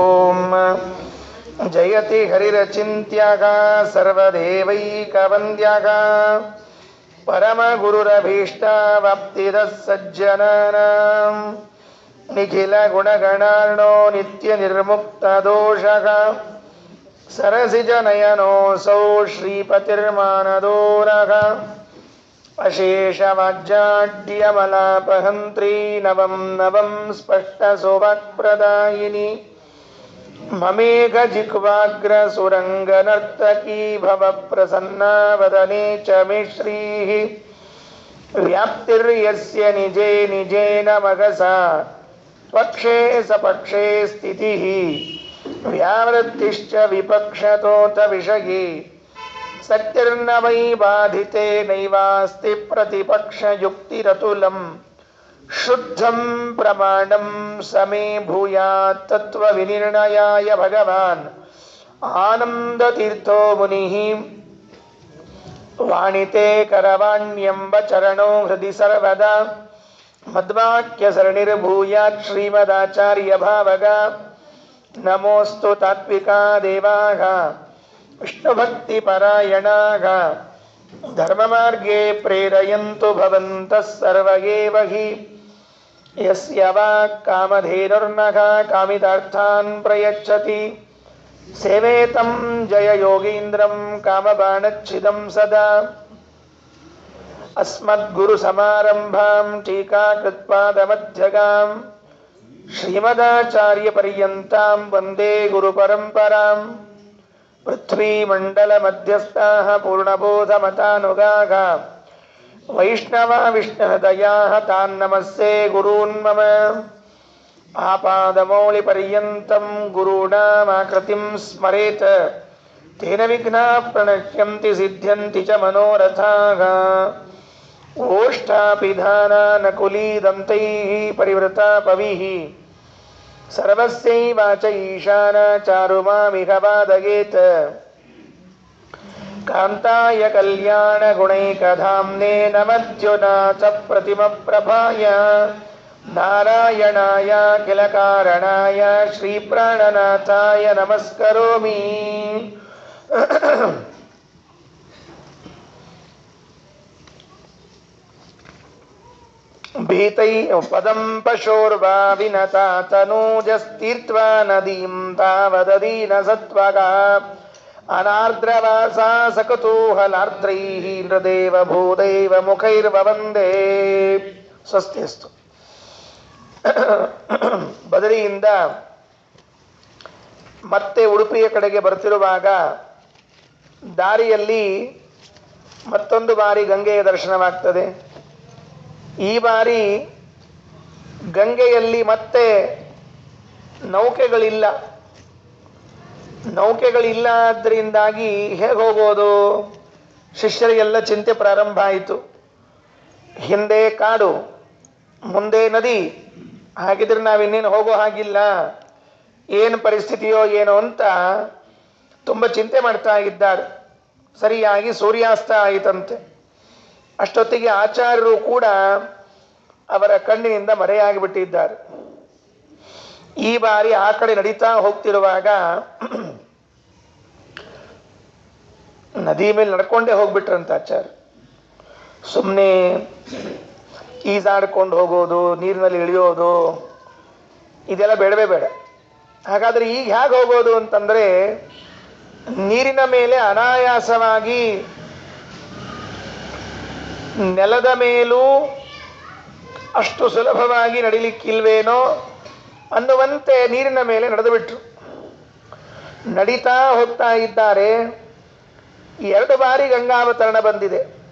ಓಂ. ಜಯತಿ ಹರಿರಚಿಂತ್ಯಃ ಸರ್ವದೇವೈಕವಂದ್ಯಃ ಪರಮಗುರುರಭೀಷ್ಟವಾಪ್ತಿದಃ ಸಜ್ಜನಾನಾಂ ನಿಖಿಲ ಗುಣಗಣಾರ್ಣೋ ನಿತ್ಯ ನಿರ್ಮುಕ್ತದೋಷಃ ಸರಸಿಜನಯನೋऽಸೌ ಶ್ರೀಪತಿರ್ಮಾನದೋರಃ ಅಶೇಷವಾಜ್ಜಾಡ್ಯಮಲಾಪಹಂತ್ರೀ ನವಂ ನವಂ ಸ್ಪಷ್ಟಸೌಭಾಗ್ಯಪ್ರದಾಯಿನಿ ಮಮೇಘಜಿಹ್ವಾಗ್ರಸುರಂಗನರ್ತಕೀ ಭವ ಪ್ರಸನ್ನಾ ವದನೆ ಚ ಮೇ ಶ್ರೀಃ ವ್ಯಾಪ್ತಿರ್ಯಸ್ಯ ನಿಜೇ ನಿಜೇನ ಮಗಸಾ ಪಕ್ಷೇ ಸಪಕ್ಷೇ ಸ್ಥಿತಿಃ ವ್ಯಾವೃತ್ತಿಶ್ಚ ವಿಪಕ್ಷತೋತ ವಿಷಯೇ ಸತ್ಯರ್ನ ವೈ ಬಾಧಿತೆ ನೈವಾಸ್ತಿ ಪ್ರತಿಪಕ್ಷಯುಕ್ತಿರತುಲಂ ಶುದ್ಧಂ ಪ್ರಮಾಣಂ ಸಮೇ ಭೂಯಾತ್ ತತ್ವವಿನಿರ್ಣಯಾಯ ಭಗವಾನ್ ಆನಂದತೀರ್ಥೋ ಮುನಿಃ ವಾಣಿತೆ ಕರವಾಣ್ಯಂಬ ಚರಣೋ ಹೃದಿ ಸರ್ವದಾ ಮದ್ವಾಕ್ಯ ಸರಣಿರ್ಭೂಯಾತ್ ಶ್ರೀಮದಾಚಾರ್ಯ ಭಾವಗ ನಮೋಸ್ತು ತಾತ್ವಿಕಾ ದೇವಾಃ ವಿಷ್ಣುಭಕ್ತಿಪರಾಯಣಾಃ ಧರ್ಮಮಾರ್ಗೇ ಪ್ರೇರಯಂತು ಭವಂತಃ ಸರ್ವ ಏವ ಹಿ ಯಸ್ಯ ವಾಕ್ ಕಾಮಧೇನುರ್ನಃ ಕಾಮಿತಾರ್ಥಾನ್ ಪ್ರಯಚ್ಛತಿ ಸೇವೇತಂ ಜಯ ಯೋಗೀಂದ್ರಂ ಕಾಮಬಾಣಚ್ಛಿದಂ ಸದಾ ಅಸ್ಮದ್ಗುರು ಸಮಾರಂಭಾಂ ಟೀಕಾಕೃತ್ಪಾದಮಧ್ಯಗಾಂ ಶ್ರೀಮದಾಚಾರ್ಯ ಪರ್ಯಂತಾಂ ವಂದೇ ಗುರು ಪರಂಪರಾಂ ಪೃಥ್ವೀಮಂಡಲ ಮಧ್ಯಸ್ಥಾಃ ಪೂರ್ಣಬೋಧಮತಾನುಗಾಃ ವೈಷ್ಣವಾ ವಿಷ್ಣುಹೃದಯಾಃ ತಾನ್ ನಮಸ್ಸೇ ಗುರೂನ್ ಮಮ ಆಪಾದಮೌಳಿಪರ್ಯಂತಂ ಗುರುಣಾಮಾಕೃತಿಂ ಸ್ಮರೇತ್ ತೇನ ವಿಘ್ನಾಃ ಪ್ರಣಶ್ಯಂತಿ ಸಿದ್ಧ್ಯಂತಿ ಚ ಮನೋರಥಾಃ ಓಷ್ಠಾಪಿಧಾನಾನಕುಲೀದಂತೈಃ ಪರಿವೃತಾಪವಿಃ ಸರ್ವಸ್ಯೈವಾಚ ಈಶಾನ ಚಾರುಮಾಮಿಹ ವಾದಯೇತ್ ಕಾಂತಾಯ ಕಲ್ಯಾಣ ಗುಣೈಕಧಾಮ್ನೇ ನಮದ್ಯುನಾಥ ಪ್ರತಿಮಪ್ರಭಾಯ ನಾರಾಯಣಾಯ ಕಿಲ ಕಾರಣಾಯ ಶ್ರೀಪ್ರಾಣನಾಥಾಯ ನಮಸ್ಕರೋಮಿ. ಭೀತೈ ಪದಂ ಪಶೋರ್ವಾ ವಿನತಾ ತನೂಜಸ್ತೀರ್ತ್ವಾ ನದೀಂ ತಾವದದೀನ ಸತ್ವಗಾ ಅನಾರ್ದ್ರವಾಸಾ ಸಕುತೂಹಲಾರ್ದ್ರೈಃ ನೃದೇವ ಭೂದೇವ ಮುಖೈರ್ವವಂದೇ. ಸ್ವಸ್ತಿಸ್ತು. ಬದರಿಯಿಂದ ಮತ್ತೆ ಉಡುಪಿಯ ಕಡೆಗೆ ಬರ್ತಿರುವಾಗ ದಾರಿಯಲ್ಲಿ ಮತ್ತೊಂದು ಬಾರಿ ಗಂಗೆಯ ದರ್ಶನವಾಗ್ತದೆ. ಈ ಬಾರಿ ಗಂಗೆಯಲ್ಲಿ ಮತ್ತೆ ನೌಕೆಗಳಿಲ್ಲ. ನೌಕೆಗಳಿಲ್ಲ ಆದ್ದರಿಂದಾಗಿ ಹೇಗೆ ಹೋಗೋದು? ಶಿಷ್ಯರಿಗೆಲ್ಲ ಚಿಂತೆ ಪ್ರಾರಂಭ ಆಯಿತು. ಹಿಂದೆ ಕಾಡು, ಮುಂದೆ ನದಿ, ಹಾಗಿದ್ರೆ ನಾವಿನ್ನೇನು ಹೋಗೋ ಹಾಗಿಲ್ಲ, ಏನು ಪರಿಸ್ಥಿತಿಯೋ ಏನೋ ಅಂತ ತುಂಬ ಚಿಂತೆ ಮಾಡ್ತಾ ಇದ್ದಾರೆ. ಸರಿಯಾಗಿ ಸೂರ್ಯಾಸ್ತ ಆಯಿತಂತೆ. ಅಷ್ಟೊತ್ತಿಗೆ ಆಚಾರ್ಯರು ಕೂಡ ಅವರ ಕಣ್ಣಿನಿಂದ ಮರೆಯಾಗಿಬಿಟ್ಟಿದ್ದಾರೆ. ಈ ಬಾರಿ ಆ ಕಡೆ ನಡೀತಾ ಹೋಗ್ತಿರುವಾಗ ನದಿ ಮೇಲೆ ನಡ್ಕೊಂಡೇ ಹೋಗ್ಬಿಟ್ರಂತ ಆಚಾರ್ಯ. ಸುಮ್ಮನೆ ಈಜಾಡ್ಕೊಂಡು ಹೋಗೋದು, ನೀರಿನಲ್ಲಿ ಇಳಿಯೋದು, ಇದೆಲ್ಲ ಬೇಡವೇ ಬೇಡ. ಹಾಗಾದರೆ ಈಗ ಹೇಗೆ ಹೋಗೋದು ಅಂತಂದರೆ, ನೀರಿನ ಮೇಲೆ ಅನಾಯಾಸವಾಗಿ ನೆಲದ ಮೇಲೂ ಅಷ್ಟು ಸುಲಭವಾಗಿ ನಡಿಲಿಕ್ಕಿಲ್ವೇನೋ ಅನ್ನುವಂತೆ ನೀರಿನ ಮೇಲೆ ನಡೆದು ಬಿಟ್ರು. ನಡೀತಾ ಹೋಗ್ತಾ ಇದ್ದಾರೆ. 2 ಬಾರಿ ಗಂಗಾವತರಣ ಬಂದಿದೆ.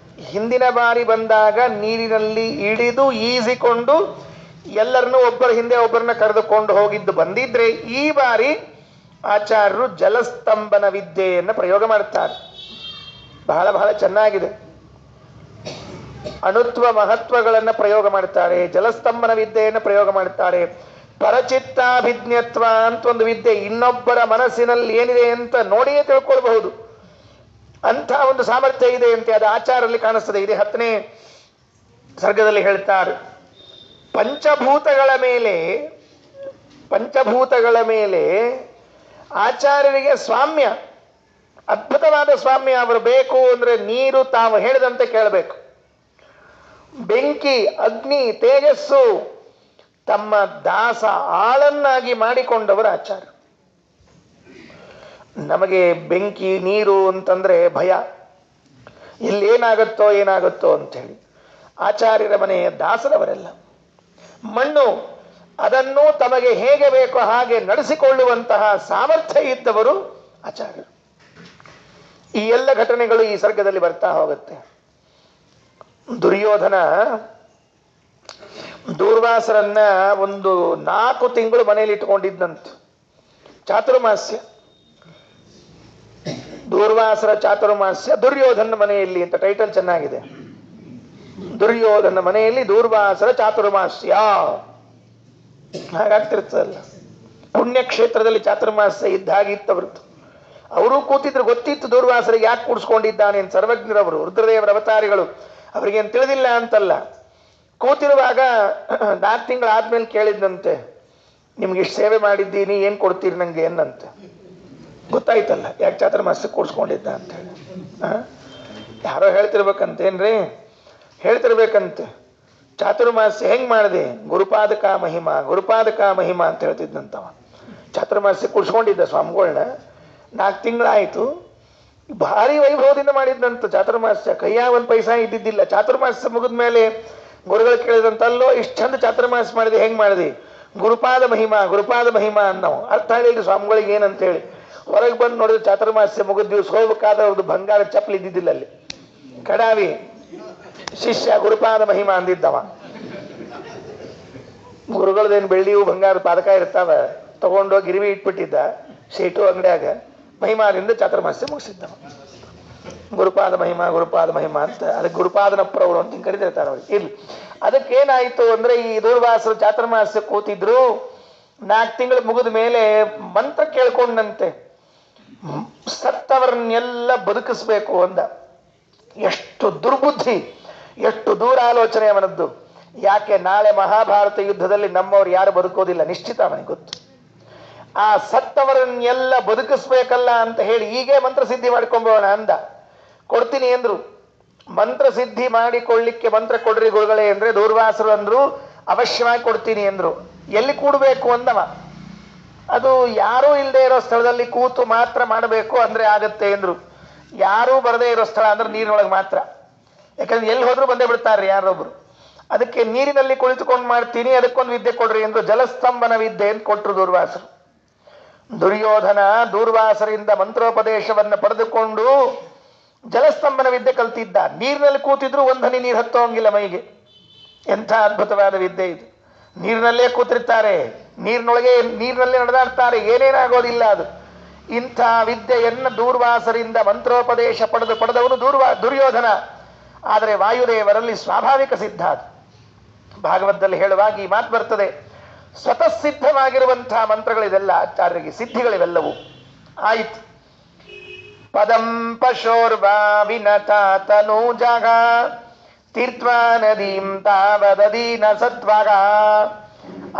ಹಿಂದಿನ ಬಾರಿ ಬಂದಾಗ ನೀರಿನಲ್ಲಿ ಇಳಿದು ಈಜಿಕೊಂಡು ಎಲ್ಲರನ್ನೂ ಒಬ್ಬರ ಹಿಂದೆ ಒಬ್ಬರನ್ನ ಕರೆದುಕೊಂಡು ಹೋಗಿದ್ದು ಬಂದಿದ್ರೆ, ಈ ಬಾರಿ ಆಚಾರ್ಯರು ಜಲಸ್ತಂಭನ ವಿದ್ಯೆಯನ್ನು ಪ್ರಯೋಗ ಮಾಡ್ತಾರೆ. ಬಹಳ ಬಹಳ ಚೆನ್ನಾಗಿದೆ. ಅಣುತ್ವ ಮಹತ್ವಗಳನ್ನು ಪ್ರಯೋಗ ಮಾಡ್ತಾರೆ, ಜಲಸ್ತಂಭನ ವಿದ್ಯೆಯನ್ನು ಪ್ರಯೋಗ ಮಾಡ್ತಾರೆ. ಪರಚಿತ್ತಾಭಿಜ್ಞತ್ವ ಅಂತ ಒಂದು ವಿದ್ಯೆ, ಇನ್ನೊಬ್ಬರ ಮನಸ್ಸಿನಲ್ಲಿ ಏನಿದೆ ಅಂತ ನೋಡಿಯೇ ತಿಳ್ಕೊಳ್ಬಹುದು. ಅಂಥ ಒಂದು ಸಾಮರ್ಥ್ಯ ಇದೆ ಅಂತೆ. ಅದು ಆಚಾರಲ್ಲಿ ಕಾಣಿಸ್ತದೆ. ಇದೇ 10ನೇ ಸರ್ಗದಲ್ಲಿ ಹೇಳ್ತಾರೆ. ಪಂಚಭೂತಗಳ ಮೇಲೆ ಪಂಚಭೂತಗಳ ಮೇಲೆ ಆಚಾರ್ಯರಿಗೆ ಸ್ವಾಮ್ಯ, ಅದ್ಭುತವಾದ ಸ್ವಾಮ್ಯ. ಅವರು ಬೇಕು ಅಂದರೆ ನೀರು ತಾವು ಹೇಳಿದಂತೆ ಕೇಳಬೇಕು. ಬೆಂಕಿ, ಅಗ್ನಿ, ತೇಜಸ್ಸು ತಮ್ಮ ದಾಸ ಆಳನ್ನಾಗಿ ಮಾಡಿಕೊಂಡವರು ಆಚಾರ್ಯ. ನಮಗೆ ಬೆಂಕಿ, ನೀರು ಅಂತಂದ್ರೆ ಭಯ, ಇಲ್ಲೇನಾಗುತ್ತೋ ಏನಾಗುತ್ತೋ ಅಂಥೇಳಿ. ಆಚಾರ್ಯರ ಮನೆಯ ದಾಸರವರೆಲ್ಲ. ಮಣ್ಣು, ಅದನ್ನು ತಮಗೆ ಹೇಗೆ ಬೇಕೋ ಹಾಗೆ ನಡೆಸಿಕೊಳ್ಳುವಂತಹ ಸಾಮರ್ಥ್ಯ ಇದ್ದವರು ಆಚಾರ್ಯರು. ಈ ಎಲ್ಲ ಘಟನೆಗಳು ಈ ಸರ್ಗದಲ್ಲಿ ಬರ್ತಾ ಹೋಗುತ್ತೆ. ದುರ್ಯೋಧನ ದೂರ್ವಾಸರನ್ನ ಒಂದು 4 ತಿಂಗಳು ಮನೆಯಲ್ಲಿ ಇಟ್ಟುಕೊಂಡಿದ್ದಂತ. ಚಾತುರ್ಮಾಸ್ಯ, ದೂರ್ವಾಸರ ಚಾತುರ್ಮಾಸ್ಯ ದುರ್ಯೋಧನ ಮನೆಯಲ್ಲಿ ಅಂತ ಟೈಟಲ್ ಚೆನ್ನಾಗಿದೆ. ದುರ್ಯೋಧನ ಮನೆಯಲ್ಲಿ ದೂರ್ವಾಸರ ಚಾತುರ್ಮಾಸ್ಯ ಹಾಗಾಗ್ತಿರ್ತದಲ್ಲ. ಪುಣ್ಯಕ್ಷೇತ್ರದಲ್ಲಿ ಚಾತುರ್ಮಾಸ್ಯ ಇದ್ದ ಹಾಗಿತ್ತವ್ರದ್ದು. ಅವರು ಕೂತಿದ್ರು, ಗೊತ್ತಿತ್ತು ದೂರ್ವಾಸರಿಗೆ ಯಾಕೆ ಕೂಡಿಸ್ಕೊಂಡಿದ್ದಾನೆ ಅಂತ. ಸರ್ವಜ್ಞರವರು, ರುದ್ರದೇವರ ಅವತಾರಿಗಳು, ಅವರಿಗೇನು ತಿಳಿದಿಲ್ಲ ಅಂತಲ್ಲ. ಕೂತಿರುವಾಗ 4 ತಿಂಗಳಾದ್ಮೇಲೆ ಕೇಳಿದ್ದಂತೆ, ನಿಮ್ಗೆ ಇಷ್ಟು ಸೇವೆ ಮಾಡಿದ್ದೀನಿ, ಏನು ಕೊಡ್ತೀರಿ ನಂಗೆ ಏನಂತೆ. ಗೊತ್ತಾಯ್ತಲ್ಲ ಯಾಕೆ ಚಾತುರ್ಮಾಸ್ಯ ಕೂಡಿಸ್ಕೊಂಡಿದ್ದ ಅಂತೇಳಿ. ಯಾರೋ ಹೇಳ್ತಿರ್ಬೇಕಂತೇನ್ರಿ, ಹೇಳ್ತಿರ್ಬೇಕಂತೆ. ಚಾತುರ್ಮಾಸ್ಯ ಹೆಂಗೆ ಮಾಡಿದೆ? ಗುರುಪಾದಕ ಮಹಿಮಾ, ಗುರುಪಾದಕ ಮಹಿಮಾ ಅಂತ ಹೇಳ್ತಿದ್ದಂತವ. ಚಾತುರ್ಮಾಸ್ಯ ಕೂಡಿಸ್ಕೊಂಡಿದ್ದ ಸ್ವಾಮಿಗಳನ್ನ. 4 ತಿಂಗಳಾಯಿತು. ಭಾರಿ ವೈಭವದಿಂದ ಮಾಡಿದ್ದಂತ ಚಾತುರ್ಮಾಸ್ಯ. ಕೈಯಾಗ 1 ಪೈಸಾ ಇದ್ದಿದ್ದಿಲ್ಲ. ಚಾತುರ್ಮಾಸ್ಯ ಮುಗಿದ ಮೇಲೆ ಗುರುಗಳು ಕೇಳಿದಂತಲ್ಲೋ, ಇಷ್ಟು ಚಂದ ಚಾತುರ್ಮಾಸ್ಯ ಮಾಡಿದೆ, ಹೆಂಗೆ ಮಾಡಿದೆ? ಗುರುಪಾದ ಮಹಿಮಾ, ಗುರುಪಾದ ಮಹಿಮಾ ಅನ್ನೋ ಅರ್ಥ ಹೇಳಿದ್ರು ಸ್ವಾಮಿಗಳಿಗೆ ಏನಂತೇಳಿ. ಹೊರಗೆ ಬಂದು ನೋಡಿದ್ರೆ ಚಾತುರ್ಮಾಸ್ಯ ಮುಗಿದ ದಿವಸ ಹೋಗ್ಬೇಕಾದ್ರೆ ಅವ್ರದ್ದು ಬಂಗಾರ ಚಪ್ಪಲಿ ಇದ್ದಿದ್ದಿಲ್ಲ ಅಲ್ಲಿ. ಕಡಾವಿ ಶಿಷ್ಯ ಗುರುಪಾದ ಮಹಿಮಾ ಅಂದಿದ್ದವ. ಗುರುಗಳದೇನು ಬೆಳ್ಳಿಯು ಬಂಗಾರ ಪಾದಕ ಇರ್ತಾವ, ತಗೊಂಡೋಗಿ ಗಿರಿವಿ ಇಟ್ಬಿಟ್ಟಿದ್ದ ಶೇಟು ಅಂಗಡಿಯಾಗ. ಮಹಿಮಾದಿಂದ ಚಾತುರ್ಮಾಸ್ಯ ಮುಗಿಸಿದ್ದವ. ಗುರುಪಾದ ಮಹಿಮಾ, ಗುರುಪಾದ ಮಹಿಮಾ ಅಂತ. ಅದಕ್ಕೆ ಗುರುಪಾದನ ಪ್ರೌಢ ಅಂತ ಹಿಂಗೆ ಕರಿತಿರ್ತಾರೆ ಅವ್ರಿಗೆ. ಇಲ್ಲಿ ಅದಕ್ಕೇನಾಯಿತು ಅಂದ್ರೆ, ಈ ದೂರ್ವಾಸರು ಚಾತುರ್ಮಾಸ್ಯ ಕೂತಿದ್ರು. 4 ತಿಂಗಳು ಮುಗಿದ ಮೇಲೆ ಮಂತ್ರ ಕೇಳ್ಕೊಂಡಂತೆ, ಸತ್ತವರನ್ನೆಲ್ಲ ಬದುಕಿಸ್ಬೇಕು ಅಂದ. ಎಷ್ಟು ದುರ್ಬುದ್ಧಿ, ಎಷ್ಟು ದೂರಾಲೋಚನೆ ಅವನದ್ದು. ಯಾಕೆ? ನಾಳೆ ಮಹಾಭಾರತ ಯುದ್ಧದಲ್ಲಿ ನಮ್ಮವ್ರು ಯಾರು ಬದುಕೋದಿಲ್ಲ ನಿಶ್ಚಿತ ಅವನಿಗೆ ಗೊತ್ತು. ಆ ಸತ್ತವರನ್ನೆಲ್ಲ ಬದುಕಿಸ್ಬೇಕಲ್ಲ ಅಂತ ಹೇಳಿ ಹೀಗೆ ಮಂತ್ರ ಸಿದ್ಧಿ ಮಾಡ್ಕೊಂಬೋಣ ಅಂದ. ಕೊಡ್ತೀನಿ ಅಂದ್ರು. ಮಂತ್ರ ಸಿದ್ಧಿ ಮಾಡಿಕೊಳ್ಳಿಕ್ಕೆ ಮಂತ್ರ ಕೊಡ್ರಿ ಗುರುಗಳೇ ಅಂದ್ರೆ ದೂರ್ವಾಸರು ಅಂದ್ರು ಅವಶ್ಯವಾಗಿ ಕೊಡ್ತೀನಿ ಅಂದ್ರು. ಎಲ್ಲಿ ಕೂಡಬೇಕು ಅಂದವ. ಅದು ಯಾರೂ ಇಲ್ಲದೆ ಇರೋ ಸ್ಥಳದಲ್ಲಿ ಕೂತು ಮಾತ್ರ ಮಾಡಬೇಕು ಅಂದ್ರೆ ಆಗತ್ತೆ ಅಂದ್ರು. ಯಾರೂ ಬರದೇ ಇರೋ ಸ್ಥಳ ಅಂದ್ರೆ ನೀರಿನೊಳಗೆ ಮಾತ್ರ. ಯಾಕಂದ್ರೆ ಎಲ್ಲಿ ಹೋದ್ರು ಬಂದೇ ಬಿಡ್ತಾರ್ರಿ ಯಾರೊಬ್ರು. ಅದಕ್ಕೆ ನೀರಿನಲ್ಲಿ ಕುಳಿತುಕೊಂಡು ಮಾಡ್ತೀನಿ, ಅದಕ್ಕೊಂದು ವಿದ್ಯೆ ಕೊಡ್ರಿ ಎಂದು ಜಲಸ್ತಂಭನ ವಿದ್ಯೆ ಅಂತ ಕೊಟ್ಟರು ದೂರ್ವಾಸರು. ದುರ್ಯೋಧನ ದೂರ್ವಾಸರಿಂದ ಮಂತ್ರೋಪದೇಶವನ್ನು ಪಡೆದುಕೊಂಡು ಜಲಸ್ತಂಭನ ವಿದ್ಯೆ ಕಲ್ತಿದ್ದ. ನೀರಿನಲ್ಲಿ ಕೂತಿದ್ರು 1 ಹನಿ ನೀರು ಹತ್ತೋಂಗಿಲ್ಲ ಮೈಗೆ. ಎಂಥ ಅದ್ಭುತವಾದ ವಿದ್ಯೆ ಇದು. ನೀರಿನಲ್ಲೇ ಕೂತಿರ್ತಾರೆ, ನೀರಿನಲ್ಲೇ ನಡೆದಾಡ್ತಾರೆ, ಏನೇನಾಗೋದಿಲ್ಲ ಅದು. ಇಂಥ ವಿದ್ಯೆಯನ್ನು ದೂರ್ವಾಸರಿಂದ ಮಂತ್ರೋಪದೇಶ ಪಡೆದವನು ದುರ್ಯೋಧನ. ಆದರೆ ವಾಯುದೇವರಲ್ಲಿ ಸ್ವಾಭಾವಿಕ ಸಿದ್ಧ ಅದು. ಭಾಗವತದಲ್ಲಿ ಹೇಳುವಾಗ ಈ ಮಾತು ಬರ್ತದೆ, ಸ್ವತಃ ಸಿದ್ಧವಾಗಿರುವಂತಹ ಮಂತ್ರಗಳಿದೆಲ್ಲ ಆಚಾರ್ಯರಿಗೆ, ಸಿದ್ಧಿಗಳಿವೆಲ್ಲವೂ. ಆಯಿತು. ಪದಂ ಪಶೋರ್ವಾ ವಿನತಾ ತನೂಜಾಗ ತೀರ್ತ್ವಾ ನದೀಂ ತಾವದೀನ ಸತ್ವಾಗ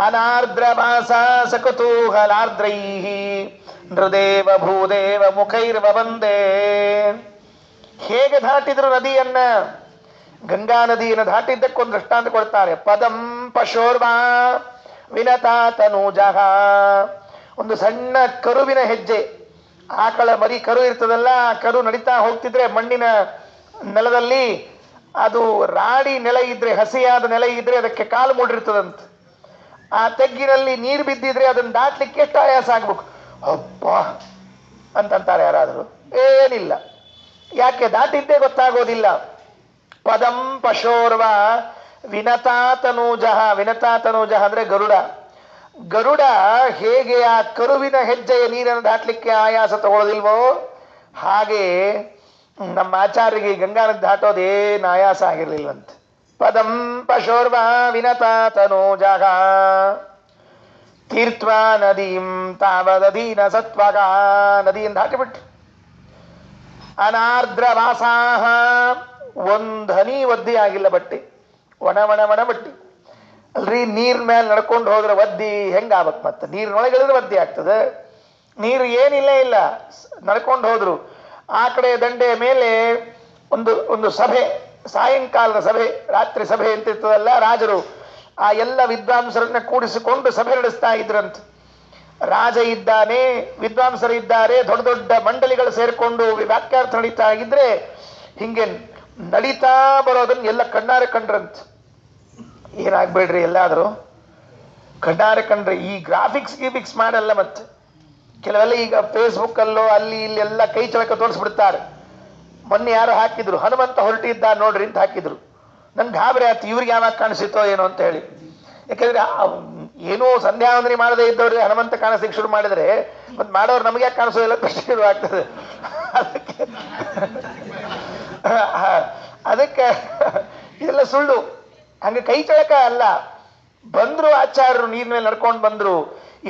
ಅನಾರ್ದ್ರವಾಸ ಸಕುತೂಹಲಾರ್ದ್ರೈಃ ನೃದೇವ ಭೂದೇವ ಮುಖೈರ್ವವಂದೇ. ಹೇಗೆ ದಾಟಿದ್ರು ನದಿಯನ್ನ? ಗಂಗಾ ನದಿಯನ್ನು ದಾಟಿದ್ದಕ್ಕೊಂದು ದೃಷ್ಟಾಂತ ಕೊಡ್ತಾರೆ. ಪದಂ ಪಶೋರ್ವಾ ವಿನತಾ ತನೂಜಃ. ಒಂದು ಸಣ್ಣ ಕರುವಿನ ಹೆಜ್ಜೆ, ಆಕಳ ಮರಿ ಕರು ಇರ್ತದಲ್ಲ, ಆ ಕರು ನಡೀತಾ ಹೋಗ್ತಿದ್ರೆ ಮಣ್ಣಿನ ನೆಲದಲ್ಲಿ, ಅದು ರಾಡಿ ನೆಲ ಇದ್ರೆ, ಹಸಿಯಾದ ನೆಲ ಇದ್ರೆ ಅದಕ್ಕೆ ಕಾಲು ಮೂಡಿರ್ತದಂತ. ಆ ತೆಗ್ಗಿನಲ್ಲಿ ನೀರು ಬಿದ್ದಿದ್ರೆ ಅದನ್ನು ದಾಟ್ಲಿಕ್ಕೆ ಎಷ್ಟು ಆಯಾಸ ಆಗ್ಬೇಕು. ಅಪ್ಪ ಅಂತಂತಾರೆ ಯಾರಾದರೂ. ಏನಿಲ್ಲ, ಯಾಕೆ? ದಾಟಿದ್ದೇ ಗೊತ್ತಾಗೋದಿಲ್ಲ. ಪದಂ ಪಶೋರ್ವ ವಿನತಾ ತನೂಜಃ. ವಿನತಾ ತನೂಜಃ ಅಂದ್ರೆ ಗರುಡ. ಗರುಡ ಹೇಗೆ ಆ ಕರುವಿನ ಹೆಜ್ಜೆಯ ನೀರನ್ನು ದಾಟ್ಲಿಕ್ಕೆ ಆಯಾಸ ತಗೊಳ್ಳೋದಿಲ್ವೋ, ಹಾಗೆ ನಮ್ಮ ಆಚಾರ್ಯರಿಗೆ ಗಂಗಾ ನದಿ ದಾಟೋದೇನು ಆಯಾಸ ಆಗಿರ್ಲಿಲ್ವಂತ. ಪದಂ ಪಶೋರ್ವ ವಿನತಾ ತನೂಜಃ ತೀರ್ತ್ವಾ ನದೀಂ ತಾವದೀನ ಸತ್ವಗ. ನದಿಯನ್ನು ದಾಟಿಬಿಟ್ರು. ಅನಾರ್ದ್ರ ವಾಸಾಹ. 1 ಹನಿ ಒದ್ದೆ ಆಗಿಲ್ಲ ಬಟ್ಟೆ, ಒಣ ಬಟ್ಟೆ. ಅಲ್ರಿ ನೀರ್ ಮೇಲೆ ನಡ್ಕೊಂಡು ಹೋದ್ರೆ ಒದ್ದಿ ಹೆಂಗಾಗಬೇಕು? ಮತ್ತೆ ನೀರಿನೊಳಗಿಳಿದ್ರೆ ಒದ್ದಿ ಆಗ್ತದೆ. ನೀರು ಏನಿಲ್ಲೇ ಇಲ್ಲ, ನಡ್ಕೊಂಡು ಹೋದ್ರು. ಆ ಕಡೆ ದಂಡೆಯ ಮೇಲೆ ಒಂದು ಒಂದು ಸಭೆ, ಸಾಯಂಕಾಲದ ಸಭೆ, ರಾತ್ರಿ ಸಭೆ ಅಂತಿರ್ತದಲ್ಲ, ರಾಜರು ಆ ಎಲ್ಲ ವಿದ್ವಾಂಸರನ್ನ ಕೂಡಿಸಿಕೊಂಡು ಸಭೆ ನಡೆಸ್ತಾ ಇದ್ರಂತ. ರಾಜ ಇದ್ದಾನೆ, ವಿದ್ವಾಂಸರು ಇದ್ದಾರೆ, ದೊಡ್ಡ ದೊಡ್ಡ ಮಂಡಳಿಗಳು ಸೇರಿಕೊಂಡು ವ್ಯಾಖ್ಯಾರ್ಥ ನಡೀತಾ ಆಗಿದ್ರೆ ಹಿಂಗೆ ನಡೀತಾ ಬರೋದನ್ನ ಎಲ್ಲ ಕಣ್ಣಾರೆ ಕಂಡ್ರಂತ. ಏನಾಗ್ಬೇಡ್ರಿ, ಎಲ್ಲಾದರೂ ಕಣ್ಣಾರೆ ಕಂಡ್ರೆ ಈ ಗ್ರಾಫಿಕ್ಸ್ ಮಾಡಲ್ಲ. ಮತ್ತೆ ಕೆಲವೆಲ್ಲ ಈಗ ಫೇಸ್ಬುಕ್ ಅಲ್ಲೋ ಅಲ್ಲಿ ಇಲ್ಲಿ ಎಲ್ಲ ಕೈ ಚಳಕ ತೋರಿಸ್ಬಿಡ್ತಾರೆ. ಮೊನ್ನೆ ಯಾರು ಹಾಕಿದ್ರು, ಹನುಮಂತ ಹೊರಟಿದ್ದ ನೋಡ್ರಿ ಅಂತ ಹಾಕಿದ್ರು. ನನ್ಗೆ ಗಾಬರಿ ಆಯ್ತು, ಇವ್ರಿಗೆ ಯಾವಾಗ ಕಾಣಿಸಿತೋ ಏನೋ ಅಂತ ಹೇಳಿ. ಯಾಕಂದ್ರೆ ಏನೋ ಸಂಧ್ಯಾವಂದನೆ ಮಾಡದೇ ಇದ್ದವ್ರಿಗೆ ಹನುಮಂತ ಕಾಣಿಸ್ಲಿಕ್ಕೆ ಶುರು ಮಾಡಿದ್ರೆ ಮತ್ತೆ ಮಾಡೋರು ನಮಗೆ ಯಾಕೆ ಕಾಣಿಸೋದಿಲ್ಲ ಪ್ರಶ್ನೆ ಶುರು ಆಗ್ತದೆ. ಅದಕ್ಕೆ ಇದೆಲ್ಲ ಸುಳ್ಳು. ಹಂಗೆ ಕೈ ಚಳಕ ಅಲ್ಲ. ಬಂದ್ರು ಆಚಾರ್ಯರು, ನೀರ್ ಮೇಲೆ ನಡ್ಕೊಂಡು ಬಂದ್ರು,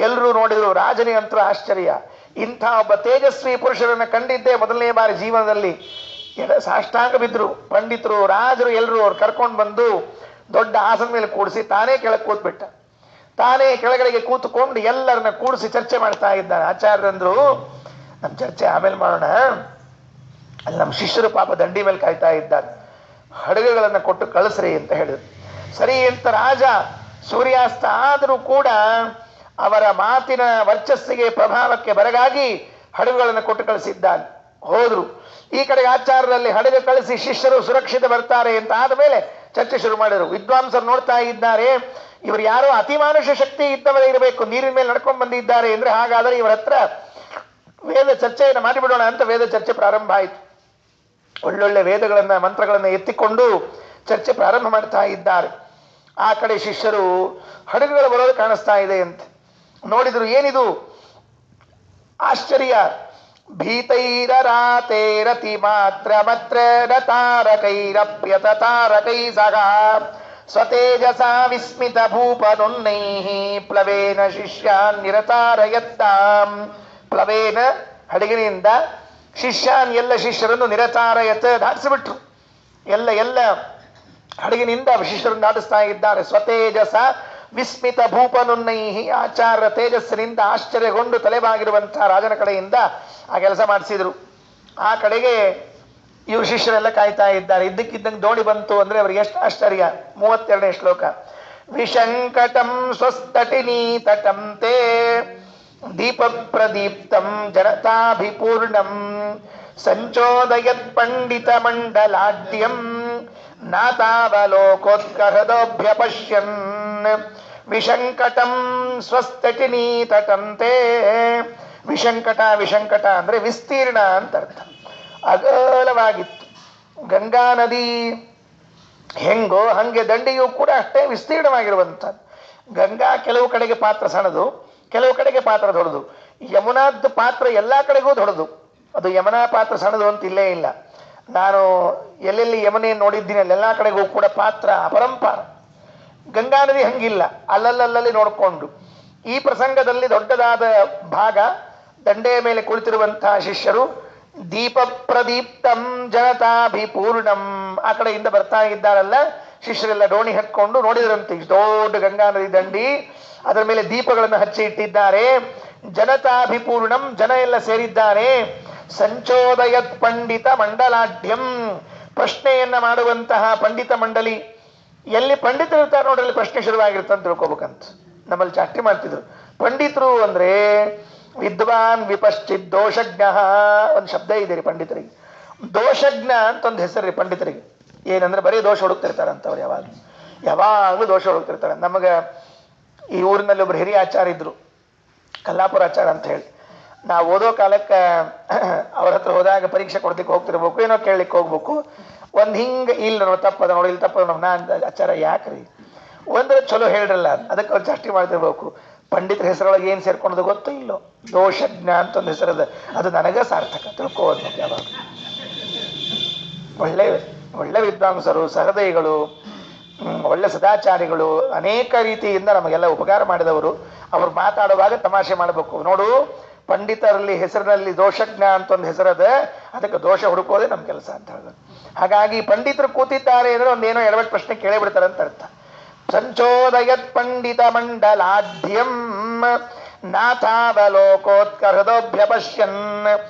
ಎಲ್ಲರೂ ನೋಡಿದ್ರು. ರಾಜನಿಗೆ ಅಂತೂ ಆಶ್ಚರ್ಯ. ಇಂಥ ಒಬ್ಬ ತೇಜಸ್ವಿ ಪುರುಷರನ್ನ ಕಂಡಿದ್ದೇ ಮೊದಲನೇ ಬಾರಿ ಜೀವನದಲ್ಲಿ. ಸಾಷ್ಟಾಂಗ ಬಿದ್ರು ಪಂಡಿತರು, ರಾಜರು, ಎಲ್ಲರೂ ಅವ್ರು ಕರ್ಕೊಂಡು ಬಂದು ದೊಡ್ಡ ಆಸನ ಮೇಲೆ ಕೂಡಿಸಿ ತಾನೇ ಕೆಳಗೆ ಕೂತ್ಬಿಟ್ಟ. ತಾನೇ ಕೆಳಗಡೆಗೆ ಕೂತ್ಕೊಂಡು ಎಲ್ಲರನ್ನ ಕೂಡಿಸಿ ಚರ್ಚೆ ಮಾಡ್ತಾ ಇದ್ದಾನೆ. ಆಚಾರ್ಯರಂದ್ರು, ನಮ್ಮ ಚರ್ಚೆ ಆಮೇಲೆ ಮಾಡೋಣ, ಅಲ್ಲಿ ನಮ್ಮ ಶಿಷ್ಯರು ಪಾಪ ದಂಡಿ ಮೇಲೆ ಕಾಯ್ತಾ ಇದ್ದಾರೆ, ಹಡಗುಗಳನ್ನ ಕೊಟ್ಟು ಕಳಿಸ್ರಿ ಅಂತ ಹೇಳಿದ್ರು. ಸರಿ ಅಂತ ರಾಜ ಸೂರ್ಯಾಸ್ತ ಆದರೂ ಕೂಡ ಅವರ ಮಾತಿನ ವರ್ಚಸ್ಸಿಗೆ ಪ್ರಭಾವಕ್ಕೆ ಬೆರಗಾಗಿ ಹಡಗುಗಳನ್ನು ಕೊಟ್ಟು ಕಳಿಸಿದ್ದಾನೆ. ಹೋದ್ರು. ಈ ಕಡೆಗೆ ಆಚಾರ್ಯರಲ್ಲಿ ಹಡಗು ಕಳಿಸಿ ಶಿಷ್ಯರು ಸುರಕ್ಷಿತ ಬರ್ತಾರೆ ಅಂತ ಆದಮೇಲೆ ಚರ್ಚೆ ಶುರು ಮಾಡಿದರು. ವಿದ್ವಾಂಸರು ನೋಡ್ತಾ ಇದ್ದಾರೆ, ಇವರು ಯಾರೋ ಅತಿಮಾನುಷ ಶಕ್ತಿ ಇದ್ದವರೇ ಇರಬೇಕು, ನೀರಿನ ಮೇಲೆ ನಡ್ಕೊಂಡು ಬಂದಿದ್ದಾರೆ ಅಂದ್ರೆ ಹಾಗಾದರೆ ಇವರ ಹತ್ರ ವೇದ ಚರ್ಚೆಯನ್ನು ಮಾಡಿಬಿಡೋಣ ಅಂತ ವೇದ ಚರ್ಚೆ ಪ್ರಾರಂಭ ಆಯಿತು. ಒಳ್ಳೊಳ್ಳೆ ವೇದಗಳನ್ನ ಮಂತ್ರಗಳನ್ನ ಎತ್ತಿಕೊಂಡು ಚರ್ಚೆ ಪ್ರಾರಂಭ ಮಾಡ್ತಾ ಇದ್ದಾರೆ. ಆ ಕಡೆ ಶಿಷ್ಯರು ಹಡಗುಗಳು ಬರೋದು ಕಾಣಿಸ್ತಾ ಇದೆ ಅಂತ ನೋಡಿದ್ರು. ಏನಿದು ಆಶ್ಚರ್ಯ! ಭೀತೈರರಾತೇರತಿ ಮಾತ್ರ ಮತ್ರ ತಾರಕೈರಪ್ಯತ ತಾರಕೈ ಸಗ ಸ್ವತೇಜಸ ವಿಸ್ಮಿತ ಭೂಪನುನ್ನೈ ಪ್ಲವೇನ ಶಿಷ್ಯಾನ್ ನಿರತಾರಯತ್ತಾಂ. ಪ್ಲವೇನ ಹಡಗಿನಿಂದ ಶಿಷ್ಯಾನ್ ಎಲ್ಲ ಶಿಷ್ಯರನ್ನು ನಿರತಾರಯತ್ ದಾಟಿಸಿಬಿಟ್ರು. ಎಲ್ಲ ಹಡಗಿನಿಂದ ಶಿಷ್ಯರನ್ನು ದಾಟಿಸ್ತಾ ಇದ್ದಾರೆ. ಸ್ವತೇಜಸ ವಿಸ್ಮಿತ ಭೂಪನುನ್ನೈಹಿ, ಆಚಾರ್ಯ ತೇಜಸ್ಸಿನಿಂದ ಆಶ್ಚರ್ಯಗೊಂಡು ತಲೆಬಾಗಿರುವಂತಹ ರಾಜನ ಕಡೆಯಿಂದ ಆ ಕೆಲಸ ಮಾಡಿಸಿದ್ರು. ಆ ಕಡೆಗೆ ಇವರು ಶಿಷ್ಯರೆಲ್ಲ ಕಾಯ್ತಾ ಇದ್ದಾರೆ. ಇದ್ದಕ್ಕಿದ್ದಂಗೆ ದೋಣಿ ಬಂತು ಅಂದ್ರೆ ಅವ್ರಿಗೆ ಎಷ್ಟು ಆಶ್ಚರ್ಯ. 32ನೇ ಶ್ಲೋಕ. ವಿಶಂಕಟಂ ಸ್ವಸ್ತಟಿನಿ ತಟಂ ತೇ ದೀಪ ಪ್ರದೀಪ್ತಂ ಜನತಾಭಿಪೂರ್ಣಂ ಸಂಚೋದಯತ್ ಪಂಡಿತ ಮಂಡಲಾಢ್ಯಂ ನಾತಾವಲೋಕೋತ್ಕಹದೋಭ್ಯಪಶ್ಯನ್. ವಿಶಂಕಟಂ ಸ್ವಸ್ತಟಿನಿ ತಟಂತೆ. ವಿಶಂಕಟ ಅಂದ್ರೆ ವಿಸ್ತೀರ್ಣ ಅಂತ ಅರ್ಥ. ಅಗಲವಾಗಿತ್ತು. ಗಂಗಾ ನದಿ ಹೆಂಗೋ ಹಂಗೆ ದಂಡೆಯೂ ಕೂಡ ಅಷ್ಟೇ ವಿಸ್ತೀರ್ಣವಾಗಿರುವಂಥದ್ದು. ಗಂಗಾ ಕೆಲವು ಕಡೆಗೆ ಪಾತ್ರ ಸಣ್ಣದು, ಕೆಲವು ಕಡೆಗೆ ಪಾತ್ರ ದೊಡ್ಡದು. ಯಮುನಾದ್ದು ಪಾತ್ರ ಎಲ್ಲ ಕಡೆಗೂ ದೊಡ್ಡದು. ಅದು ಯಮುನಾ ಪಾತ್ರ ಸಣ್ಣದು ಅಂತ ಇಲ್ಲೇ ಇಲ್ಲ. ನಾನು ಎಲ್ಲೆಲ್ಲಿ ಯಮುನೆ ನೋಡಿದ್ದೀನಿ ಅಲ್ಲೆಲ್ಲ ಕಡೆಗೂ ಕೂಡ ಪಾತ್ರ ಅಪರಂಪಾರ. ಗಂಗಾ ನದಿ ಹಂಗಿಲ್ಲ, ಅಲ್ಲಲ್ಲಿ ನೋಡಿಕೊಂಡು. ಈ ಪ್ರಸಂಗದಲ್ಲಿ ದೊಡ್ಡದಾದ ಭಾಗ ದಂಡೆಯ ಮೇಲೆ ಕುಳಿತಿರುವಂತಹ ಶಿಷ್ಯರು ದೀಪ ಪ್ರದೀಪ್ತಂ ಜನತಾಭಿಪೂರ್ಣಂ ಆ ಕಡೆಯಿಂದ ಬರ್ತಾ ಇದ್ದಾರಲ್ಲ ಶಿಷ್ಯರೆಲ್ಲ ಡೋಣಿ ಹತ್ಕೊಂಡು ನೋಡಿದ್ರಂತೆ. ದೊಡ್ಡ ಗಂಗಾ ನದಿ ದಂಡಿ, ಅದರ ಮೇಲೆ ದೀಪಗಳನ್ನು ಹಚ್ಚಿ ಇಟ್ಟಿದ್ದಾರೆ. ಜನತಾಭಿಪೂರ್ಣಂ, ಜನ ಎಲ್ಲ ಸೇರಿದ್ದಾರೆ. ಸಂಚೋದಯತ್ ಪಂಡಿತ ಮಂಡಲಾಢ್ಯಂ, ಪ್ರಶ್ನೆಯನ್ನ ಮಾಡುವಂತಹ ಪಂಡಿತ ಮಂಡಲಿ. ಎಲ್ಲಿ ಪಂಡಿತರು ಇರ್ತಾರೆ ನೋಡ್ರಲ್ಲಿ ಪ್ರಶ್ನೆ ಶುರುವಾಗಿರುತ್ತೆ ಅಂತ ತಿಳ್ಕೊಬೇಕಂತ ನಮ್ಮಲ್ಲಿ ಚಾಟಿ ಮಾಡ್ತಿದ್ರು. ಪಂಡಿತರು ಅಂದ್ರೆ ವಿದ್ವಾನ್ ವಿಪಶ್ಚಿತ್ ದೋಷಜ್ಞ ಒಂದು ಶಬ್ದ ಇದೆ ರೀ ಪಂಡಿತರಿಗೆ. ದೋಷಜ್ಞ ಅಂತ ಒಂದು ಹೆಸರು ರೀ ಪಂಡಿತರಿಗೆ. ಏನಂದ್ರೆ ಬರೀ ದೋಷ ಹುಡುಕ್ತಿರ್ತಾರಂತ ಅವ್ರು. ಯಾವಾಗಲೂ ದೋಷ ಹುಡುಕ್ತಿರ್ತಾರೆ. ನಮಗೆ ಈ ಊರಿನಲ್ಲಿ ಒಬ್ರು ಹಿರಿಯ ಆಚಾರ ಇದ್ರು, ಕಲ್ಲಾಪುರ ಆಚಾರ ಅಂತ ಹೇಳಿ. ನಾವು ಓದೋ ಕಾಲಕ್ಕೆ ಅವ್ರ ಹತ್ರ ಹೋದಾಗ ಪರೀಕ್ಷೆ ಕೊಡ್ಲಿಕ್ಕೆ ಹೋಗ್ತಿರ್ಬೇಕು, ಏನೋ ಕೇಳಲಿಕ್ಕೆ ಹೋಗ್ಬೇಕು. ಒಂದು ಹಿಂಗೆ ಇಲ್ಲ ನೋಡಿ ತಪ್ಪದ ನೋಡಿ ಇಲ್ಲಿ ತಪ್ಪದ ನೋಡಿ ನಾ ಆಚಾರ ಯಾಕ್ರಿ ಒಂದ್ರೆ ಚಲೋ ಹೇಳ್ರಲ್ಲ ಅದಕ್ಕೆ ಅವ್ರು ಚಾಷ್ಟಿ ಮಾಡ್ತಿರ್ಬೇಕು. ಪಂಡಿತರ ಹೆಸರೊಳಗೆ ಏನು ಸೇರ್ಕೊಂಡದು ಗೊತ್ತೋ ಇಲ್ಲೋ, ದೋಷಜ್ಞ ಅಂತ ಒಂದು ಹೆಸರದ, ಅದು ನನಗ ಸಾರ್ಥಕ ತಿಳ್ಕೋದು. ಯಾವಾಗ ಒಳ್ಳೆ ವಿದ್ವಾಂಸರು, ಸಹೃದಯಿಗಳು, ಒಳ್ಳೆ ಸದಾಚಾರಿಗಳು, ಅನೇಕ ರೀತಿಯಿಂದ ನಮಗೆಲ್ಲ ಉಪಕಾರ ಮಾಡಿದವರು. ಅವ್ರು ಮಾತಾಡುವಾಗ ತಮಾಷೆ ಮಾಡಬೇಕು. ನೋಡು, ಪಂಡಿತರಲ್ಲಿ ಹೆಸರಿನಲ್ಲಿ ದೋಷಜ್ಞ ಅಂತ ಒಂದು ಹೆಸರದ, ಅದಕ್ಕೆ ದೋಷ ಹುಡುಕೋದೇ ನಮ್ಮ ಕೆಲಸ ಅಂತ ಹೇಳಿದ್ರು. ಹಾಗಾಗಿ ಪಂಡಿತರು ಕೂತಿದ್ದಾರೆ ಅಂದ್ರೆ ಒಂದೇನೋ ಎಡವಟ್ಟು ಪ್ರಶ್ನೆ ಕೇಳೇ ಬಿಡ್ತಾರೆ ಅಂತ ಅರ್ಥ. ಸಂಚೋದಯತ್ ಪಂಡಿತ ಮಂಡಲಾಢ್ಯಂ ನಾಥಾವಲೋಕೋತ್ಕಹೃದೋಭ್ಯಪಶ್ಯನ್.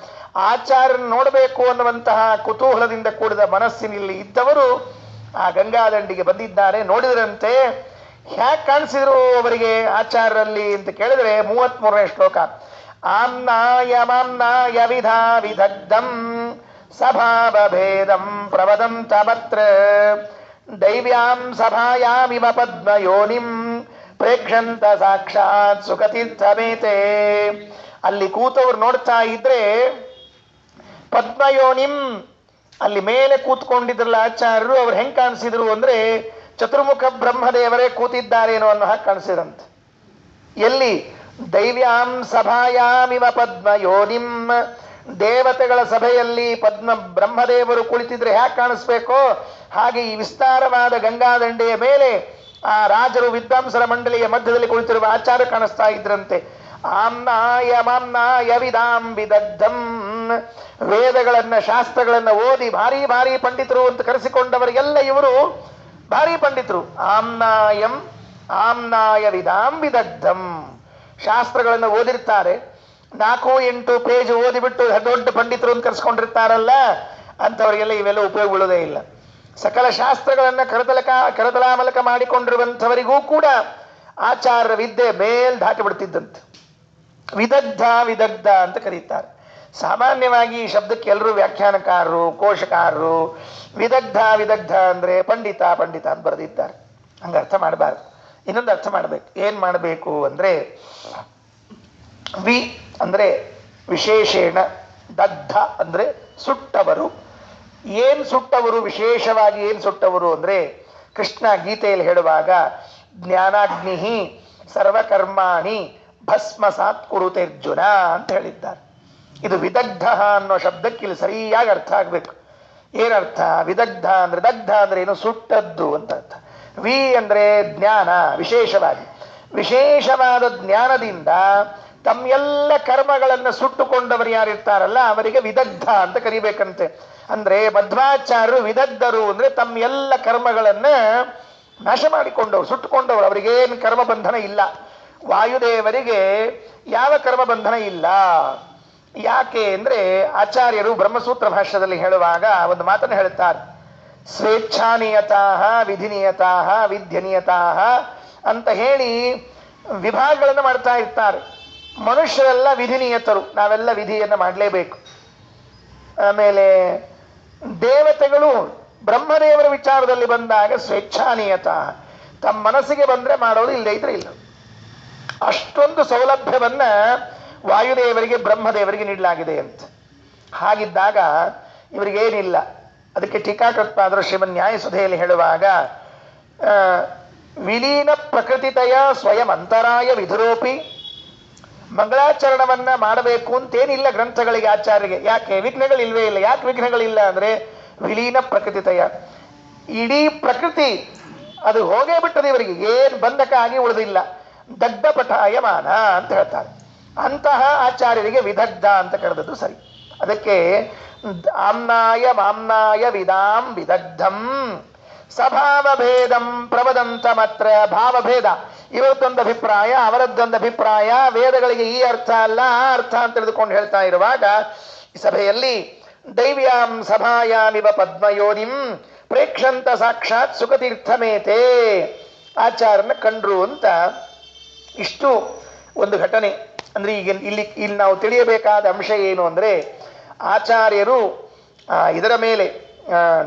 ಆಚಾರ್ಯ ನೋಡಬೇಕು ಅನ್ನುವಂತಹ ಕುತೂಹಲದಿಂದ ಕೂಡಿದ ಮನಸ್ಸಿನಲ್ಲಿ ಇದ್ದವರು ಆ ಗಂಗಾದಂಡಿಗೆ ಬಂದಿದ್ದಾರೆ. ನೋಡಿದ್ರಂತೆ ಹ್ಯಾಕ್ ಕಾಣಿಸಿದ್ರು ಅವರಿಗೆ ಆಚಾರ್ಯರಲ್ಲಿ ಅಂತ ಕೇಳಿದ್ರೆ 33ನೇ ಶ್ಲೋಕ. ಆಮ್ನಾಯ ಮಾಮ್ನಾಯ ವಿಧಾ ವಿದಗ್ಧಂ ಸಭಾವಭೇದಂ ಪ್ರವದಂತಮತ್ರ ದೈವ್ಯಾಂ ಸಭಾಯಾಮಿವ ಪದ್ಮಯೋನಿಂ ಪ್ರೇಕ್ಷಂತ ಸಾಕ್ಷಾತ್ ಸುಖತೀರ್ಥಮೇತೆ. ಅಲ್ಲಿ ಕೂತವ್ರು ನೋಡ್ತಾ ಇದ್ರೆ ಪದ್ಮಯೋನಿಂ, ಅಲ್ಲಿ ಮೇಲೆ ಕೂತ್ಕೊಂಡಿದ್ರಲ್ಲ ಆಚಾರ್ಯರು, ಅವ್ರು ಹೆಂಗ್ ಕಾಣಿಸಿದ್ರು ಅಂದ್ರೆ ಚತುರ್ಮುಖ ಬ್ರಹ್ಮದೇವರೇ ಕೂತಿದ್ದಾರೇನೋ ಅನ್ನೋ ಹಾಗೆ ಕಾಣಿಸಿದಂತೆ. ಎಲ್ಲಿ? ದೈವ್ಯಾಂ ಸಭಾಯಾಮಿವ ಪದ್ಮಯೋನಿಂ, ದೇವತೆಗಳ ಸಭೆಯಲ್ಲಿ ಬ್ರಹ್ಮದೇವರು ಕುಳಿತಿದ್ರೆ ಹ್ಯಾಕ್ ಕಾಣಿಸ್ಬೇಕೋ ಹಾಗೆ ಈ ವಿಸ್ತಾರವಾದ ಗಂಗಾದಂಡೆಯ ಮೇಲೆ ಆ ರಾಜರು ವಿದ್ವಾಂಸರ ಮಂಡಳಿಯ ಮಧ್ಯದಲ್ಲಿ ಕುಳಿತಿರುವ ಆಚಾರ್ಯ ಕಾಣಿಸ್ತಾ ಇದ್ರಂತೆ. ಆಮ್ನಾಯ ಮಾಮ್ನಾಯ ವಿದಾಂ ವಿದಗ್ಧಂ, ವೇದಗಳನ್ನ ಶಾಸ್ತ್ರಗಳನ್ನ ಓದಿ ಭಾರಿ ಭಾರಿ ಪಂಡಿತರು ಅಂತ ಕರೆಸಿಕೊಂಡವರಿಗೆಲ್ಲ ಇವರು ಭಾರಿ ಪಂಡಿತರು. ಆಮ್ನಾಯಂ ಆಮ್ನಾಯ ವಿದಾಂ ವಿದಗ್ಧಂ, ಶಾಸ್ತ್ರಗಳನ್ನು ಓದಿರ್ತಾರೆ, 4-8 ಪೇಜ್ ಓದಿಬಿಟ್ಟು ದೊಡ್ಡ ಪಂಡಿತರು ಅಂತ ಕರೆಸ್ಕೊಂಡಿರ್ತಾರಲ್ಲ, ಅಂಥವರಿಗೆಲ್ಲ ಇವೆಲ್ಲ ಉಪಯೋಗ ಬೀಳೋದೇ ಇಲ್ಲ. ಸಕಲ ಶಾಸ್ತ್ರಗಳನ್ನ ಕರತಲಾಮಲಕ ಮಾಡಿಕೊಂಡಿರುವಂಥವರಿಗೂ ಕೂಡ ಆಚಾರ್ಯ ವಿದ್ಯೆ ಮೇಲ್ ದಾಟಿ ಬಿಡ್ತಿದ್ದಂತೆ. ವಿದಗ್ಧ ವಿದಗ್ಧ ಅಂತ ಕರೀತಾರೆ. ಸಾಮಾನ್ಯವಾಗಿ ಈ ಶಬ್ದಕ್ಕೆ ಎಲ್ಲರೂ ವ್ಯಾಖ್ಯಾನಕಾರರು, ಕೋಶಕಾರರು ವಿದಗ್ಧ ವಿದಗ್ಧ ಅಂದ್ರೆ ಪಂಡಿತ ಪಂಡಿತ ಅಂತ ಬರೆದಿದ್ದಾರೆ. ಹಂಗೆ ಅರ್ಥ ಮಾಡಬಾರ್ದು. ಇನ್ನೊಂದು ಅರ್ಥ ಮಾಡಬೇಕು. ಏನ್ ಮಾಡಬೇಕು ಅಂದ್ರೆ, ವಿ ಅಂದ್ರೆ ವಿಶೇಷೇಣ, ದಗ್ಧ ಅಂದ್ರೆ ಸುಟ್ಟವರು. ಏನ್ ಸುಟ್ಟವರು? ವಿಶೇಷವಾಗಿ ಏನ್ ಸುಟ್ಟವರು ಅಂದ್ರೆ ಕೃಷ್ಣ ಗೀತೆಯಲ್ಲಿ ಹೇಳುವಾಗ ಜ್ಞಾನಾಗ್ನಿ ಸರ್ವಕರ್ಮಾಣಿ ಭಸ್ಮಸಾತ್ ಕುರುತೇರ್ಜುನ ಅಂತ ಹೇಳಿದ್ದಾರೆ. ಇದು ವಿದಗ್ಧ ಅನ್ನೋ ಶಬ್ದಕ್ಕೆ ಇಲ್ಲಿ ಸರಿಯಾಗಿ ಅರ್ಥ ಆಗ್ಬೇಕು. ಏನರ್ಥ? ವಿದಗ್ಧ ಅಂದ್ರೆ, ದಗ್ಧ ಅಂದ್ರೆ ಏನು? ಸುಟ್ಟದ್ದು ಅಂತ ಅರ್ಥ. ವಿ ಅಂದ್ರೆ ಜ್ಞಾನ, ವಿಶೇಷವಾಗಿ ವಿಶೇಷವಾದ ಜ್ಞಾನದಿಂದ ತಮ್ಮೆಲ್ಲ ಕರ್ಮಗಳನ್ನು ಸುಟ್ಟುಕೊಂಡವರು ಯಾರಿರ್ತಾರಲ್ಲ ಅವರಿಗೆ ವಿದಗ್ಧ ಅಂತ ಕರಿಬೇಕಂತೆ. ಅಂದ್ರೆ ಮಧ್ವಾಚಾರ್ಯರು ವಿದಗ್ಧರು ಅಂದ್ರೆ ತಮ್ಮ ಎಲ್ಲ ಕರ್ಮಗಳನ್ನ ನಾಶ ಮಾಡಿಕೊಂಡವರು, ಸುಟ್ಟುಕೊಂಡವರು. ಅವರಿಗೇನು ಕರ್ಮ ಬಂಧನ ಇಲ್ಲ. ವಾಯುದೇವರಿಗೆ ಯಾವ ಕರ್ಮ ಬಂಧನ ಇಲ್ಲ. ಯಾಕೆ ಅಂದ್ರೆ ಆಚಾರ್ಯರು ಬ್ರಹ್ಮಸೂತ್ರ ಭಾಷ್ಯದಲ್ಲಿ ಹೇಳುವಾಗ ಒಂದು ಮಾತನ್ನು ಹೇಳುತ್ತಾರೆ. ಸ್ವೇಚ್ಛಾನಿಯತಾಹ ವಿಧಿನಿಯತಾಹ ವಿದ್ಯನಿಯತಾಹ ಅಂತ ಹೇಳಿ ವಿಭಾಗಗಳನ್ನು ಮಾಡ್ತಾ ಇರ್ತಾರೆ. ಮನುಷ್ಯರೆಲ್ಲ ವಿಧಿನಿಯತರು, ನಾವೆಲ್ಲ ವಿಧಿಯನ್ನು ಮಾಡಲೇಬೇಕು. ಆಮೇಲೆ ದೇವತೆಗಳು ಬ್ರಹ್ಮದೇವರ ವಿಚಾರದಲ್ಲಿ ಬಂದಾಗ ಸ್ವೇಚ್ಛಾನಿಯತ, ತಮ್ಮ ಮನಸ್ಸಿಗೆ ಬಂದ್ರೆ ಮಾಡೋದು, ಇಲ್ಲದೆ ಇದ್ರೆ ಇಲ್ಲ. ಅಷ್ಟೊಂದು ಸೌಲಭ್ಯವನ್ನ ವಾಯುದೇವರಿಗೆ ಬ್ರಹ್ಮದೇವರಿಗೆ ನೀಡಲಾಗಿದೆ ಅಂತ. ಹಾಗಿದ್ದಾಗ ಇವರಿಗೇನಿಲ್ಲ. ಅದಕ್ಕೆ ಟೀಕಾಕೃತ್ಪಾದರು ಶ್ರೀಮನ್ ನ್ಯಾಯಸುಧೆಯಲ್ಲಿ ಹೇಳುವಾಗ ವಿಲೀನ ಪ್ರಕೃತಿತಯ ಸ್ವಯಂ ಅಂತರಾಯ ವಿಧುರೋಪಿ, ಮಂಗಳಾಚರಣವನ್ನ ಮಾಡಬೇಕು ಅಂತೇನಿಲ್ಲ ಗ್ರಂಥಗಳಿಗೆ, ಆಚಾರ್ಯರಿಗೆ. ಯಾಕೆ? ವಿಘ್ನಗಳಿಲ್ವೇ ಇಲ್ಲ. ಯಾಕೆ ವಿಘ್ನಗಳಿಲ್ಲ ಅಂದ್ರೆ ವಿಲೀನ ಪ್ರಕೃತಿತಯ, ಇಡೀ ಪ್ರಕೃತಿ ಅದು ಹೋಗೇ ಬಿಟ್ಟದೆ, ಇವರಿಗೆ ಏನ್ ಬಂಧಕ ಆಗಿ ಉಳಿದಿಲ್ಲ. ದಗ್ಧ ಪಠಾಯಮಾನ ಅಂತ ಹೇಳ್ತಾರೆ. ಅಂತಹ ಆಚಾರ್ಯರಿಗೆ ವಿದಗ್ಧ ಅಂತ ಕರೆದದ್ದು ಸರಿ. ಅದಕ್ಕೆ ಆಮ್ನಾಯ ಮಾಮ್ನಾಯ ವಿದಾಂ ವಿದಗ್ಧಂ ಸಭಾವಭೇದಂ ಪ್ರವದಂತ ಮಾತ್ರ. ಭಾವಭೇದ, ಇವರದ್ದೊಂದು ಅಭಿಪ್ರಾಯ ಅವರದ್ದೊಂದು ಅಭಿಪ್ರಾಯ, ವೇದಗಳಿಗೆ ಈ ಅರ್ಥ ಅಲ್ಲ ಆ ಅರ್ಥ ಅಂತ ತಿಳಿದುಕೊಂಡು ಹೇಳ್ತಾ ಇರುವಾಗ ಈ ಸಭೆಯಲ್ಲಿ ದೈವ್ಯಾಂ ಸಭಾಯಾಮಿವ ಪದ್ಮಯೋನಿಂ ಪ್ರೇಕ್ಷಂತ ಸಾಕ್ಷಾತ್ ಸುಖತೀರ್ಥಮೇತೆ, ಆಚಾರ್ಯನ ಕಂಡ್ರು ಅಂತ. ಇಷ್ಟು ಒಂದು ಘಟನೆ. ಅಂದ್ರೆ ಈಗ ಇಲ್ಲಿ ನಾವು ತಿಳಿಯಬೇಕಾದ ಅಂಶ ಏನು ಅಂದ್ರೆ, ಆಚಾರ್ಯರು ಇದರ ಮೇಲೆ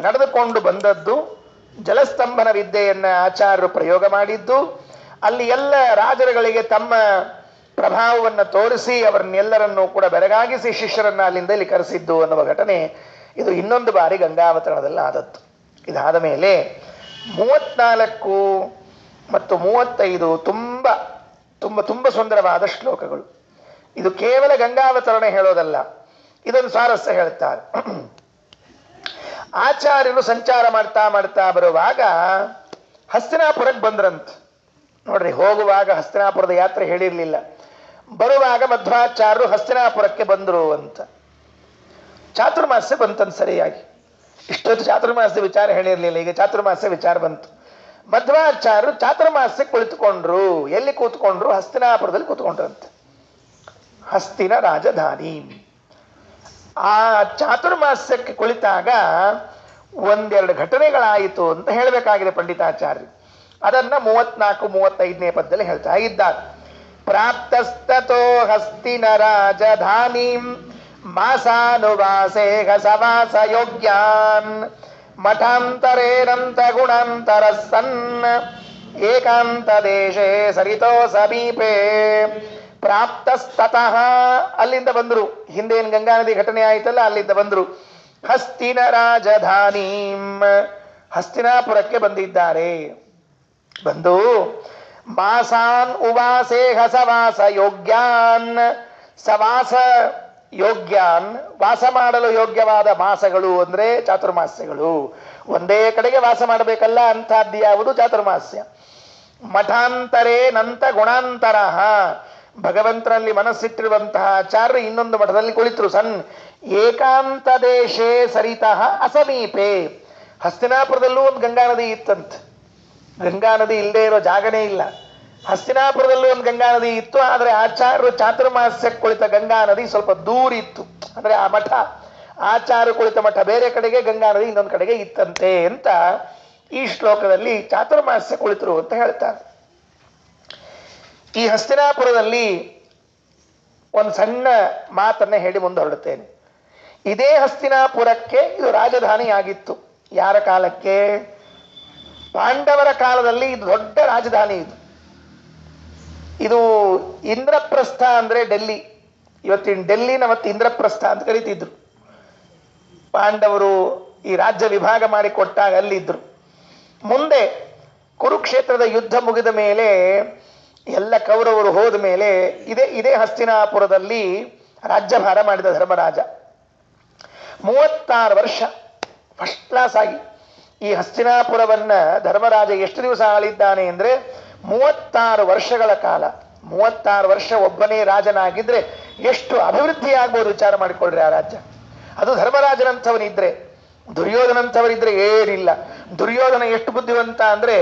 ನಡೆದುಕೊಂಡು ಬಂದದ್ದು, ಜಲಸ್ತಂಭನ ವಿದ್ಯೆಯನ್ನ ಆಚಾರ್ಯರು ಪ್ರಯೋಗ ಮಾಡಿದ್ದು, ಅಲ್ಲಿ ಎಲ್ಲ ರಾಜರುಗಳಿಗೆ ತಮ್ಮ ಪ್ರಭಾವವನ್ನು ತೋರಿಸಿ ಅವರನ್ನೆಲ್ಲರನ್ನೂ ಕೂಡ ಬೆರಗಾಗಿಸಿ ಶಿಷ್ಯರನ್ನ ಅಲ್ಲಿಂದ ಇಲ್ಲಿ ಕರೆಸಿದ್ದು ಅನ್ನುವ ಘಟನೆ ಇದು ಇನ್ನೊಂದು ಬಾರಿ ಗಂಗಾವತರಣದಲ್ಲಿ ಆದದ್ದು. ಇದಾದ ಮೇಲೆ 34 ಮತ್ತು 35 ತುಂಬ ತುಂಬ ತುಂಬ ಸುಂದರವಾದ ಶ್ಲೋಕಗಳು. ಇದು ಕೇವಲ ಗಂಗಾವತರಣ ಹೇಳೋದಲ್ಲ, ಇದೊಂದು ಸ್ವಾರಸ್ಯ ಹೇಳ್ತಾರೆ. ಆಚಾರ್ಯರು ಸಂಚಾರ ಮಾಡ್ತಾ ಮಾಡ್ತಾ ಬರುವಾಗ ಹಸ್ತಿನಾಪುರಕ್ಕೆ ಬಂದ್ರಂತ. ನೋಡ್ರಿ, ಹೋಗುವಾಗ ಹಸ್ತಿನಾಪುರದ ಯಾತ್ರೆ ಹೇಳಿರ್ಲಿಲ್ಲ, ಬರುವಾಗ ಮಧ್ವಾಚಾರ್ಯರು ಹಸ್ತಿನಾಪುರಕ್ಕೆ ಬಂದರು ಅಂತ. ಚಾತುರ್ಮಾಸ್ಯ ಬಂತಂತ ಸರಿಯಾಗಿ. ಇಷ್ಟೊತ್ತು ಚಾತುರ್ಮಾಸ್ಯ ವಿಚಾರ ಹೇಳಿರ್ಲಿಲ್ಲ, ಈಗ ಚಾತುರ್ಮಾಸ್ಯ ವಿಚಾರ ಬಂತು. ಮಧ್ವಾಚಾರ್ಯರು ಚಾತುರ್ಮಾಸ್ಯಕ್ಕೆ ಕುಳಿತುಕೊಂಡ್ರು. ಎಲ್ಲಿ ಕೂತ್ಕೊಂಡ್ರು? ಹಸ್ತಿನಾಪುರದಲ್ಲಿ ಕೂತ್ಕೊಂಡ್ರಂತೆ. ಹಸ್ತಿನ ರಾಜಧಾನಿ. ಆ ಚಾತುರ್ಮಾಸ್ಯಕ್ಕೆ ಕುಳಿತಾಗ ಒಂದೆರಡು ಘಟನೆಗಳಾಯಿತು ಅಂತ ಹೇಳಬೇಕಾಗಿದೆ ಪಂಡಿತಾಚಾರ್ಯರು. ಅದನ್ನ 34-35ನೇ ಪದ್ಯದಲ್ಲಿ ಹೇಳ್ತಾ ಇದ್ದಾರೆ. ಪ್ರಾಪ್ತಸ್ತತೋ ಹಸ್ತಿನ ರಾಜಧಾನೀಂ ಮಾಸಾನುವಾಸೇ ಸವಾಸ ಯೋಗ್ಯಾನ್ ಮಠಾಂತರೇನಂತ ಗುಣಾಂತರ ಸನ್ ಏಕಾಂತ ದೇಶೇ ಸರಿತೋ ಸಮೀಪೆ. ಪ್ರಾಪ್ತಸ್ತತಃ ಅಲ್ಲಿಂದ ಬಂದ್ರು. ಹಿಂದೇನು ಗಂಗಾ ನದಿ ಘಟನೆ ಆಯ್ತಲ್ಲ, ಅಲ್ಲಿಂದ ಬಂದ್ರು. ಹಸ್ತಿನ ರಾಜಧಾನೀಂ ಹಸ್ತಿನಾಪುರಕ್ಕೆ ಬಂದಿದ್ದಾರೆ. ಬಂದು ಮಾಸಾನ್ ಉವಾಸೇ ಸವಾಸ ಯೋಗ್ಯಾನ್ ಸವಾಸ ಯೋಗ್ಯಾನ್ ವಾಸ ಮಾಡಲು ಯೋಗ್ಯವಾದ ಮಾಸಗಳು ಅಂದ್ರೆ ಚಾತುರ್ಮಾಸ್ಯಗಳು. ಒಂದೇ ಕಡೆಗೆ ವಾಸ ಮಾಡಬೇಕಲ್ಲ, ಅಂಥದ್ದು ಯಾವುದು? ಚಾತುರ್ಮಾಸ್ಯ. ಮಠಾಂತರೇ ನಂತ ಗುಣಾಂತರ ಭಗವಂತನಲ್ಲಿ ಮನಸ್ಸಿಟ್ಟಿರುವಂತಹ ಆಚಾರ್ಯರು ಇನ್ನೊಂದು ಮಠದಲ್ಲಿ ಕುಳಿತರು. ಸನ್ ಏಕಾಂತ ದೇಶೇ ಸರಿತಃ ಅಸಮೀಪೆ. ಹಸ್ತಿನಾಪುರದಲ್ಲೂ ಒಂದು ಗಂಗಾ ನದಿ ಇತ್ತಂತ. ಗಂಗಾ ನದಿ ಇಲ್ಲದೆ ಇರೋ ಜಾಗನೇ ಇಲ್ಲ. ಹಸ್ತಿನಾಪುರದಲ್ಲೂ ಒಂದು ಗಂಗಾ ನದಿ ಇತ್ತು. ಆದರೆ ಆಚಾರ್ಯರು ಚಾತುರ್ಮಾಸ್ಯಕ್ಕೆ ಕುಳಿತ ಗಂಗಾ ನದಿ ಸ್ವಲ್ಪ ದೂರ ಇತ್ತು. ಅಂದ್ರೆ ಆ ಮಠ, ಆಚಾರ್ಯ ಕುಳಿತ ಮಠ ಬೇರೆ ಕಡೆಗೆ, ಗಂಗಾ ನದಿ ಇನ್ನೊಂದು ಕಡೆಗೆ ಇತ್ತಂತೆ ಅಂತ ಈ ಶ್ಲೋಕದಲ್ಲಿ ಚಾತುರ್ಮಾಸ್ಯ ಕುಳಿತರು ಅಂತ ಹೇಳ್ತಾರೆ. ಈ ಹಸ್ತಿನಾಪುರದಲ್ಲಿ ಒಂದು ಸಣ್ಣ ಮಾತನ್ನ ಹೇಳಿ ಮುಂದೆ ಹೊರಡುತ್ತೇನೆ. ಇದೇ ಹಸ್ತಿನಾಪುರಕ್ಕೆ ಇದು ರಾಜಧಾನಿ ಆಗಿತ್ತು. ಯಾರ ಕಾಲಕ್ಕೆ? ಪಾಂಡವರ ಕಾಲದಲ್ಲಿ ಇದು ದೊಡ್ಡ ರಾಜಧಾನಿ. ಇದು ಇಂದ್ರಪ್ರಸ್ಥ ಅಂದ್ರೆ ಡೆಲ್ಲಿ. ಇವತ್ತಿನ ಡೆಲ್ಲಿನ ಮತ್ತೆ ಇಂದ್ರಪ್ರಸ್ಥ ಅಂತ ಕರೀತಿದ್ರು. ಪಾಂಡವರು ಈ ರಾಜ್ಯ ವಿಭಾಗ ಮಾಡಿ ಕೊಟ್ಟಾಗ ಅಲ್ಲಿದ್ರು. ಮುಂದೆ ಕುರುಕ್ಷೇತ್ರದ ಯುದ್ಧ ಮುಗಿದ ಮೇಲೆ, ಎಲ್ಲ ಕೌರವರು ಹೋದ ಮೇಲೆ ಇದೇ ಹಸ್ತಿನಾಪುರದಲ್ಲಿ ರಾಜ್ಯಭಾರ ಮಾಡಿದ ಧರ್ಮರಾಜ. 36 ವರ್ಷ ಫಸ್ಟ್ ಕ್ಲಾಸ್ ಆಗಿ ಈ ಹಸ್ತಿನಾಪುರವನ್ನ ಧರ್ಮರಾಜ ಎಷ್ಟು ದಿವಸ ಆಳಿದ್ದಾನೆ ಅಂದ್ರೆ 36 ವರ್ಷಗಳ ಕಾಲ. 36 ವರ್ಷ ಒಬ್ಬನೇ ರಾಜನಾಗಿದ್ರೆ ಎಷ್ಟು ಅಭಿವೃದ್ಧಿ ಆಗ್ಬೋದು ವಿಚಾರ ಮಾಡಿಕೊಳ್ಳ್ರಿ ಆ ರಾಜ್ಯ. ಅದು ಧರ್ಮರಾಜನಂಥವನಿದ್ರೆ. ದುರ್ಯೋಧನಂಥವರಿದ್ರೆ ಏನಿಲ್ಲ. ದುರ್ಯೋಧನ ಎಷ್ಟು ಬುದ್ಧಿವಂತ ಅಂದ್ರೆ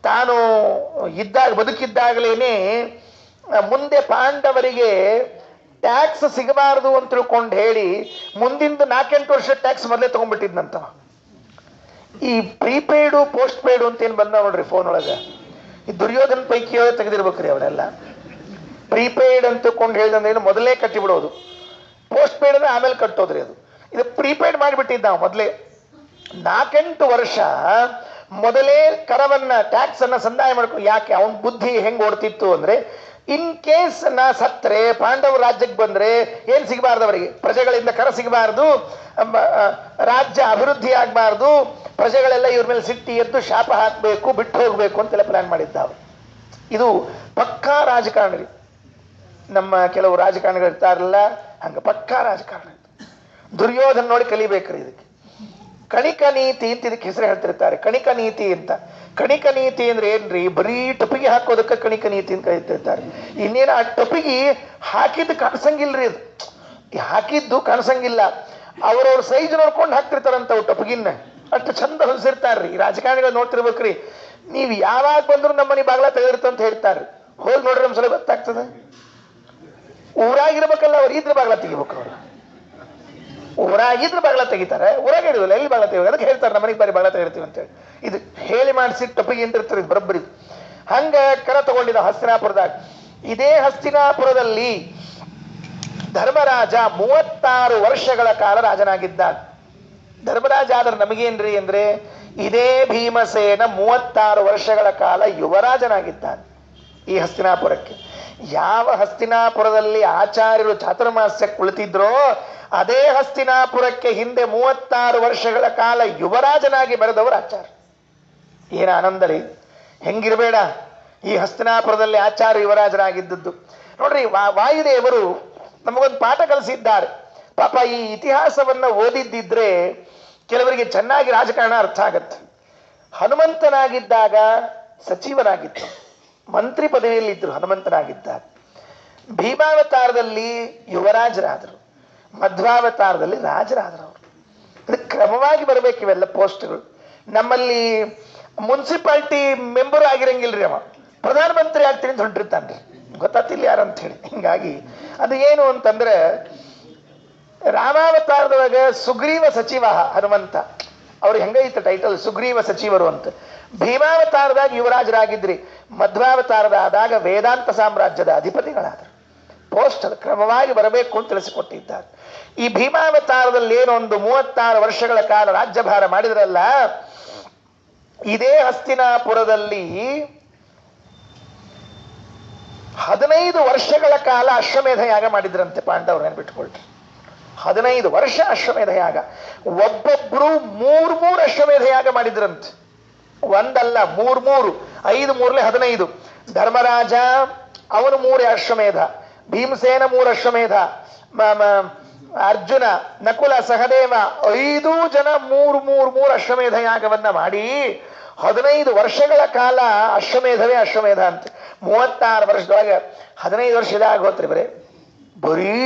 ತಾನು ಬದುಕಿದ್ದಾಗಲೇನೆ ಮುಂದೆ ಪಾಂಡವರಿಗೆ ಟ್ಯಾಕ್ಸ್ ಸಿಗಬಾರದು ಅಂತ ತಿಳ್ಕೊಂಡು ಹೇಳಿ ಮುಂದಿಂದು 4-8 ವರ್ಷ ಟ್ಯಾಕ್ಸ್ ಮೊದಲೇ ತಗೊಂಡ್ಬಿಟ್ಟಿದ್ನಂತ. ಈ ಪ್ರೀಪೇಯ್ಡು ಪೋಸ್ಟ್ ಪೇಯ್ಡು ಅಂತ ಏನು ಬಂದ ನೋಡ್ರಿ ಫೋನ್ ಒಳಗೆ, ಈ ದುರ್ಯೋಧನ ಪೈಕಿ ತೆಗೆದಿರ್ಬೇಕ್ರಿ ಅವರೆಲ್ಲ. ಪ್ರೀಪೇಯ್ಡ್ ಅಂತ ತಿಳ್ಕೊಂಡು ಹೇಳಿದ್ರೆ ಮೊದಲೇ ಕಟ್ಟಿಬಿಡೋದು, ಪೋಸ್ಟ್ ಪೇಯ್ಡ್ ಅಂದ್ರೆ ಆಮೇಲೆ ಕಟ್ಟೋದ್ರಿ. ಇದು ಪ್ರೀಪೇಯ್ಡ್ ಮಾಡಿಬಿಟ್ಟಿದ್ದ ಮೊದಲೇ. 4-8 ವರ್ಷ ಮೊದಲೇ ಕರವನ್ನ ಟ್ಯಾಕ್ಸ್ ಅನ್ನ ಸಂದಾಯ ಮಾಡ್ಕೊಂಡು. ಯಾಕೆ? ಅವನ ಬುದ್ಧಿ ಹೆಂಗ್ ಓಡ್ತಿತ್ತು ಅಂದ್ರೆ, ಇನ್ ಕೇಸ್ ನಾ ಸತ್ರೆ ಪಾಂಡವ ರಾಜ್ಯಕ್ಕೆ ಬಂದ್ರೆ ಏನ್ ಸಿಗಬಾರ್ದು ಅವರಿಗೆ? ಪ್ರಜೆಗಳಿಂದ ಕರ ಸಿಗಬಾರ್ದು, ರಾಜ್ಯ ಅಭಿವೃದ್ಧಿ ಆಗಬಾರ್ದು, ಪ್ರಜೆಗಳೆಲ್ಲ ಇವ್ರ ಮೇಲೆ ಸಿಟ್ಟಿ ಎದ್ದು ಶಾಪ ಹಾಕಬೇಕು, ಬಿಟ್ಟು ಹೋಗ್ಬೇಕು ಅಂತೆಲ್ಲ ಪ್ಲಾನ್ ಮಾಡಿದ್ದಾವ. ಇದು ಪಕ್ಕಾ ರಾಜಕಾರಣಿ. ನಮ್ಮ ಕೆಲವು ರಾಜಕಾರಣಿಗಳು ಇರ್ತಾರಲ್ಲ, ಹಂಗ ಪಕ್ಕಾ ರಾಜಕಾರಣ. ದುರ್ಯೋಧನ ನೋಡಿ ಕಲಿಬೇಕ್ರಿ ಇದಕ್ಕೆ. ಕಣಿಕ ನೀತಿ ಅಂತ ಇದಕ್ಕೆ ಹೆಸರು ಹೇಳ್ತಿರ್ತಾರೆ, ಕಣಿಕ ನೀತಿ ಅಂತ. ಕಣಿಕ ನೀತಿ ಅಂದ್ರೆ ಏನ್ರಿ? ಬರೀ ಟೊಪಿಗೆ ಹಾಕೋದಕ್ಕೆ ಕಣಿಕ ನೀತಿ ಅಂತ ಕರೀತಿರ್ತಾರೆ. ಇನ್ನೇನು ಆ ಟೊಪಿಗೆ ಹಾಕಿದ್ದು ಕಾಣಿಸಂಗಿಲ್ರಿ. ಅದು ಹಾಕಿದ್ದು ಕಾಣಿಸಂಗಿಲ್ಲ. ಅವ್ರವ್ರ ಸೈಜ್ ನೋಡ್ಕೊಂಡು ಹಾಕ್ತಿರ್ತಾರಂತ ಟೊಪಿಗಿನ್ನ. ಅಷ್ಟು ಚಂದ ಹೊಲಿಸಿರ್ತಾರ್ರಿ. ಈ ರಾಜಕಾರಣಿಗಳು ನೋಡ್ತಿರ್ಬೇಕ್ರಿ. ನೀವು ಯಾವಾಗ ಬಂದ್ರು ನಮ್ಮನೆ ಬಾಗ್ಲ ತೆಗೆದಿರ್ತಂತ ಹೇಳ್ತಾರ್ರಿ. ಹೋಗಿ ನೋಡ್ರಿ ನಮ್ ಸಲ ಗೊತ್ತಾಗ್ತದೆ. ಊರಾಗಿರ್ಬೇಕಲ್ಲ, ಅವ್ರು ಇದ್ರ ಬಾಗ್ಲ ತೆಗಿಬೇಕು. ಅವ್ರು ಊರಾಗಿದ್ರೆ ಬಾಗ್ಲ ತೆಗಿತಾರೆ, ಊರಾಗ ಇಡುವಲ್ಲ, ಎಲ್ಲಿ ಬಾಗ್ಲ ತೆಗಿಬೇಕು? ಅದಕ್ಕೆ ಹೇಳ್ತಾರೆ ನಮ್ಮನಿಗೆ ಬಾರಿ ಬಾಗ್ಲ ತೆಗಿರ್ತೀವಿ ಅಂತೇಳಿ. ಇದು ಹೇಳಿ ಮಾಡಿಸಿ ಟೊಪಿಗೆ ಎಂತಿರ್ತಾರೆ ಬರೋಬ್ಬರಿ. ಹಂಗ ಕರ ತಗೊಂಡಿದ್ದ ಹಸ್ತಿನಾಪುರದಾಗ. ಇದೇ ಹಸ್ತಿನಾಪುರದಲ್ಲಿ ಧರ್ಮರಾಜ 36 ವರ್ಷಗಳ ಕಾಲ ರಾಜನಾಗಿದ್ದಾನೆ. ಧರ್ಮರಾಜ ಆದ್ರೆ ನಮಗೇನ್ರಿ ಅಂದ್ರೆ, ಇದೇ ಭೀಮಸೇನ 36 ವರ್ಷಗಳ ಕಾಲ ಯುವರಾಜನಾಗಿದ್ದಾನೆ ಈ ಹಸ್ತಿನಾಪುರಕ್ಕೆ. ಯಾವ ಹಸ್ತಿನಾಪುರದಲ್ಲಿ ಆಚಾರ್ಯರು ಚಾತುರ್ಮಾಸ್ಯಕ್ಕೆ ಕುಳಿತಿದ್ರೋ ಅದೇ ಹಸ್ತಿನಾಪುರಕ್ಕೆ ಹಿಂದೆ 36 ವರ್ಷಗಳ ಕಾಲ ಯುವರಾಜನಾಗಿ ಬೆಳೆದವರು ಆಚಾರ್ಯ. ಏನ ಆನಂದ ರೀ! ಹೆಂಗಿರಬೇಡ ಈ ಹಸ್ತಿನಾಪುರದಲ್ಲಿ ಆಚಾರ್ಯ ಯುವರಾಜರಾಗಿದ್ದದ್ದು. ನೋಡ್ರಿ, ವಾಯುದೇವರು ನಮಗೊಂದು ಪಾಠ ಕಲಿಸಿದ್ದಾರೆ. ಪಾಪ ಈ ಇತಿಹಾಸವನ್ನ ಓದಿದ್ದಿದ್ರೆ ಕೆಲವರಿಗೆ ಚೆನ್ನಾಗಿ ರಾಜಕಾರಣ ಅರ್ಥ ಆಗತ್ತೆ. ಹನುಮಂತನಾಗಿದ್ದಾಗ ಸಚಿವನಾಗಿತ್ತು, ಮಂತ್ರಿ ಪದವಿಯಲ್ಲಿದ್ದರು ಹನುಮಂತನಾಗಿದ್ದಾಗ. ಭೀಮಾವತಾರದಲ್ಲಿ ಯುವರಾಜರಾದರು, ಮಧ್ವಾವತಾರದಲ್ಲಿ ರಾಜರಾದರು. ಅವರು ಅದಕ್ಕೆ ಕ್ರಮವಾಗಿ ಬರಬೇಕು ಇವೆಲ್ಲ ಪೋಸ್ಟ್ಗಳು. ನಮ್ಮಲ್ಲಿ ಮುನ್ಸಿಪಾಲ್ಟಿ ಮೆಂಬರ್ ಆಗಿರಂಗಿಲ್ರಿ ಅವ, ಪ್ರಧಾನಮಂತ್ರಿ ಆಗ್ತೀನಿ ಅಂತ ಹೊಂಟಿರ್ತಾನ್ರಿ, ಗೊತ್ತಾತಿಲ್ಲ ಯಾರಂತ ಹೇಳಿ. ಹಿಂಗಾಗಿ ಅದು ಏನು ಅಂತಂದ್ರೆ ರಾಮಾವತಾರದೊಳಗೆ ಸುಗ್ರೀವ ಸಚಿವ ಹನುಮಂತ ಅವ್ರಿಗೆ ಹೆಂಗೈತೆ ಟೈಟಲ್, ಸುಗ್ರೀವ ಸಚಿವರು ಅಂತ. ಭೀಮಾವತಾರದಾಗ ಯುವರಾಜರಾಗಿದ್ರಿ, ಮಧ್ವಾವತಾರದಾದಾಗ ವೇದಾಂತ ಸಾಮ್ರಾಜ್ಯದ ಅಧಿಪತಿಗಳಾದರು. ಪೋಸ್ಟ್ ಅದು ಕ್ರಮವಾಗಿ ಬರಬೇಕು ಅಂತ ತಿಳಿಸಿಕೊಟ್ಟಿದ್ದಾರೆ. ಈ ಭೀಮಾವತಾರದಲ್ಲಿ ಏನೊಂದು 36 ವರ್ಷಗಳ ಕಾಲ ರಾಜ್ಯಭಾರ ಮಾಡಿದ್ರಲ್ಲ, ಇದೇ ಹಸ್ತಿನಾಪುರದಲ್ಲಿ 15 ವರ್ಷಗಳ ಕಾಲ ಅಶ್ವಮೇಧ ಯಾಗ ಮಾಡಿದ್ರಂತೆ ಪಾಂಡವರು, ನೆನ್ಬಿಟ್ಕೊಳ್ರಿ. 15 ವರ್ಷ ಅಶ್ವಮೇಧ ಯಾಗ. ಒಬ್ಬೊಬ್ರು 3 ಅಶ್ವಮೇಧ ಯಾಗ ಮಾಡಿದ್ರಂತೆ, ಒಂದಲ್ಲ 3, 5 3 15. ಧರ್ಮರಾಜ ಅವನು 3 ಅಶ್ವಮೇಧ, ಭೀಮಸೇನ 3 ಅಶ್ವಮೇಧ, ಅರ್ಜುನ ನಕುಲ ಸಹದೇವ 5 ಜನ 3 ಅಶ್ವಮೇಧ ಯಾಗವನ್ನ ಮಾಡಿ 15 ವರ್ಷಗಳ ಕಾಲ ಅಶ್ವಮೇಧವೇ ಅಶ್ವಮೇಧ ಅಂತ. 36 ವರ್ಷದೊಳಗೆ 15 ವರ್ಷ ಇದಾಗೋತ್ರಿ ಬರೀ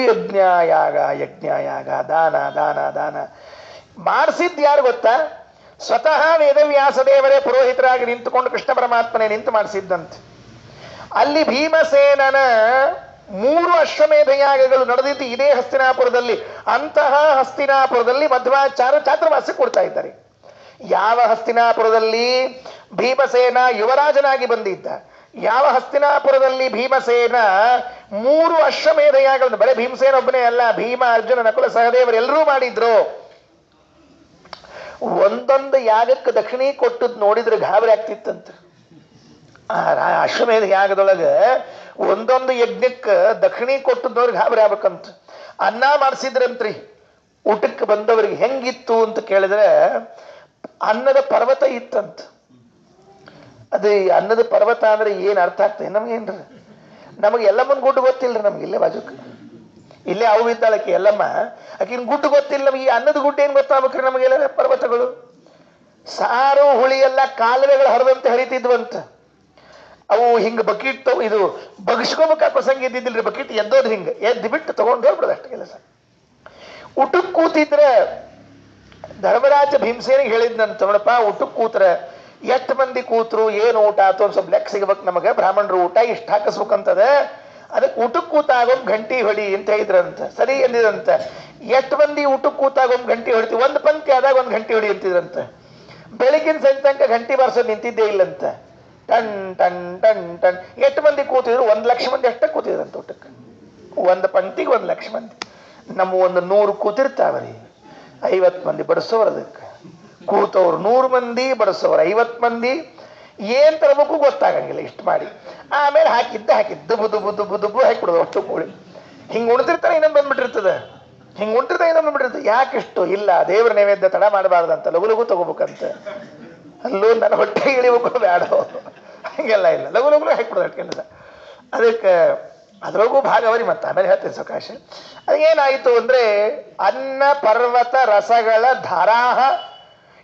ಯಜ್ಞಯಾಗ ದಾನ ದಾನ ದಾನ ಮಾಡಿಸಿದ್ ಯಾರು ಗೊತ್ತಾ? ಸ್ವತಃ ವೇದವ್ಯಾಸ ದೇವರೇ ಪುರೋಹಿತರಾಗಿ ನಿಂತುಕೊಂಡು ಕೃಷ್ಣ ಪರಮಾತ್ಮನೇ ನಿಂತು ಮಾಡಿಸಿದ್ದಂತೆ. ಅಲ್ಲಿ ಭೀಮಸೇನನ 3 ಅಶ್ವಮೇಧ ಯಾಗಗಳು ನಡೆದಿದ್ದು ಇದೇ ಹಸ್ತಿನಾಪುರದಲ್ಲಿ. ಅಂತಹ ಹಸ್ತಿನಾಪುರದಲ್ಲಿ ಮಧ್ವಾಚಾರ್ಯ ಚಾತುರ್ಮಾಸ್ಯ ಕೊಡ್ತಾ ಇದ್ದಾರೆ. ಯಾವ ಹಸ್ತಿನಾಪುರದಲ್ಲಿ ಭೀಮಸೇನ ಯುವರಾಜನಾಗಿ ಬಂದಿದ್ದ, ಯಾವ ಹಸ್ತಿನಾಪುರದಲ್ಲಿ ಭೀಮಸೇನ 3 ಅಶ್ವಮೇಧ ಯಾಗಗಳನ್ನು, ಬರೀ ಭೀಮಸೇನ ಒಬ್ಬನೇ ಅಲ್ಲ, ಭೀಮ ಅರ್ಜುನ ನಕುಲ ಸಹದೇವರು ಎಲ್ಲರೂ ಮಾಡಿದ್ರು. ಒಂದೊಂದು ಯಾಗಕ್ಕೆ ದಕ್ಷಿಣಿ ಕೊಟ್ಟದ್ ನೋಡಿದ್ರೆ ಗಾಬರಿ ಆಗ್ತಿತ್ತಂತ. ಆ ಅಶ್ವಮೇಧ ಯಾಗದೊಳಗೆ ಒಂದೊಂದು ಯಜ್ಞಕ್ಕೆ ದಕ್ಷಿಣಿ ಕೊಟ್ಟದ್ ಗಾಬರಿ ಆಗ್ಬೇಕಂತ. ಅನ್ನ ಮಾಡಿಸಿದ್ರಂತ್ರಿ ಊಟಕ್ಕೆ ಬಂದವರಿಗೆ. ಹೆಂಗಿತ್ತು ಅಂತ ಕೇಳಿದ್ರೆ ಅನ್ನದ ಪರ್ವತ ಇತ್ತಂತ. ಅದು ಅನ್ನದ ಪರ್ವತ ಅಂದ್ರೆ ಏನ್ ಅರ್ಥ ಆಗ್ತದೆ ನಮ್ಗೇನ್ರಿ? ನಮಗೆ ಎಲ್ಲಮ್ಮನ ಗುಡ್ಡು ಗೊತ್ತಿಲ್ರಿ, ನಮ್ಗೆ ಇಲ್ಲೇ ಬಾಜುಕ್ ಇಲ್ಲೇ ಅವು ಇದ್ದಾಳಕ್ಕೆ ಎಲ್ಲಮ್ಮ, ಆಕಿನ ಗುಡ್ಡು ಗೊತ್ತಿಲ್ಲ ನಮಗೆ. ಈ ಅನ್ನದ ಗುಡ್ಡು ಏನ್ ಗೊತ್ತಾಗ್ಬೇಕ್ರಿ ನಮಗೆಲ್ಲ? ಪರ್ವತಗಳು, ಸಾರು ಹುಳಿ ಎಲ್ಲ ಕಾಲುವೆಗಳು ಹರಿದಂತೆ ಹರಿತಿದ್ವಂತ. ಅವು ಹಿಂಗ ಬಕೀಟ್ ಇದು ಬಗ್ಸ್ಕೋಬೇಕ ಪ್ರಸಂಗ ಇದ್ದಿದ್ದಿಲ್ರಿ. ಬಕೀಟ್ ಎದ್ದೋದು ಹಿಂಗ ಎದ್ದು ಬಿಟ್ಟು ತಗೊಂಡು ಹೋಗ್ಬಿಡೋದು ಅಷ್ಟು ಕೆಲಸ. ಊಟಕ್ಕೆ ಕೂತಿದ್ರೆ ಧರ್ಮರಾಜ ಭೀಮಸೇನಿಗೆ ಹೇಳಿದ್ನಂತ, ನೋಡಪ್ಪ ಊಟಕ್ಕೆ ಕೂತ್ರೆ ಎಷ್ಟು ಮಂದಿ ಕೂತ್ರು, ಏನು ಊಟ ಆಯ್ತು ಒಂದು ಸ್ವಲ್ಪ ಲೆಕ್ಕ ಸಿಗ್ಬೇಕು ನಮಗೆ, ಬ್ರಾಹ್ಮಣರು ಊಟ ಇಷ್ಟು ಹಾಕಿಸ್ಬೇಕಂತದ, ಅದಕ್ಕೆ ಊಟಕ್ಕೆ ಕೂತಾಗೊಮ್ಮೆ ಗಂಟಿ ಹೊಡಿ ಅಂತ ಹೇಳಿದ್ರಂತ. ಸರಿ ಎಂದಿದಂತ. ಎಷ್ಟು ಮಂದಿ ಊಟಕ್ಕೆ ಕೂತಾಗೊಮ್ಮೆ ಗಂಟಿ ಹೊಡಿತೀವಿ, ಒಂದು ಪಂಕ್ತಿ ಆದಾಗ ಒಂದು ಗಂಟಿ ಹೊಡಿ ಅಂತಿದ್ರಂತ. ಬೆಳಗಿನ ಸಂಜೆ ತನಕ ಗಂಟಿ ಬಾರಿಸೋದು ನಿಂತಿದ್ದೇ ಇಲ್ಲಂತ. Ton ton ton ton. ಎಷ್ಟು ಮಂದಿ ಕೂತಿದ್ರು? 1 ಲಕ್ಷ ಮಂದಿ ಅಷ್ಟೇ ಕೂತಿದ್ರಂತ ಊಟಕ್ಕೆ. ಒಂದು ಪಂಕ್ತಿಗೆ 1 ಲಕ್ಷ ಮಂದಿ. ನಮ್ಮ ಒಂದು 100 ಕೂತಿರ್ತಾವ್ರಿ, 50 ಮಂದಿ ಬಡಿಸೋರು. ಅದಕ್ಕೆ ಕೂತವ್ರು 100 ಮಂದಿ, ಬಡಿಸೋರು 50 ಮಂದಿ. ಏನ್ ತರಬೇಕು ಗೊತ್ತಾಗಂಗಿಲ್ಲ ಇಷ್ಟು ಮಾಡಿ. ಆಮೇಲೆ ಹಾಕಿದ್ದ ದುಬು ದುಬು ದುಬು ದುಬು ಹಾಕಿಬಿಡೋದು ಅಷ್ಟು ಕೋಳಿ. ಹಿಂಗೆ ಉಣ್ತಿರ್ತಾನೆ ಇನ್ನೊಂದು ಬಂದ್ಬಿಟ್ಟಿರ್ತದೆ, ಹಿಂಗೆ ಉಣ್ತಿರ್ತಾನೆ ಇನ್ನೊಂದು ಬಂದ್ಬಿಟ್ಟಿರ್ತದೆ. ಯಾಕಿಷ್ಟು? ಇಲ್ಲ, ದೇವ್ರ ನೈವೇದ್ಯ ತಡ ಮಾಡಬಾರ್ದಂತ, ಲಘು ಲಘು ತಗೋಬೇಕಂತ. ಅಲ್ಲೂ ನನ್ನ ಹೊಟ್ಟೆ ಇಳಿಬೇಕು ಬೇಡ, ಹಂಗೆಲ್ಲ ಇಲ್ಲ, ಲಘು ಲಘು ಹಾಕಿಬಿಡೋದು ಅಷ್ಟು ಕೆಲಸ. ಅದಕ್ಕೆ ಅದ್ರೊಳಗೂ ಭಾಗವರಿ. ಮತ್ತೆ ಆಮೇಲೆ ಹೇಳ್ತೀನಿ ಸಕಾಶ. ಅದೇನಾಯಿತು ಅಂದ್ರೆ ಅನ್ನ ಪರ್ವತ ರಸಗಳ ಧಾರಾಹ,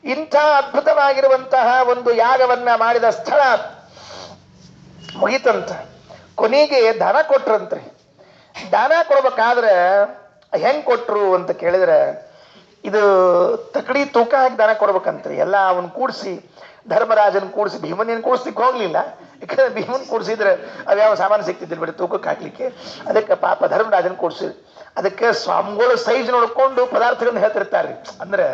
ಇಂಥ ಅದ್ಭುತವಾಗಿರುವಂತಹ ಒಂದು ಯಾಗವನ್ನ ಮಾಡಿದ ಸ್ಥಳ ಮುಗಿತಂತ. ಕೊನೆಗೆ ದಾನ ಕೊಟ್ರಂತ್ರಿ. ದಾನ ಕೊಡ್ಬೇಕಾದ್ರೆ ಹೆಂಗ್ ಕೊಟ್ರು ಅಂತ ಕೇಳಿದ್ರೆ, ಇದು ತಕಡಿ ತೂಕ ಹಾಕಿ ದಾನ ಕೊಡ್ಬೇಕಂತ್ರಿ. ಎಲ್ಲ ಅವನ್ ಕೂಡಿಸಿ, ಧರ್ಮರಾಜನ್ ಕೂಡಿಸಿ, ಭೀಮನೇನು ಕೂಡಿಸ್ಲಿಕ್ಕೆ ಹೋಗ್ಲಿಲ್ಲ. ಯಾಕಂದ್ರೆ ಭೀಮನ್ ಕೂಡಿಸಿದ್ರೆ ಅವ್ಯಾವ ಸಾಮಾನು ಸಿಗ್ತಿದ್ದಿಲ್ಲ ಬಿಡಿ ತೂಕಕ್ಕೆ ಹಾಕ್ಲಿಕ್ಕೆ. ಅದಕ್ಕೆ ಪಾಪ ಧರ್ಮರಾಜನ್ ಕೂಡಿಸಿದ್ರು. ಅದಕ್ಕೆ ಸ್ವಾಮಿಗಳು ಸೈಜ್ ನೋಡ್ಕೊಂಡು ಪದಾರ್ಥಗಳನ್ನ ಹೇಳ್ತಿರ್ತಾರ್ರಿ. ಅಂದ್ರೆ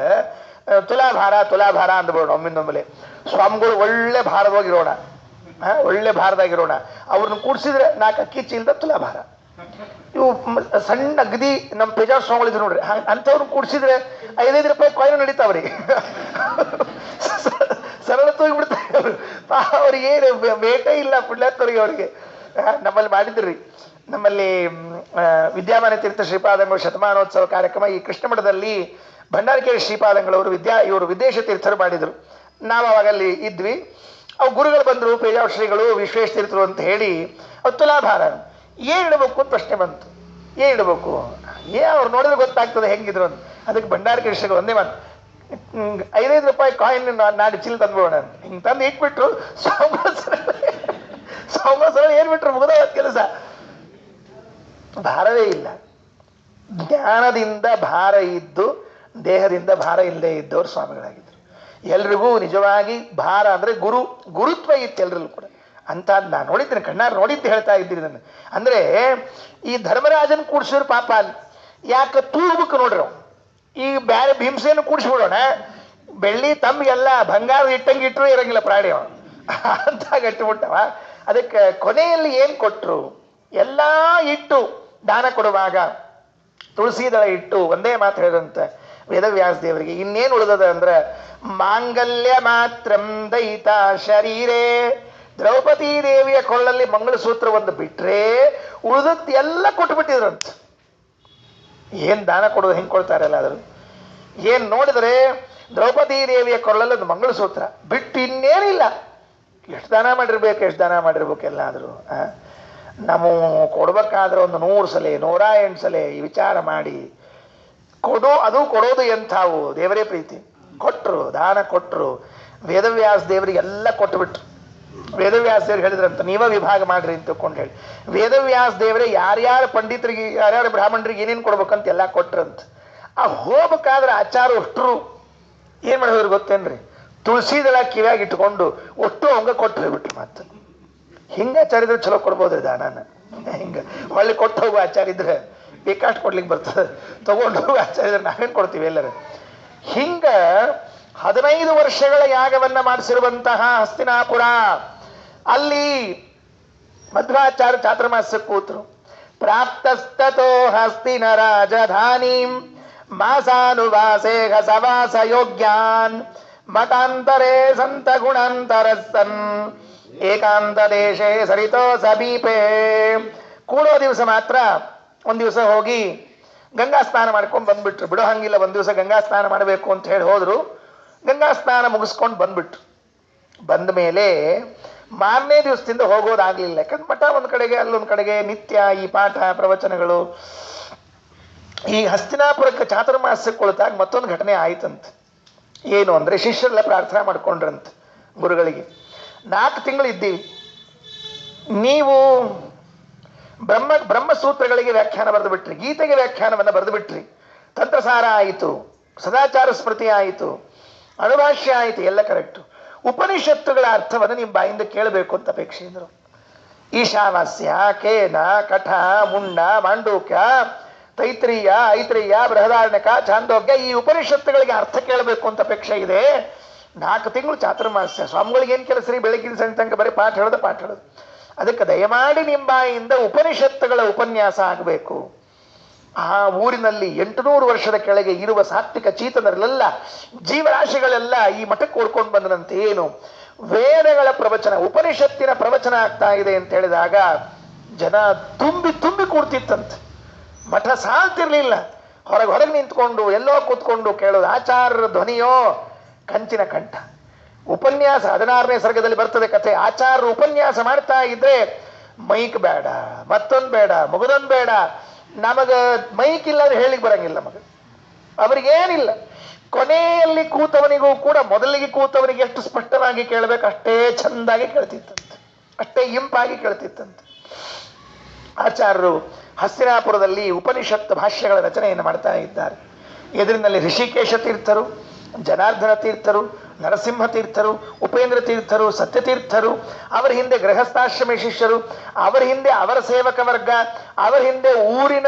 ತುಲಾಭಾರ ಅಂದ್ಬಿಡೋಣ ಒಮ್ಮಿಂದೊಮ್ಮೆಲೆ. ಸ್ವಾಮಿಗಳು ಒಳ್ಳೆ ಭಾರವಾಗಿರೋಣ, ಒಳ್ಳೆ ಭಾರದಾಗಿರೋಣ. ಅವ್ರನ್ನ ಕೂಡಿಸಿದ್ರೆ 4 ಅಕ್ಕಿ ಚೀಲದ ತುಲಾಭಾರ. ಇವು ಸಣ್ಣ ಅಗದಿ ನಮ್ಮ ಪೇಜಾರ್ ಸ್ವಾಮಿಗಳಿದ್ರು ನೋಡ್ರಿ, ಅಂಥವ್ರನ್ನ ಕೂಡಿಸಿದ್ರೆ 5-5 ರೂಪಾಯಿ ಕಾಯಿನ್ ನಡೀತಾವ್ರಿ. ಸರಳ ತೋಗಿಬಿಡ್ತಾರೆ ಅವ್ರಿಗೆ. ಏನು ಬೇಟೆ ಇಲ್ಲ ಪುಣ್ಯಾತ್ಮರಿಗೆ ಅವ್ರಿಗೆ. ನಮ್ಮಲ್ಲಿ ಮಾಡಿದ್ರಿ, ನಮ್ಮಲ್ಲಿ ವಿದ್ಯಾಮಾನ ತೀರ್ಥ ಶ್ರೀಪಾದಂಗಳು ಶತಮಾನೋತ್ಸವ ಕಾರ್ಯಕ್ರಮ ಈ ಕೃಷ್ಣ ಮಠದಲ್ಲಿ ಭಂಡಾರಕೇರಿ ಶ್ರೀಪಾದಂಗಳವರು ಇವರು ವಿದೇಶ ತೀರ್ಥರು ಮಾಡಿದ್ರು. ನಾವು ಅವಾಗಲ್ಲಿ ಇದ್ವಿ. ಅವು ಗುರುಗಳು ಬಂದರು, ಪೇಜಾವರ ಶ್ರೀಗಳು, ವಿಶ್ವೇಶ ತೀರ್ಥರು ಅಂತ ಹೇಳಿ ಅವ್ರು ತುಲಾಭಾರ ಏನ್ ಇಡಬೇಕು ಅಂತ ಪ್ರಶ್ನೆ ಬಂತು. ಏನ್ ಇಡಬೇಕು? ಅವ್ರು ನೋಡಿದ್ರೆ ಗೊತ್ತಾಗ್ತದೆ ಹೆಂಗಿದ್ರು ಅಂತ. ಅದಕ್ಕೆ ಭಂಡಾರಕೇರಿ ಶ್ರೀಗಳು ಒಂದೇ ಮಾತು, 5-5 ರೂಪಾಯಿ ಕಾಯಿನ್ ನಾಡಿ ಚೀಲ ತಂದ್ಬೋಣ ಅಂತ ಹಿಂಗೆ ತಂದು ಇಟ್ಬಿಟ್ರು. ಸೋಮವಾರ ಏನ್ ಬಿಟ್ರು, ಮುಗಿದ ಕೆಲಸ. ಭಾರವೇ ಇಲ್ಲ. ಜ್ಞಾನದಿಂದ ಭಾರ ಇದ್ದು ದೇಹದಿಂದ ಭಾರ ಇಲ್ಲದೆ ಇದ್ದವ್ರು ಸ್ವಾಮಿಗಳಾಗಿದ್ರು. ಎಲ್ರಿಗೂ ನಿಜವಾಗಿ ಭಾರ ಅಂದರೆ ಗುರುತ್ವ ಇತ್ತು ಎಲ್ರಲ್ಲೂ ಕೂಡ ಅಂತ ನಾನು ನೋಡಿದ್ದೇನೆ, ಕಣ್ಣಾರು ನೋಡಿದ್ದು ಹೇಳ್ತಾ ಇದ್ದೀನಿ ನಾನು. ಅಂದರೆ ಈ ಧರ್ಮರಾಜನ ಕೂಡಿಸಿದ್ರು ಪಾಪ ಅಲ್ಲಿ ಯಾಕೆ ತೂಗ್ಬೇಕು ನೋಡ್ರಿ. ಈಗ ಬೇರೆ ಭೀಮಸೇನ ಕೂಡಿಸ್ಬಿಡೋಣ, ಬೆಳ್ಳಿ ತಮ್ಗೆಲ್ಲ ಬಂಗಾರ ಇಟ್ಟಂಗೆ ಇಟ್ಟರು ಇರಂಗಿಲ್ಲ ಪ್ರಾಣಿ ಅಂತ ಗಟ್ಟಿಬಿಟ್ಟವ. ಅದಕ್ಕೆ ಕೊನೆಯಲ್ಲಿ ಏನು ಕೊಟ್ಟರು, ಎಲ್ಲ ಇಟ್ಟು ದಾನ ಕೊಡುವಾಗ ತುಳಸಿ ದಳ ಇಟ್ಟು ಒಂದೇ ಮಾತು ಹೇಳಿದಂತೆ ವೇದವ್ಯಾಸ ದೇವರಿಗೆ ಇನ್ನೇನು ಉಳಿದದ ಅಂದ್ರೆ ಮಾಂಗಲ್ಯ ಮಾತ್ರಂ ದಯಿತ ಶರೀರೇ, ದ್ರೌಪದಿ ದೇವಿಯ ಕೊಳ್ಳಲ್ಲಿ ಮಂಗಳಸೂತ್ರ ಒಂದು ಬಿಟ್ರೆ ಉಳಿದದ್ದು ಎಲ್ಲ ಕೊಟ್ಟುಬಿಟ್ಟಿದ್ರಂತ. ಏನ್ ದಾನ ಕೊಡೋದು ಹೆಂಗೆ ಕೊಡ್ತಾರಲ್ಲ ಅದ್ರು ಏನ್ ನೋಡಿದ್ರೆ ದ್ರೌಪದಿ ದೇವಿಯ ಕೊಳ್ಳಲ್ಲಿ ಒಂದು ಮಂಗಳಸೂತ್ರ ಬಿಟ್ಟು ಇನ್ನೇನಿಲ್ಲ. ಎಷ್ಟು ದಾನ ಮಾಡಿರ್ಬೇಕು ಎಲ್ಲಾದರೂ. ನಾವು ಕೊಡ್ಬೇಕಾದ್ರೆ ಒಂದು 100 ಸಲ 108 ಸಲ ಈ ವಿಚಾರ ಮಾಡಿ ಕೊಡೋದು ಎಂಥವು ದೇವರೇ ಪ್ರೀತಿ. ಕೊಟ್ಟರು, ದಾನ ಕೊಟ್ಟರು. ವೇದವ್ಯಾಸ ದೇವರಿಗೆ ಎಲ್ಲ ಕೊಟ್ಟುಬಿಟ್ರು. ವೇದವ್ಯಾಸ ದೇವ್ರು ಹೇಳಿದ್ರಂತ ನೀವ ವಿಭಾಗ ಮಾಡ್ರಿ ಅಂತ ತಿಳ್ಕೊಂಡು ಹೇಳಿ. ವೇದವ್ಯಾಸ ದೇವರೇ ಯಾರ್ಯಾರು ಪಂಡಿತರಿಗೆ ಯಾರ್ಯಾರು ಬ್ರಾಹ್ಮಣರಿಗೆ ಏನೇನು ಕೊಡ್ಬೇಕಂತ ಎಲ್ಲ ಕೊಟ್ರಂತ. ಆ ಹೋಗ್ಬೇಕಾದ್ರೆ ಆಚಾರ ಅಷ್ಟರು ಏನ್ ಮಾಡಿದ್ರು ಗೊತ್ತೇನ್ರಿ, ತುಳಸಿ ದಳ ಕಿವ್ಯಾಗಿ ಇಟ್ಕೊಂಡು ಒಟ್ಟು ಅವಂಗ ಕೊಟ್ಟು ಹೋಗ್ಬಿಟ್ರು. ಮತ್ತೆ ಹಿಂಗ ಆಚಾರ ಇದ್ರೆ ಚಲೋ ಕೊಡ್ಬೋದ್ರಿ ದಾನನ. ಹಿಂಗ ಹೊಳ್ಳಿ ಕೊಟ್ಟು ಹೋಗುವ ಆಚಾರ ಇದ್ರೆ ಬೇಕಾಷ್ಟು ಕೊಡ್ಲಿಕ್ಕೆ ಬರ್ತದೆ, ತಗೊಂಡು ಹೋಗುವ ಆಚಾರ ಇದ್ರೆ ನಾವೇನು ಕೊಡ್ತೀವಿ ಎಲ್ಲರೂ. ಹಿಂಗ 15 ವರ್ಷಗಳ ಯಾಗವನ್ನ ಮಾಡಿಸಿರುವಂತಹ ಹಸ್ತಿನಾಪುರ, ಅಲ್ಲಿ ಮಧ್ವಾಚಾರ್ಯ ಚಾತುರ್ಮಾಸ್ಯ ಕೂತರು. ಪ್ರಾಪ್ತಸ್ತೋ ಹಸ್ತಿನ ರಾಜಧಾನೀಂ ಮಾಸಾನುವಾಸೇ ಸವಾಸ ಯೋಗ್ಯಾನ್ ಮತಾಂತರೇ ಸಂತ ಗುಣಾಂತರಸ್ಸನ್ ಏಕಾಂತ ದೇಶೇ ಸರಿತೋ ಸಮೀಪೆ. ಕೂಡೋ ದಿವಸ ಮಾತ್ರ ಒಂದ್ ದಿವಸ ಹೋಗಿ ಗಂಗಾ ಸ್ನಾನ ಮಾಡ್ಕೊಂಡು ಬಂದ್ಬಿಟ್ರು. ಬಿಡೋ ಹಂಗಿಲ್ಲ, ಒಂದ್ ದಿವಸ ಗಂಗಾ ಸ್ನಾನ ಮಾಡಬೇಕು ಅಂತ ಹೇಳಿ ಹೋದ್ರು. ಗಂಗಾ ಸ್ನಾನ ಮುಗಿಸ್ಕೊಂಡು ಬಂದ್ಬಿಟ್ರು. ಬಂದ ಮೇಲೆ ಮಾರನೇ ದಿವಸದಿಂದ ಹೋಗೋದಾಗ್ಲಿಲ್ಲ. ಯಾಕಂದ್ರೆ ಮಠ ಒಂದ್ ಕಡೆಗೆ ಅಲ್ಲೊಂದ್ ಕಡೆಗೆ ನಿತ್ಯ ಈ ಪಾಠ ಪ್ರವಚನಗಳು. ಈ ಹಸ್ತಿನಾಪುರಕ್ಕೆ ಚಾತುರ್ಮಾಸ್ಯಕ್ಕೆ ಕುಳಿತಾಗ ಮತ್ತೊಂದು ಘಟನೆ ಆಯ್ತಂತ. ಏನು ಅಂದ್ರೆ ಶಿಷ್ಯರೆಲ್ಲ ಪ್ರಾರ್ಥನಾ ಮಾಡ್ಕೊಂಡ್ರಂತ ಗುರುಗಳಿಗೆ, 4 ತಿಂಗಳು ಇದ್ದೀವಿ, ನೀವು ಬ್ರಹ್ಮಸೂತ್ರಗಳಿಗೆ ವ್ಯಾಖ್ಯಾನ ಬರೆದು ಬಿಟ್ರಿ, ಗೀತೆಗೆ ವ್ಯಾಖ್ಯಾನವನ್ನು ಬರೆದು ಬಿಟ್ರಿ, ತಂತ್ರಸಾರ ಆಯಿತು, ಸದಾಚಾರ ಸ್ಮೃತಿ ಆಯಿತು, ಅನುಭಾಷ್ಯ ಆಯಿತು, ಎಲ್ಲ ಕರೆಕ್ಟು. ಉಪನಿಷತ್ತುಗಳ ಅರ್ಥವನ್ನು ನಿಮ್ಮ ಬಾಯಿಂದ ಕೇಳಬೇಕು ಅಂತ ಅಪೇಕ್ಷೆ ಇದ್ರು. ಈಶಾವಾಸ್ಯ, ಕೇನ, ಕಠ, ಮುಂಡ, ಮಾಂಡೂಕ್ಯ, ತೈತ್ರೀಯ, ಐತ್ರೇಯ, ಬೃಹದಾರಣ್ಯಕ, ಚಾಂದೋಗ್ಯ, ಈ ಉಪನಿಷತ್ತುಗಳಿಗೆ ಅರ್ಥ ಕೇಳಬೇಕು ಅಂತ ಅಪೇಕ್ಷೆ ಇದೆ. 4 ತಿಂಗಳು ಚಾತುರ್ಮಾಸ್ಯ. ಸ್ವಾಮಿಗಳಿಗೆ ಏನು ಕೆಲಸ ರೀ, ಬೆಳಗಿನ ಸಂಜೆ ತನಕ ಬರೀ ಪಾಠ ಹೇಳೋದು. ಅದಕ್ಕೆ ದಯಮಾಡಿ ನಿಮ್ಮ ಬಾಯಿಂದ ಉಪನಿಷತ್ತುಗಳ ಉಪನ್ಯಾಸ ಆಗಬೇಕು. ಆ ಊರಿನಲ್ಲಿ 800 ವರ್ಷದ ಕೆಳಗೆ ಇರುವ ಸಾತ್ವಿಕ ಚೀತನರಲ್ಲೆಲ್ಲ ಜೀವರಾಶಿಗಳೆಲ್ಲ ಈ ಮಠಕ್ಕೆ ಓಡ್ಕೊಂಡು ಬಂದನಂತೆ. ಏನು ವೇದಗಳ ಪ್ರವಚನ, ಉಪನಿಷತ್ತಿನ ಪ್ರವಚನ ಆಗ್ತಾ ಇದೆ ಅಂತ ಹೇಳಿದಾಗ ಜನ ತುಂಬಿ ಕೂಡ್ತಿತ್ತಂತೆ. ಮಠ ಸಾಲ್ತಿರ್ಲಿಲ್ಲ. ಹೊರಗೆ ನಿಂತ್ಕೊಂಡು ಎಲ್ಲೋ ಕೂತ್ಕೊಂಡು ಕೇಳೋದು. ಆಚಾರ್ಯರ ಧ್ವನಿಯೋ ಕಂಚಿನ ಕಂಠ. ಉಪನ್ಯಾಸ 16ನೇ ಸರ್ಗದಲ್ಲಿ ಬರ್ತದೆ ಕಥೆ. ಆಚಾರ್ಯರು ಉಪನ್ಯಾಸ ಮಾಡ್ತಾ ಇದ್ರೆ ಮೈಕ್ ಬೇಡ, ಮತ್ತೊಂದು ಬೇಡ, ಮುಗುದೊಂದು ಬೇಡ. ನಮಗ ಮೈಕ್ ಇಲ್ಲದ್ರೆ ಹೇಳಿಕ್ ಬರಂಗಿಲ್ಲ ನಮಗ, ಅವ್ರಿಗೇನಿಲ್ಲ. ಕೊನೆಯಲ್ಲಿ ಕೂತವನಿಗೂ ಕೂಡ ಮೊದಲಿಗೆ ಕೂತವನಿಗೆ ಎಷ್ಟು ಸ್ಪಷ್ಟವಾಗಿ ಕೇಳಬೇಕು ಅಷ್ಟೇ ಚಂದಾಗಿ ಕೇಳ್ತಿತ್ತಂತೆ, ಅಷ್ಟೇ ಇಂಪಾಗಿ ಕೇಳ್ತಿತ್ತಂತೆ. ಆಚಾರ್ಯರು ಹಸ್ತಿನಾಪುರದಲ್ಲಿ ಉಪನಿಷತ್ ಭಾಷ್ಯಗಳ ರಚನೆಯನ್ನು ಮಾಡ್ತಾ ಇದ್ದಾರೆ. ಎದುರಿನಲ್ಲಿ ಋಷಿಕೇಶ ತೀರ್ಥರು, ಜನಾರ್ದನ ತೀರ್ಥರು, ನರಸಿಂಹ ತೀರ್ಥರು, ಉಪೇಂದ್ರ ತೀರ್ಥರು, ಸತ್ಯತೀರ್ಥರು, ಅವರ ಹಿಂದೆ ಗೃಹಸ್ಥಾಶ್ರಮಿ ಶಿಷ್ಯರು, ಅವರ ಹಿಂದೆ ಅವರ ಸೇವಕ ವರ್ಗ, ಅವರ ಹಿಂದೆ ಊರಿನ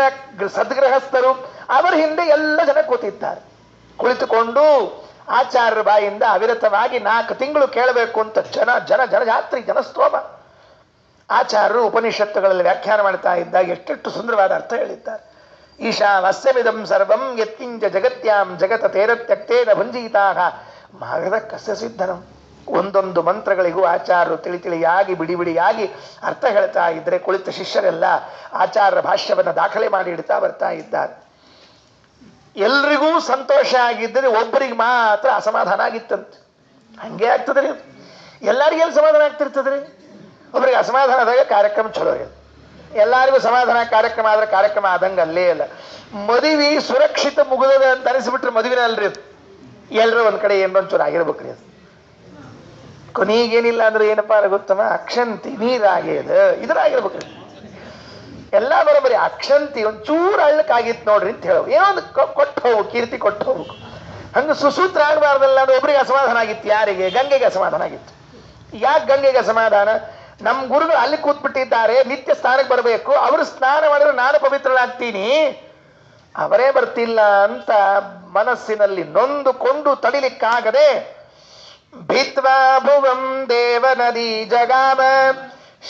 ಸದ್ಗೃಹಸ್ಥರು, ಅವರ ಹಿಂದೆ ಎಲ್ಲ ಜನ ಕೂತಿದ್ದಾರೆ. ಕುಳಿತುಕೊಂಡು ಆಚಾರ್ಯರ ಬಾಯಿಂದ ಅವಿರತವಾಗಿ 4 ತಿಂಗಳು ಕೇಳಬೇಕು ಅಂತ ಜನಜಾತ್ರಿ, ಜನಸ್ತೋಮ. ಆಚಾರ್ಯರು ಉಪನಿಷತ್ತುಗಳಲ್ಲಿ ವ್ಯಾಖ್ಯಾನ ಮಾಡ್ತಾ ಇದ್ದಾಗ ಎಷ್ಟೆಷ್ಟು ಸುಂದರವಾದ ಅರ್ಥ ಹೇಳಿದ್ದಾರೆ. ಈಶಾವಾಸ್ಯಮಿದಂ ಸರ್ವಂ ಯತ್ಕಿಂಚ ಜಗತ್ಯಾಂ ಜಗತ ತೇರತ್ಯಕ್ತೇನ ಭಂಜೀತಾಃ ಮಾಗಧ ಕಸ್ಯ ಸಿದ್ಧನಂ. ಒಂದೊಂದು ಮಂತ್ರಗಳಿಗೂ ಆಚಾರ್ಯರು ತಿಳಿಯಾಗಿ ಬಿಡಿಯಾಗಿ ಅರ್ಥ ಹೇಳ್ತಾ ಇದ್ರೆ ಕುಳಿತ ಶಿಷ್ಯರೆಲ್ಲ ಆಚಾರ್ಯರ ಭಾಷ್ಯವನ್ನು ದಾಖಲೆ ಮಾಡಿ ಇಡ್ತಾ ಬರ್ತಾ ಇದ್ದಾರೆ. ಎಲ್ರಿಗೂ ಸಂತೋಷ ಆಗಿದ್ದರೆ ಒಬ್ಬರಿಗೆ ಮಾತ್ರ ಅಸಮಾಧಾನ ಆಗಿತ್ತಂತೆ. ಹಂಗೆ ಆಗ್ತದ್ರಿ, ಎಲ್ಲರಿಗೂ ಎಲ್ಲಿ ಸಮಾಧಾನ ಆಗ್ತಿರ್ತದ್ರಿ? ಒಬ್ಬರಿಗೆ ಅಸಮಾಧಾನ ಆದಾಗ ಕಾರ್ಯಕ್ರಮ ಚಲೋ ಇರುತ್ತೆ. ಎಲ್ಲರಿಗೂ ಸಮಾಧಾನ ಕಾರ್ಯಕ್ರಮ ಆದ್ರೆ ಕಾರ್ಯಕ್ರಮ ಆದಂಗೆ ಅಲ್ಲೇ ಇಲ್ಲ. ಮದುವೆ ಸುರಕ್ಷಿತ ಮುಗಿದ ಅಂತ ಅನಿಸ್ಬಿಟ್ರೆ ಮದುವೆನೇ ಅಲ್ರಿ ಅದು. ಎಲ್ಲರೂ ಒಂದ್ ಕಡೆ ಏನೊಂಚೂರು ಆಗಿರ್ಬೇಕ್ರಿ ಅದು. ಕೊನೆಗೇನಿಲ್ಲ ಅಂದ್ರೆ ಏನಪ್ಪಾ ಗೊತ್ತಮ್ಮ, ಅಕ್ಷಂತಿ ನೀರಾಗ್ಯದ ಇದ್ರಾಗಿರ್ಬೇಕ್ರಿ. ಎಲ್ಲ ಬರೋಬರಿ. ಅಕ್ಷಂತಿ ಒಂಚೂರು ಅಳ್ಳಕ್ಕಾಗಿತ್ತು ನೋಡ್ರಿ ಅಂತ ಹೇಳೋ, ಏನೋ ಒಂದು ಕೊಟ್ಟು ಹೋಗ್ಬೇಕು, ಕೀರ್ತಿ ಕೊಟ್ಟು ಹೋಗ್ಬೇಕು. ಹಂಗೆ ಸುಸೂತ್ರ ಆಗಬಾರ್ದಲ್ಲ. ಅದು ಒಬ್ಬರಿಗೆ ಅಸಮಾಧಾನ ಆಗಿತ್ತು. ಯಾರಿಗೆ? ಗಂಗೆಗೆ ಅಸಮಾಧಾನ ಆಗಿತ್ತು. ಯಾಕೆ ಗಂಗೆಗೆ ಅಸಮಾಧಾನ? ನಮ್ಮ ಗುರುಗಳು ಅಲ್ಲಿ ಕೂತ್ಬಿಟ್ಟಿದ್ದಾರೆ, ನಿತ್ಯ ಸ್ನಾನಕ್ಕೆ ಬರಬೇಕು, ಅವರು ಸ್ನಾನ ಮಾಡಿದ್ರೆ ನಾನು ಪವಿತ್ರನಾಗ್ತೀನಿ, ಅವರೇ ಬರ್ತಿಲ್ಲ ಅಂತ ಮನಸ್ಸಿನಲ್ಲಿ ನೊಂದುಕೊಂಡು ತಡಿಲಿಕ್ಕಾಗದೆ ಭಿತ್ವಾ ಭುವಂ ದೇವ ನದಿ ಜಗಾಮ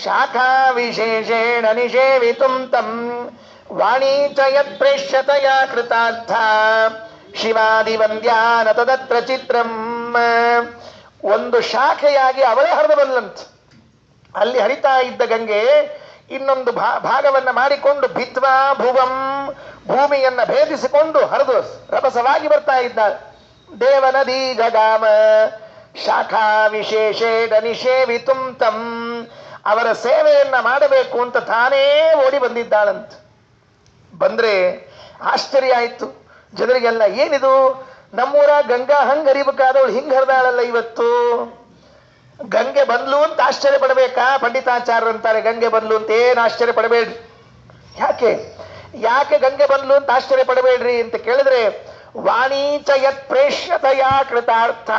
ಶಾಖಾ ವಿಶೇಷೇಣ ನಿಷೇವಿತುಂ ತಂ ವಾಣಿ ಚ ಯತ್ ಪ್ರೇಷ್ಯತಯ ಕೃತಾರ್ಥ ಶಿವಾದಿ ವಂದ್ಯಾನ ತದತ್ರ ಚಿತ್ರಂ. ಒಂದು ಶಾಖೆಯಾಗಿ ಅವಳೇ ಹರಿದು ಬಂದ್ಲಂತ. ಅಲ್ಲಿ ಹರಿತಾ ಇದ್ದ ಗಂಗೆ ಇನ್ನೊಂದು ಭಾಗವನ್ನ ಮಾಡಿಕೊಂಡು ಭಿತ್ವಾ ಭುವಂ, ಭೂಮಿಯನ್ನ ಭೇದಿಸಿಕೊಂಡು ಹರಿದು ರಭಸವಾಗಿ ಬರ್ತಾ ಇದ್ದಾಳೆ. ದೇವ ನದಿ ಜಗಾಮ ಶಾಖಾ ವಿಶೇಷೇಣ ನಿಷೇವಿತುಂ ತಂ, ಅವರ ಸೇವೆಯನ್ನ ಮಾಡಬೇಕು ಅಂತ ತಾನೇ ಓಡಿ ಬಂದಿದ್ದಾಳಂತ. ಬಂದ್ರೆ ಆಶ್ಚರ್ಯ ಆಯ್ತು ಜನರಿಗೆಲ್ಲ. ಏನಿದು, ನಮ್ಮೂರ ಗಂಗಾ ಹಂಗ ಹರಿಬೇಕಾದವಳು ಹಿಂಗ್ ಹರಿದಾಳಲ್ಲ ಇವತ್ತು. ಗಂಗೆ ಬಂದ್ಲು ಅಂತ ಆಶ್ಚರ್ಯ ಪಡಬೇಕಾ? ಪಂಡಿತಾಚಾರ್ಯರು ಅಂತಾರೆ ಗಂಗೆ ಬಂದ್ಲು ಅಂತ ಏನು ಆಶ್ಚರ್ಯ ಪಡಬೇಡ್ರಿ. ಯಾಕೆ ಗಂಗೆ ಬಂದ್ಲು ಅಂತ ಆಶ್ಚರ್ಯ ಪಡಬೇಡ್ರಿ ಅಂತ ಕೇಳಿದ್ರೆ, ವಾಣೀಚ ಯತ್ ಪ್ರೇಷ್ಯತಯ ಕೃತಾರ್ಥ,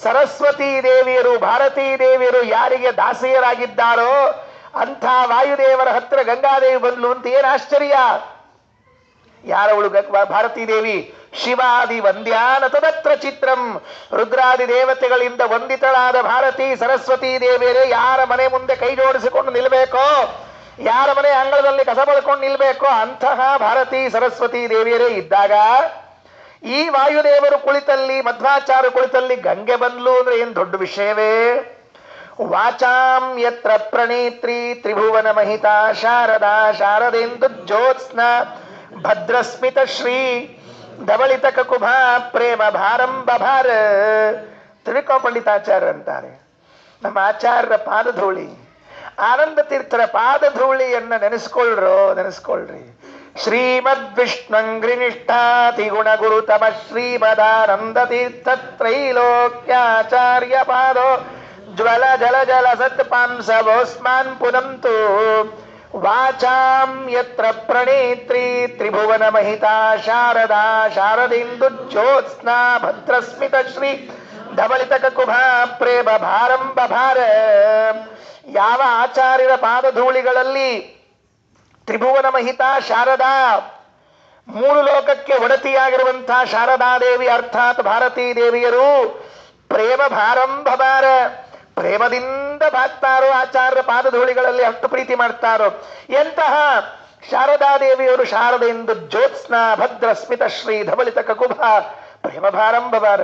ಸರಸ್ವತೀ ದೇವಿಯರು ಭಾರತೀ ದೇವಿಯರು ಯಾರಿಗೆ ದಾಸಿಯರಾಗಿದ್ದಾರೋ ಅಂಥ ವಾಯುದೇವರ ಹತ್ರ ಗಂಗಾದೇವಿ ಬಂದ್ಲು ಅಂತ ಏನು ಆಶ್ಚರ್ಯ. ಯಾರವಳು ಭಾರತೀ ದೇವಿ? ಶಿವಾದಿ ವಂದ್ಯಾನ ತದತ್ರ ಚಿತ್ರಂ, ರುದ್ರಾದಿ ದೇವತೆಗಳಿಂದ ವಂದಿತಳಾದ ಭಾರತೀ ಸರಸ್ವತೀ ದೇವಿಯರೇ ಯಾರ ಮನೆ ಮುಂದೆ ಕೈ ಜೋಡಿಸಿಕೊಂಡು ನಿಲ್ಬೇಕೋ, ಯಾರ ಮನೆ ಅಂಗಳದಲ್ಲಿ ಕಸ ಬಳ್ಕೊಂಡು ನಿಲ್ಬೇಕೋ ಅಂತಹ ಭಾರತೀ ಸರಸ್ವತೀ ದೇವಿಯರೇ ಇದ್ದಾಗ ಈ ವಾಯುದೇವರು ಕುಳಿತಲ್ಲಿ, ಮಧ್ವಾಚಾರ್ಯ ಕುಳಿತಲ್ಲಿ ಗಂಗೆ ಬಂದ್ಲು ಅಂದ್ರೆ ಏನ್ ದೊಡ್ಡ ವಿಷಯವೇ. ವಾಚಾಂ ಯತ್ರ ಪ್ರಣೇತ್ರಿ ತ್ರಿಭುವನ ಮಹಿತಾ ಶಾರದಾ ಶಾರದೇಂದು ಜ್ಯೋತ್ಸ್ನ ಭದ್ರಸ್ಮಿತ ಶ್ರೀ ಧವಳಿತ ಕಕುಭ ಪ್ರೇಮ ಭಾರಂಭ ಭಾರ. ತ್ರಿವಿಕ್ರಮ ಪಂಡಿತಾಚಾರ್ಯ ಅಂತಾರೆ, ನಮ್ಮ ಆಚಾರ್ಯರ ಪಾದಧೂಳಿ, ಆನಂದ ತೀರ್ಥರ ಪಾದಧೂಳಿಯನ್ನ ನೆನೆಸ್ಕೊಳ್ರಿ. ಶ್ರೀಮದ್ ವಿಷ್ಣುಂಗ್ರಿನಿಷ್ಠಾತಿ ಗುಣ ಗುರು ತಮ ಶ್ರೀಮದಾನಂದ ತೀರ್ಥ ತ್ರೈಲೋಕ್ಯಾಚಾರ್ಯ ಪಾದೋ ಜ್ವಲ ಜಲ ಜಲ ಸತ್ಪಾಂಸವೋಸ್ಮಾನ್ ಪುನಂತು ವಾಚಾಂ ಯತ್ರ ಪ್ರಣೇತ್ರಿ ತ್ರಿಭುವನ ಮಹಿತಾ ಶಾರದಾ ಶಾರದಿಂದು ಜ್ಯೋತ್ಸ್ನಾ ಭದ್ರಸ್ಮಿತ ಶ್ರೀ ಧವಳಿತ ಕಕುಭ ಪ್ರೇಮ ಭಾರಂಭ ಭಾರ. ಯಾವ ಆಚಾರ್ಯರ ಪಾದಧೂಳಿಗಳಲ್ಲಿ ತ್ರಿಭುವನ ಮಹಿತಾ ಶಾರದಾ, ಮೂರು ಲೋಕಕ್ಕೆ ಒಡತಿಯಾಗಿರುವಂತಹ ಶಾರದಾದೇವಿ ಅರ್ಥಾತ್ ಭಾರತೀ ದೇವಿಯರು ಪ್ರೇಮ ಭಾರಂಭ ಭಾರ, ಪ್ರೇಮದಿಂದ ಬಾಗ್ತಾರೋ ಆಚಾರ್ಯ ಪಾದಧೂಳಿಗಳಲ್ಲಿ ಅಷ್ಟು ಪ್ರೀತಿ ಮಾಡ್ತಾರೋ. ಎಂತಹ ಶಾರದಾದೇವಿಯವರು? ಶಾರದೆಂದು ಜ್ಯೋತ್ಸ್ನಾ ಭದ್ರ ಸ್ಮಿತ ಶ್ರೀ ಧವಳಿತ ಕಕುಭ ಪ್ರೇಮ ಭಾರಂಭ ಭಾರ.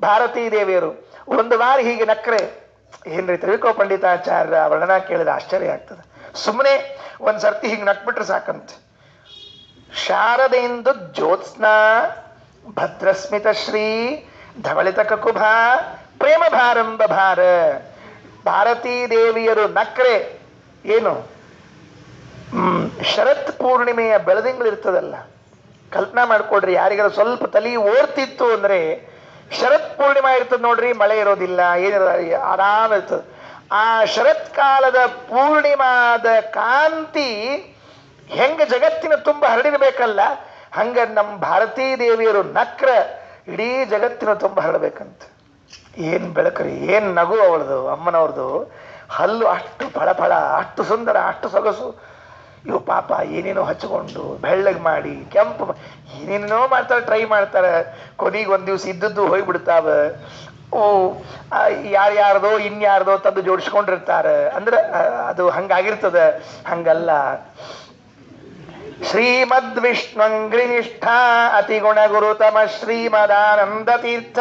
ಭಾರತೀ ದೇವಿಯರು ಒಂದು ಬಾರಿ ಹೀಗೆ ನಕ್ರೆ ಏನ್ರಿ ತ್ರಿವಿಕ್ರಮ ಪಂಡಿತಾಚಾರ್ಯ ವರ್ಣನ ಕೇಳಿದ ಆಶ್ಚರ್ಯ ಆಗ್ತದೆ. ಸುಮ್ಮನೆ ಒಂದ್ ಸರ್ತಿ ಹಿಂಗೆ ನಕ್ಬಿಟ್ರೆ ಸಾಕಂತೆ. ಶಾರದೆಂದು ಜ್ಯೋತ್ಸ್ನಾ ಭದ್ರಸ್ಮಿತ ಶ್ರೀ ಧವಳಿತ ಕಕುಭ ಪ್ರೇಮ ಭಾರಂಭ ಭಾರ. ಭಾರತೀ ದೇವಿಯರು ನಕ್ರೆ ಏನು, ಶರತ್ ಪೂರ್ಣಿಮೆಯ ಬೆಳದಿಂಗಳಿರ್ತದಲ್ಲ, ಕಲ್ಪನಾ ಮಾಡ್ಕೊಡ್ರಿ. ಯಾರಿಗಾರ ಸ್ವಲ್ಪ ತಲೆ ಓಡ್ತಿತ್ತು ಅಂದ್ರೆ ಶರತ್ ಪೂರ್ಣಿಮಾ ಇರ್ತದೆ ನೋಡ್ರಿ, ಮಳೆ ಇರೋದಿಲ್ಲ, ಏನಿರೋದಿಲ್ಲ, ಆರಾಮ ಇರ್ತದೆ. ಆ ಶರತ್ ಕಾಲದ ಪೂರ್ಣಿಮಾದ ಕಾಂತಿ ಹೆಂಗ ಜಗತ್ತಿನ ತುಂಬ ಹರಡಿರ್ಬೇಕಲ್ಲ, ಹಂಗ ನಮ್ಮ ಭಾರತೀ ದೇವಿಯರು ನಕ್ರ ಇಡೀ ಜಗತ್ತಿನ ತುಂಬ ಹರಡಬೇಕಂತ. ಏನ್ ಬೆಳಕರಿ, ಏನ್ ನಗು ಅವಳದು, ಅಮ್ಮನವ್ರದು. ಹಲ್ಲು ಅಷ್ಟು ಫಳಫಳ, ಅಷ್ಟು ಸುಂದರ, ಅಷ್ಟು ಸೊಗಸು. ಇವು ಪಾಪ ಏನೇನೋ ಹಚ್ಕೊಂಡು ಬೆಳ್ಳಗೆ ಮಾಡಿ ಕೆಂಪು ಏನೇನೋ ಮಾಡ್ತಾರೆ, ಟ್ರೈ ಮಾಡ್ತಾರೆ. ಕೊನೆಗೆ ಒಂದ್ ದಿವ್ಸ ಇದ್ದದ್ದು ಹೋಗ್ಬಿಡ್ತಾವ. ಯಾರ್ಯಾರ್ದೋ ಇನ್ಯಾರ್ದೋ ತಂದು ಜೋಡಿಸ್ಕೊಂಡಿರ್ತಾರೆ. ಅಂದ್ರೆ ಅದು ಹಂಗಾಗಿರ್ತದ. ಹಂಗಲ್ಲ. ಶ್ರೀಮದ್ ವಿಷ್ಣುಂಗ್ರಿನಿಷ್ಠಾ ಅತಿ ಗುಣ ಗುರು ತಮ ಶ್ರೀಮದಾನಂದ ತೀರ್ಥ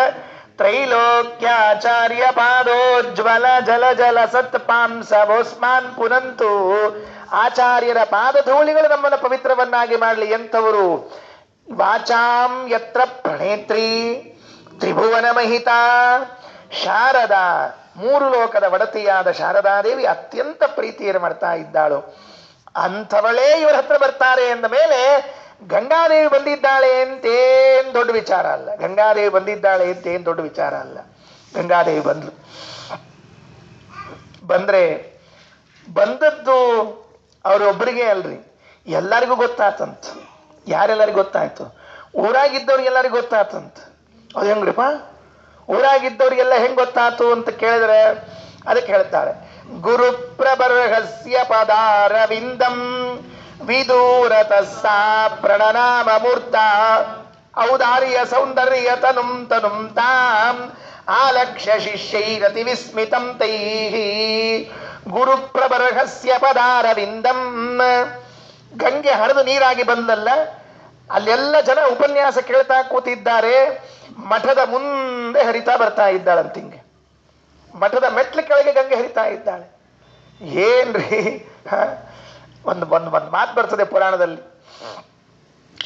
ತ್ರೈಲೋಕ್ಯಾಚಾರ್ಯ ಪಾದೋಜ್ವಲ ಜಲ ಜಲ ಸತ್ಪಾಂಸವೋಸ್ಮಾನ್ ಪುನಂತು. ಆಚಾರ್ಯರ ಪಾದಧೂಳಿಗಳು ನಮ್ಮನ್ನು ಪವಿತ್ರವನ್ನಾಗಿ ಮಾಡಲಿ. ಎಂಥವರು? ವಾಚಾಂ ಯತ್ರ ಪ್ರಣೇತ್ರಿ ತ್ರಿಭುವನ ಮಹಿತಾ ಶಾರದಾ, ಮೂರು ಲೋಕದ ಒಡತಿಯಾದ ಶಾರದಾದೇವಿ ಅತ್ಯಂತ ಪ್ರೀತಿಯನ್ನು ಮಾಡ್ತಾ ಇದ್ದಾಳು. ಅಂಥವಳೇ ಇವರ ಹತ್ರ ಬರ್ತಾರೆ ಎಂದ ಮೇಲೆ ಗಂಗಾದೇವಿ ಬಂದಿದ್ದಾಳೆ ಅಂತೇನ್ ದೊಡ್ಡ ವಿಚಾರ ಅಲ್ಲ. ಗಂಗಾದೇವಿ ಬಂದಿದ್ದಾಳೆ ಅಂತೇನ್ ದೊಡ್ಡ ವಿಚಾರ ಅಲ್ಲ. ಗಂಗಾದೇವಿ ಬಂದ್ಲು. ಬಂದ್ರೆ ಬಂದದ್ದು ಅವರೊಬ್ಬರಿಗೆ ಅಲ್ರಿ, ಎಲ್ಲರಿಗೂ ಗೊತ್ತಾತಂತ. ಯಾರೆಲ್ಲರಿಗೂ ಗೊತ್ತಾಯ್ತು? ಊರಾಗಿದ್ದವ್ರಿಗೆ ಎಲ್ಲರಿಗೂ ಗೊತ್ತಾತಂತ. ಅದು ಹೆಂಗ್ರಿಪ್ಪ, ಊರಾಗಿದ್ದವ್ರಿಗೆಲ್ಲ ಹೆಂಗ್ ಗೊತ್ತಾತು ಅಂತ ಕೇಳಿದ್ರೆ ಅದಕ್ಕೆ ಹೇಳ್ತಾರೆ, ಗುರು ಪ್ರಬರ್ಹಸ್ಯ ಪದಾರವಿಂದಂ ವಿದೂರತ ಸಾ ಪ್ರಣನಾಮ ಮೂರ್ತ ಔದಾರ್ಯ ಸೌಂದರ್ಯ ತನುಂ ತನುಂ ತಾಂ ಆಲಕ್ಷ್ಯ ಶಿಷ್ಯೈರತಿ ವಿಸ್ಮಿತಂ ತೈಹಿ. ಗುರು ಪ್ರಬರ್ಹಸ್ಯ ಪದಾರವಿಂದಂ, ಗಂಗೆ ಹರಿದು ನೀರಾಗಿ ಬಂದಲ್ಲ, ಅಲ್ಲೆಲ್ಲ ಜನ ಉಪನ್ಯಾಸ ಕೇಳ್ತಾ ಕೂತಿದ್ದಾರೆ. ಮಠದ ಮುಂದೆ ಹರಿತಾ ಬರ್ತಾ ಇದ್ದಾಳಂತಿಂಗೆ, ಮಠದ ಮೆಟ್ಲ ಕೆಳಗೆ ಗಂಗೆ ಹರಿತಾ ಇದ್ದಾಳೆ. ಏನ್ರಿ, ಒಂದು ಒಂದು ಒಂದು ಮಾತು ಬರ್ತದೆ ಪುರಾಣದಲ್ಲಿ.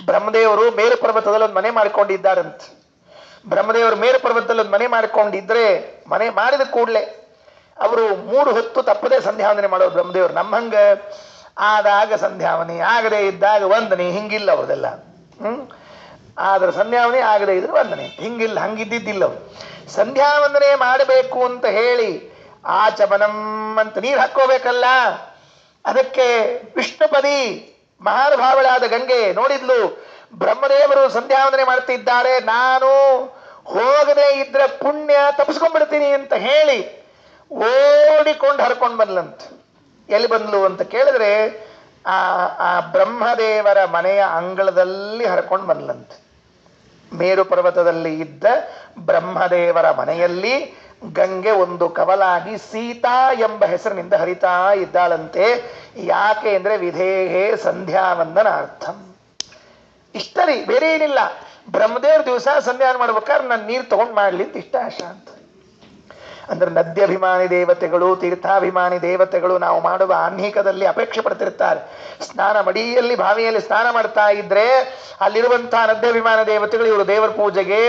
ಬ್ರಹ್ಮದೇವರು ಮೇರು ಪರ್ವತದಲ್ಲಿ ಒಂದು ಮನೆ ಮಾಡಿಕೊಂಡಿದ್ದಾರಂತೆ. ಬ್ರಹ್ಮದೇವರು ಮೇರು ಪರ್ವತದಲ್ಲಿ ಒಂದು ಮನೆ ಮಾಡಿಕೊಂಡಿದ್ರೆ, ಮನೆ ಮಾಡಿದ ಕೂಡಲೇ ಅವರು 3 ಹೊತ್ತು ತಪ್ಪದೆ ಸಂಧ್ಯಾವಂದನೆ ಮಾಡೋರು ಬ್ರಹ್ಮದೇವರು. ನಮ್ಮಂಗ ಆದಾಗ ಸಂಧ್ಯಾವನೆ, ಆಗದೆ ಇದ್ದಾಗ ವಂದನೆ, ಹಿಂಗಿಲ್ಲ ಅವ್ರದೆಲ್ಲ. ಆದ್ರೆ ಸಂಧ್ಯಾವನೆ ಆಗದೆ ಇದ್ರೆ ವಂದನೆ, ಹಿಂಗಿಲ್ಲ, ಹಂಗಿದ್ದಿದ್ದಿಲ್ಲ ಅವರು. ಸಂಧ್ಯಾವಂದನೆ ಮಾಡಬೇಕು ಅಂತ ಹೇಳಿ ಆಚಮನಂ ಅಂತ ನೀರು ಹಾಕೋಬೇಕಲ್ಲ, ಅದಕ್ಕೆ ವಿಷ್ಣುಪದಿ ಮಹಾನುಭಾವಳಾದ ಗಂಗೆ ನೋಡಿದ್ಲು, ಬ್ರಹ್ಮದೇವರು ಸಂಧ್ಯಾವಂದನೆ ಮಾಡ್ತಿದ್ದಾರೆ, ನಾನು ಹೋಗದೆ ಇದ್ರೆ ಪುಣ್ಯ ತಪ್ಪಿಸ್ಕೊಂಡ್ಬಿಡ್ತೀನಿ ಅಂತ ಹೇಳಿ ಓಡಿಕೊಂಡು ಹರ್ಕೊಂಡು ಬಂದ್ಲಂತ. ಎಲ್ಲಿ ಬಂದ್ಲು ಅಂತ ಕೇಳಿದ್ರೆ ಆ ಬ್ರಹ್ಮದೇವರ ಮನೆಯ ಅಂಗಳದಲ್ಲಿ ಹರ್ಕೊಂಡು ಬಂದ್ಲಂತ. ಮೇರು ಪರ್ವತದಲ್ಲಿ ಇದ್ದ ಬ್ರಹ್ಮದೇವರ ಮನೆಯಲ್ಲಿ ಗಂಗೆ ಒಂದು ಕವಲಾಗಿ ಸೀತಾ ಎಂಬ ಹೆಸರಿನಿಂದ ಹರಿತಾ ಇದ್ದಾಳಂತೆ. ಯಾಕೆ ಅಂದ್ರೆ ವಿಧೇಹೇ ಸಂಧ್ಯಾವಂದನ ಅರ್ಥಂ. ಇಷ್ಟರಿ, ಬೇರೆ ಏನಿಲ್ಲ. ಬ್ರಹ್ಮದೇವ್ರ ದಿವಸ ಸಂಧ್ಯಾನ ಮಾಡ್ಬೇಕಾದ್ರೆ ನಾನು ನೀರು ತಗೊಂಡ್ ಮಾಡ್ಲಿ ಅಂತ ಇಷ್ಟ ಆಶಾ ಅಂತ. ಅಂದ್ರೆ ನದ್ಯಾಭಿಮಾನಿ ದೇವತೆಗಳು, ತೀರ್ಥಾಭಿಮಾನಿ ದೇವತೆಗಳು ನಾವು ಮಾಡುವ ಆಹ್ನಿಕದಲ್ಲಿ ಅಪೇಕ್ಷೆ ಪಡ್ತಿರ್ತಾರೆ. ಸ್ನಾನ ಮಡಿಯಲ್ಲಿ ಬಾವಿಯಲ್ಲಿ ಸ್ನಾನ ಮಾಡ್ತಾ ಇದ್ರೆ ಅಲ್ಲಿರುವಂತಹ ನದ್ಯಾಭಿಮಾನ ದೇವತೆಗಳು ಇವರು ದೇವರ ಪೂಜೆಗೆ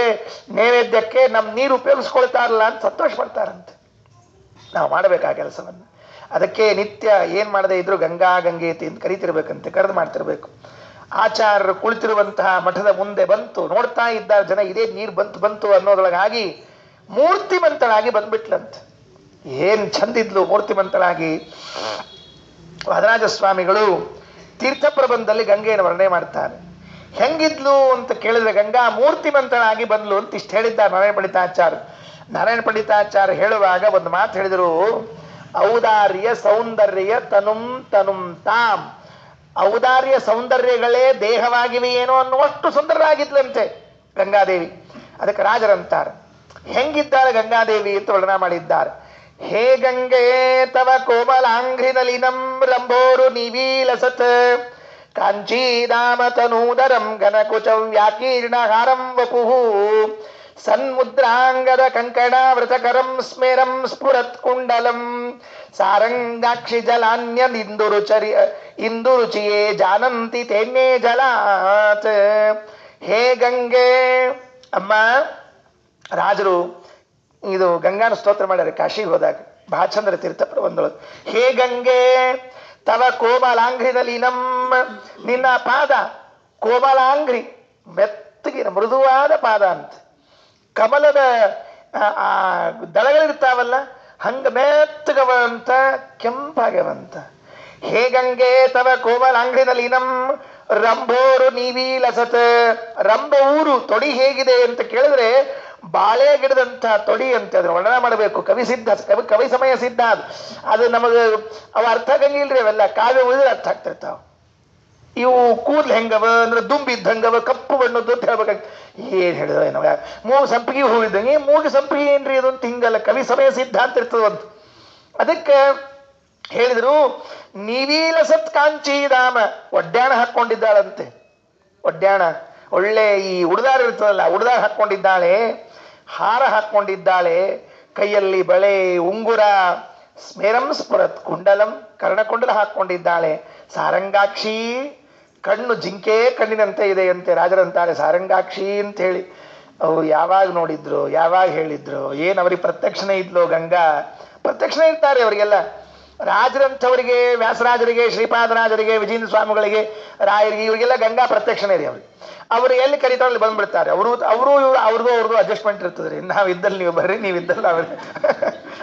ನೈವೇದ್ಯಕ್ಕೆ ನಮ್ಮ ನೀರು ಉಪಯೋಗಿಸ್ಕೊಳ್ತಾರಲ್ಲ ಅಂತ ಸಂತೋಷ ಪಡ್ತಾರಂತೆ. ನಾವು ಮಾಡಬೇಕು ಆ ಕೆಲಸವನ್ನು. ಅದಕ್ಕೆ ನಿತ್ಯ ಏನ್ ಮಾಡದೇ ಇದ್ರು ಗಂಗಾ ಗಂಗೇತಿ ಅಂತ ಕರಿತಿರ್ಬೇಕಂತೆ, ಕರೆದು ಮಾಡ್ತಿರ್ಬೇಕು. ಆಚಾರ್ಯರು ಕುಳಿತಿರುವಂತಹ ಮಠದ ಮುಂದೆ ಬಂತು, ನೋಡ್ತಾ ಇದ್ದಾರೆ ಜನ, ಇದೇ ನೀರು ಬಂತು ಅನ್ನೋದ್ರೊಳಗಾಗಿ ಮೂರ್ತಿಮಂತಳಾಗಿ ಬಂದ್ಬಿಟ್ಲಂತ. ಏನ್ ಚಂದಿದ್ಲು ಮೂರ್ತಿಮಂತಳಾಗಿ. ವರದರಾಜ ಸ್ವಾಮಿಗಳು ತೀರ್ಥ ಪ್ರಬಂಧದಲ್ಲಿ ಗಂಗೆಯನ್ನು ವರ್ಣನೆ ಮಾಡ್ತಾರೆ. ಹೆಂಗಿದ್ಲು ಅಂತ ಕೇಳಿದ್ರೆ ಗಂಗಾ ಮೂರ್ತಿಮಂತಳಾಗಿ ಬಂದ್ಲು ಅಂತ ಇಷ್ಟು ಹೇಳಿದ್ದಾರೆ ನಾರಾಯಣ ಪಂಡಿತಾಚಾರ್ಯ. ನಾರಾಯಣ ಪಂಡಿತಾಚಾರ್ಯ ಹೇಳುವಾಗ ಒಂದು ಮಾತು ಹೇಳಿದರು, ಔದಾರ್ಯ ಸೌಂದರ್ಯ ತನುಂ ತನುಂ ತಾಂ. ಔದಾರ್ಯ ಸೌಂದರ್ಯಗಳೇ ದೇಹವಾಗಿವೆ ಏನೋ ಅನ್ನುವಷ್ಟು ಸುಂದರರಾಗಿದ್ಲಂತೆ ಗಂಗಾದೇವಿ. ಅದಕ್ಕೆ ರಾಜರಂತಾರೆ, ಹೆಂಗಿದ್ದಾಳೆ ಗಂಗಾದೇವಿ ಅಂತ ವರ್ಣನ ಮಾಡಿದ್ದಾರೆ. ಹೇ ಗಂಗೆ ತವ ಕೋಮಲಾಂಘ್ರಿನಲಿನಂ ರಂಭೋರು ನಿವೀಲಸತ್ ಕಾಂಚೀದಾಮ ತನೂದರಂ ಘನಕುಚ ವ್ಯಾಕೀರ್ಣ ಹಾರಂ ವಪುಃ ಸನ್ಮುದ್ರಾಂಗದ ಕಂಕಣ ವೃತಕರಂ ಸ್ಮೇರಂ ಸ್ಫುರತ್ ಕುಂಡಲಂ ಸಾರಂಗಾಕ್ಷಿ ಜಲಾನ್ಯ ಇಂದುರುಚಿಯೇ ಜಾನಂತಿ ತೇನ್ಯೇ ಜಲಾತ್. ಹೇ ಗಂಗೆ, ಅಮ್ಮ ರಾಜರು ಇದು ಗಂಗಾನ ಸ್ತೋತ್ರ ಮಾಡ್ಯಾರ ಕಾಶಿಗೆ ಹೋದಾಗ, ಬಹಳ ಚಂದ್ರ ತೀರ್ಥ ಪ್ರಬಂಧಗಳು. ಹೇ ಗಂಗೆ ತವ ಕೋಮಲಾಂಘ್ರಿನಲ್ಲಿ ನಮ್ಮ ನಿನ್ನ ಪಾದ ಕೋಮಲಾಂಘ್ರಿ, ಮೆತ್ತಗಿನ ಮೃದುವಾದ ಪಾದ ಅಂತ. ಕಮಲದ ಆ ದಳಗಳಿರ್ತಾವಲ್ಲ ಹಂಗ ಮೆತ್ತಗವಂತ ಕೆಂಪಾಗ್ಯವಂತ. ಹೇ ಗಂಗೆ ತವ ಕೋಮಲಾಂಘ್ರಿನಲ್ಲಿ ನಮ್ಮ ರಂಭೋರು ನೀವೀಲಸತ್. ರಂಭ ಊರು ತೊಡಿ ಹೇಗಿದೆ ಅಂತ ಕೇಳಿದ್ರೆ ಬಾಳೆ ಗಿಡದಂತ ತೊಡಿ ಅಂತ ಅದನ್ನ ವರ್ಣನ ಮಾಡಬೇಕು. ಕವಿ ಸಮಯ ಸಿದ್ಧ ಅದು ನಮಗೆ ಅವ ಅರ್ಥ ಆಗಂಗಿಲ್ರಿ. ಅವೆಲ್ಲ ಕಾವ್ಯ ಉಳಿದ್ರೆ ಅರ್ಥ ಆಗ್ತಿರ್ತಾವ. ಇವು ಕೂದ್ಲು ಹೆಂಗವ ಅಂದ್ರೆ ದುಂಬಿದ್ದಂಗವ, ಕಪ್ಪು ಬಣ್ಣದ್ದು ಅಂತ ಹೇಳ್ಬೇಕಾಗ ಏನ್ ಹೇಳಿದ ಏನವ, ಮೂಗು ಸಂಪಿಗೆ ಹೂ ಇದ್ದಂಗೆ, ಮೂಗು ಸಂಪಿಗೆ ಏನ್ರಿ ಅದು ಅಂತ ಹಿಂಗಲ್ಲ, ಕವಿ ಸಮಯ ಸಿದ್ಧ ಅಂತ ಇರ್ತದಂತ. ಅದಕ್ಕೆ ಹೇಳಿದ್ರು ನಿವೀಲಸತ್ ಕಾಂಚೀದಾಮ, ಒಡ್ಯಾಣ ಹಾಕೊಂಡಿದ್ದಾಳಂತೆ. ಒಡ್ಯಾಣ ಒಳ್ಳೆ ಈ ಉಡ್ದಾರ ಇರ್ತದಲ್ಲ, ಉಡ್ದಾರ ಹಾಕೊಂಡಿದ್ದಾಳೆ, ಹಾರ ಹಾಕೊಂಡಿದ್ದಾಳೆ, ಕೈಯಲ್ಲಿ ಬಳೆ ಉಂಗುರ, ಸ್ಮೇರಂ ಸ್ಫುರತ್ ಕುಂಡಲಂ, ಕರ್ಣಕುಂಡಲ ಹಾಕೊಂಡಿದ್ದಾಳೆ. ಸಾರಂಗಾಕ್ಷಿ, ಕಣ್ಣು ಜಿಂಕೆ ಕಣ್ಣಿನಂತೆ ಇದೆ ಅಂತೆ. ರಾಜರಂತಾರೆ ಸಾರಂಗಾಕ್ಷಿ ಅಂತ ಹೇಳಿ. ಅವ್ರು ಯಾವಾಗ ನೋಡಿದ್ರು, ಯಾವಾಗ ಹೇಳಿದ್ರು, ಏನ್ ಅವ್ರಿಗೆ ಪ್ರತ್ಯಕ್ಷನೇ ಇದ್ಲು ಗಂಗಾ. ಪ್ರತ್ಯಕ್ಷನೇ ಇರ್ತಾರೆ ಅವರಿಗೆಲ್ಲ. ರಾಜರಂಥವರಿಗೆ, ವ್ಯಾಸರಾಜರಿಗೆ, ಶ್ರೀಪಾದರಾಜರಿಗೆ, ವಿಜೇಂದ್ರ ಸ್ವಾಮಿಗಳಿಗೆ, ರಾಯರಿಗೆ, ಇವರಿಗೆಲ್ಲ ಗಂಗಾ ಪ್ರತ್ಯಕ್ಷನೇ ರೀ ಅವ್ರಿಗೆ. ಅವರು ಎಲ್ಲಿ ಕರೀತಾರಲ್ಲಿ ಬಂದ್ಬಿಡ್ತಾರೆ. ಅವ್ರದ್ದು ಅಡ್ಜಸ್ಟ್ಮೆಂಟ್ ಇರ್ತದೆ. ನಾವು ಇದ್ದಲ್ಲಿ ನೀವು ಬರ್ರಿ, ನೀವು ಇದ್ದಲ್ಲಿ ನಾವು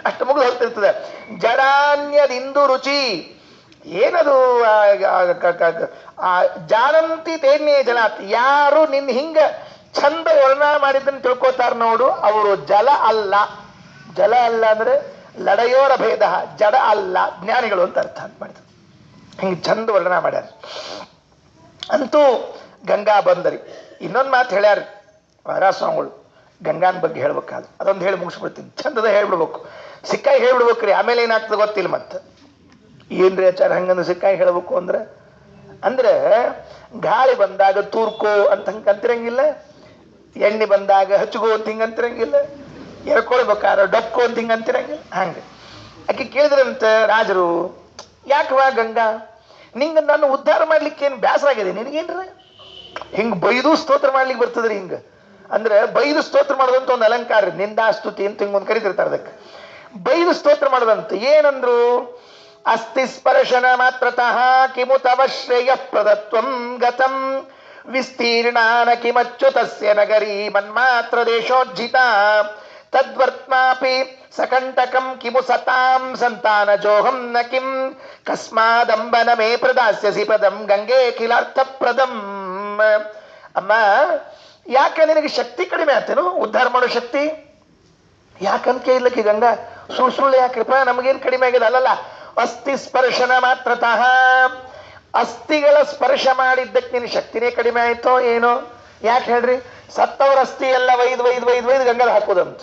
ಅಷ್ಟು ಮುಗಿದು ಹೋಗ್ತಿರ್ತದೆ. ಜಡಾನ್ಯದಿಂದು ರುಚಿ ಏನದು, ಜಾನಂತಿ ತೇನ್ಯೇ ಜಲಾತ್. ಯಾರು ನಿನ್ನ ಹಿಂಗ ಚಂದ ವರ್ಣ ಮಾಡಿದ್ದನ್ನು ತಿಳ್ಕೋತಾರ ನೋಡು, ಅವರು ಜಲ ಅಲ್ಲ. ಜಲ ಅಲ್ಲ ಅಂದ್ರೆ ಲಡೆಯೋರ ಭೇದ, ಜಡ ಅಲ್ಲ, ಜ್ಞಾನಿಗಳು ಅಂತ ಅರ್ಥ ಅಂತ ಮಾಡಿದ್ರು. ಹಿಂಗೆ ಚಂದ ವರ್ಣನ ಮಾಡ್ಯಾರ. ಅಂತೂ ಗಂಗಾ ಬಂದರಿ. ಇನ್ನೊಂದು ಮಾತು ಹೇಳ್ಯಾರ ಸ್ವಾಮಿಗಳು, ಗಂಗಾನ ಬಗ್ಗೆ ಹೇಳ್ಬೇಕಾದ್ರೆ ಅದೊಂದು ಹೇಳಿ ಮುಗಿಸ್ಬಿಡ್ತೀನಿ. ಚಂದದ ಹೇಳ್ಬಿಡ್ಬೇಕು, ಸಿಕ್ಕಾಗಿ ಹೇಳ್ಬಿಡ್ಬೇಕ್ರಿ. ಆಮೇಲೆ ಏನಾಗ್ತದೆ ಗೊತ್ತಿಲ್ಲ. ಮತ್ತೆ ಏನ್ರಿ ಆಚಾರ ಹಂಗಂದ್ರೆ ಸಿಕ್ಕಾಗಿ ಹೇಳ್ಬೇಕು ಅಂದ್ರೆ ಗಾಳಿ ಬಂದಾಗ ತೂರ್ಕೋ ಅಂತ ಹಂಗೆ ಅಂತಿರಂಗಿಲ್ಲ, ಎಣ್ಣೆ ಬಂದಾಗ ಹಚ್ಕೋ ಅಂತ ಹಿಂಗೆ ಅಂತಿರಂಗಿಲ್ಲ, ಎರ್ಕೊಳ್ಬೇಕಾದ್ರೆ ಡೊಕ್ಕೋ ಅಂತ ಹಿಂಗೆ ಅಂತಿರಂಗಿಲ್ಲ. ಹಂಗೆ ಆಕೆ ಕೇಳಿದ್ರಂತ ರಾಜರು, ಯಾಕವಾ ಗಂಗಾ, ನಿಂಗೆ ನಾನು ಉದ್ಧಾರ ಮಾಡ್ಲಿಕ್ಕೆ ಏನು ಬೇಸರ ಆಗಿದೆ ನಿನಗೇನ್ರ? ಹಿಂಗೆ ಬೈದು ಸ್ತೋತ್ರ ಮಾಡ್ಲಿಕ್ಕೆ ಬರ್ತದ್ರಿ. ಹಿಂಗೆ ಅಂದ್ರೆ ಬೈದು ಸ್ತೋತ್ರ ಮಾಡೋದಂತ ಒಂದು ಅಲಂಕಾರ, ನಿಂದಾಸ್ತುತಿ ಅಂತ ಹಿಂಗೊಂದು ಕರಿತಿರ್ತಾರೆ. ಅದಕ್ಕೆ ಬೈದು ಸ್ತೋತ್ರ ಮಾಡೋದಂತ ಏನಂದ್ರು, ಅಸ್ತಿ ಸ್ಪರ್ಶನ ಮಾತ್ರತಃ ಕಿಮು ತವ ಶ್ರೇಯ ಪ್ರದತ್ವಂ ಗತಂ ವಿಸ್ತೀರ್ಣಾನ ಕಿಮಚ್ಯುತಸ್ಯ ನಗರಿ ಮನ್ಮಾತ್ರ ದೇಶೋಜ್ಜಿತ ತದ್ವರ್ತ್ಮಾಪಿ ಸಕಂಟಕಂ ಕಿಮು ಸತಾಂ ಸಂತಾನ ಜೋಹಂ ನ ಕಿಂ ಕಸ್ಮಾದಂಬನ ಮೇ ಪ್ರದಾಸ್ಯಸಿ ಪದಂ ಗಂಗೆ ಕಿಲಾರ್ಥ ಪ್ರದಂ. ಅಮ್ಮ, ಯಾಕೆ ನಿನಗೆ ಶಕ್ತಿ ಕಡಿಮೆ ಆತೇನು ಉದ್ಧಾರ ಮಾಡೋ ಶಕ್ತಿ? ಯಾಕಂತ ಕೇಳಲಿಕ್ಕೆ ಗಂಗಾ ಸುಳ್ಳು ಯಾಕ್ರಿಪ್ಪ, ನಮಗೇನು ಕಡಿಮೆ ಆಗಿದೆ? ಅಲ್ಲಲ್ಲ, ಅಸ್ಥಿ ಸ್ಪರ್ಶನ ಮಾತ್ರತಃ, ಅಸ್ಥಿಗಳ ಸ್ಪರ್ಶ ಮಾಡಿದ್ದಕ್ಕೆ ನಿನ್ನ ಶಕ್ತಿನೇ ಕಡಿಮೆ ಆಯ್ತೋ ಏನೋ? ಯಾಕೆ ಹೇಳ್ರಿ? ಸತ್ತವರ ಅಸ್ಥಿ ಎಲ್ಲ ವೈದ್ ಗಂಗಲ್ ಹಾಕೋದಂತ.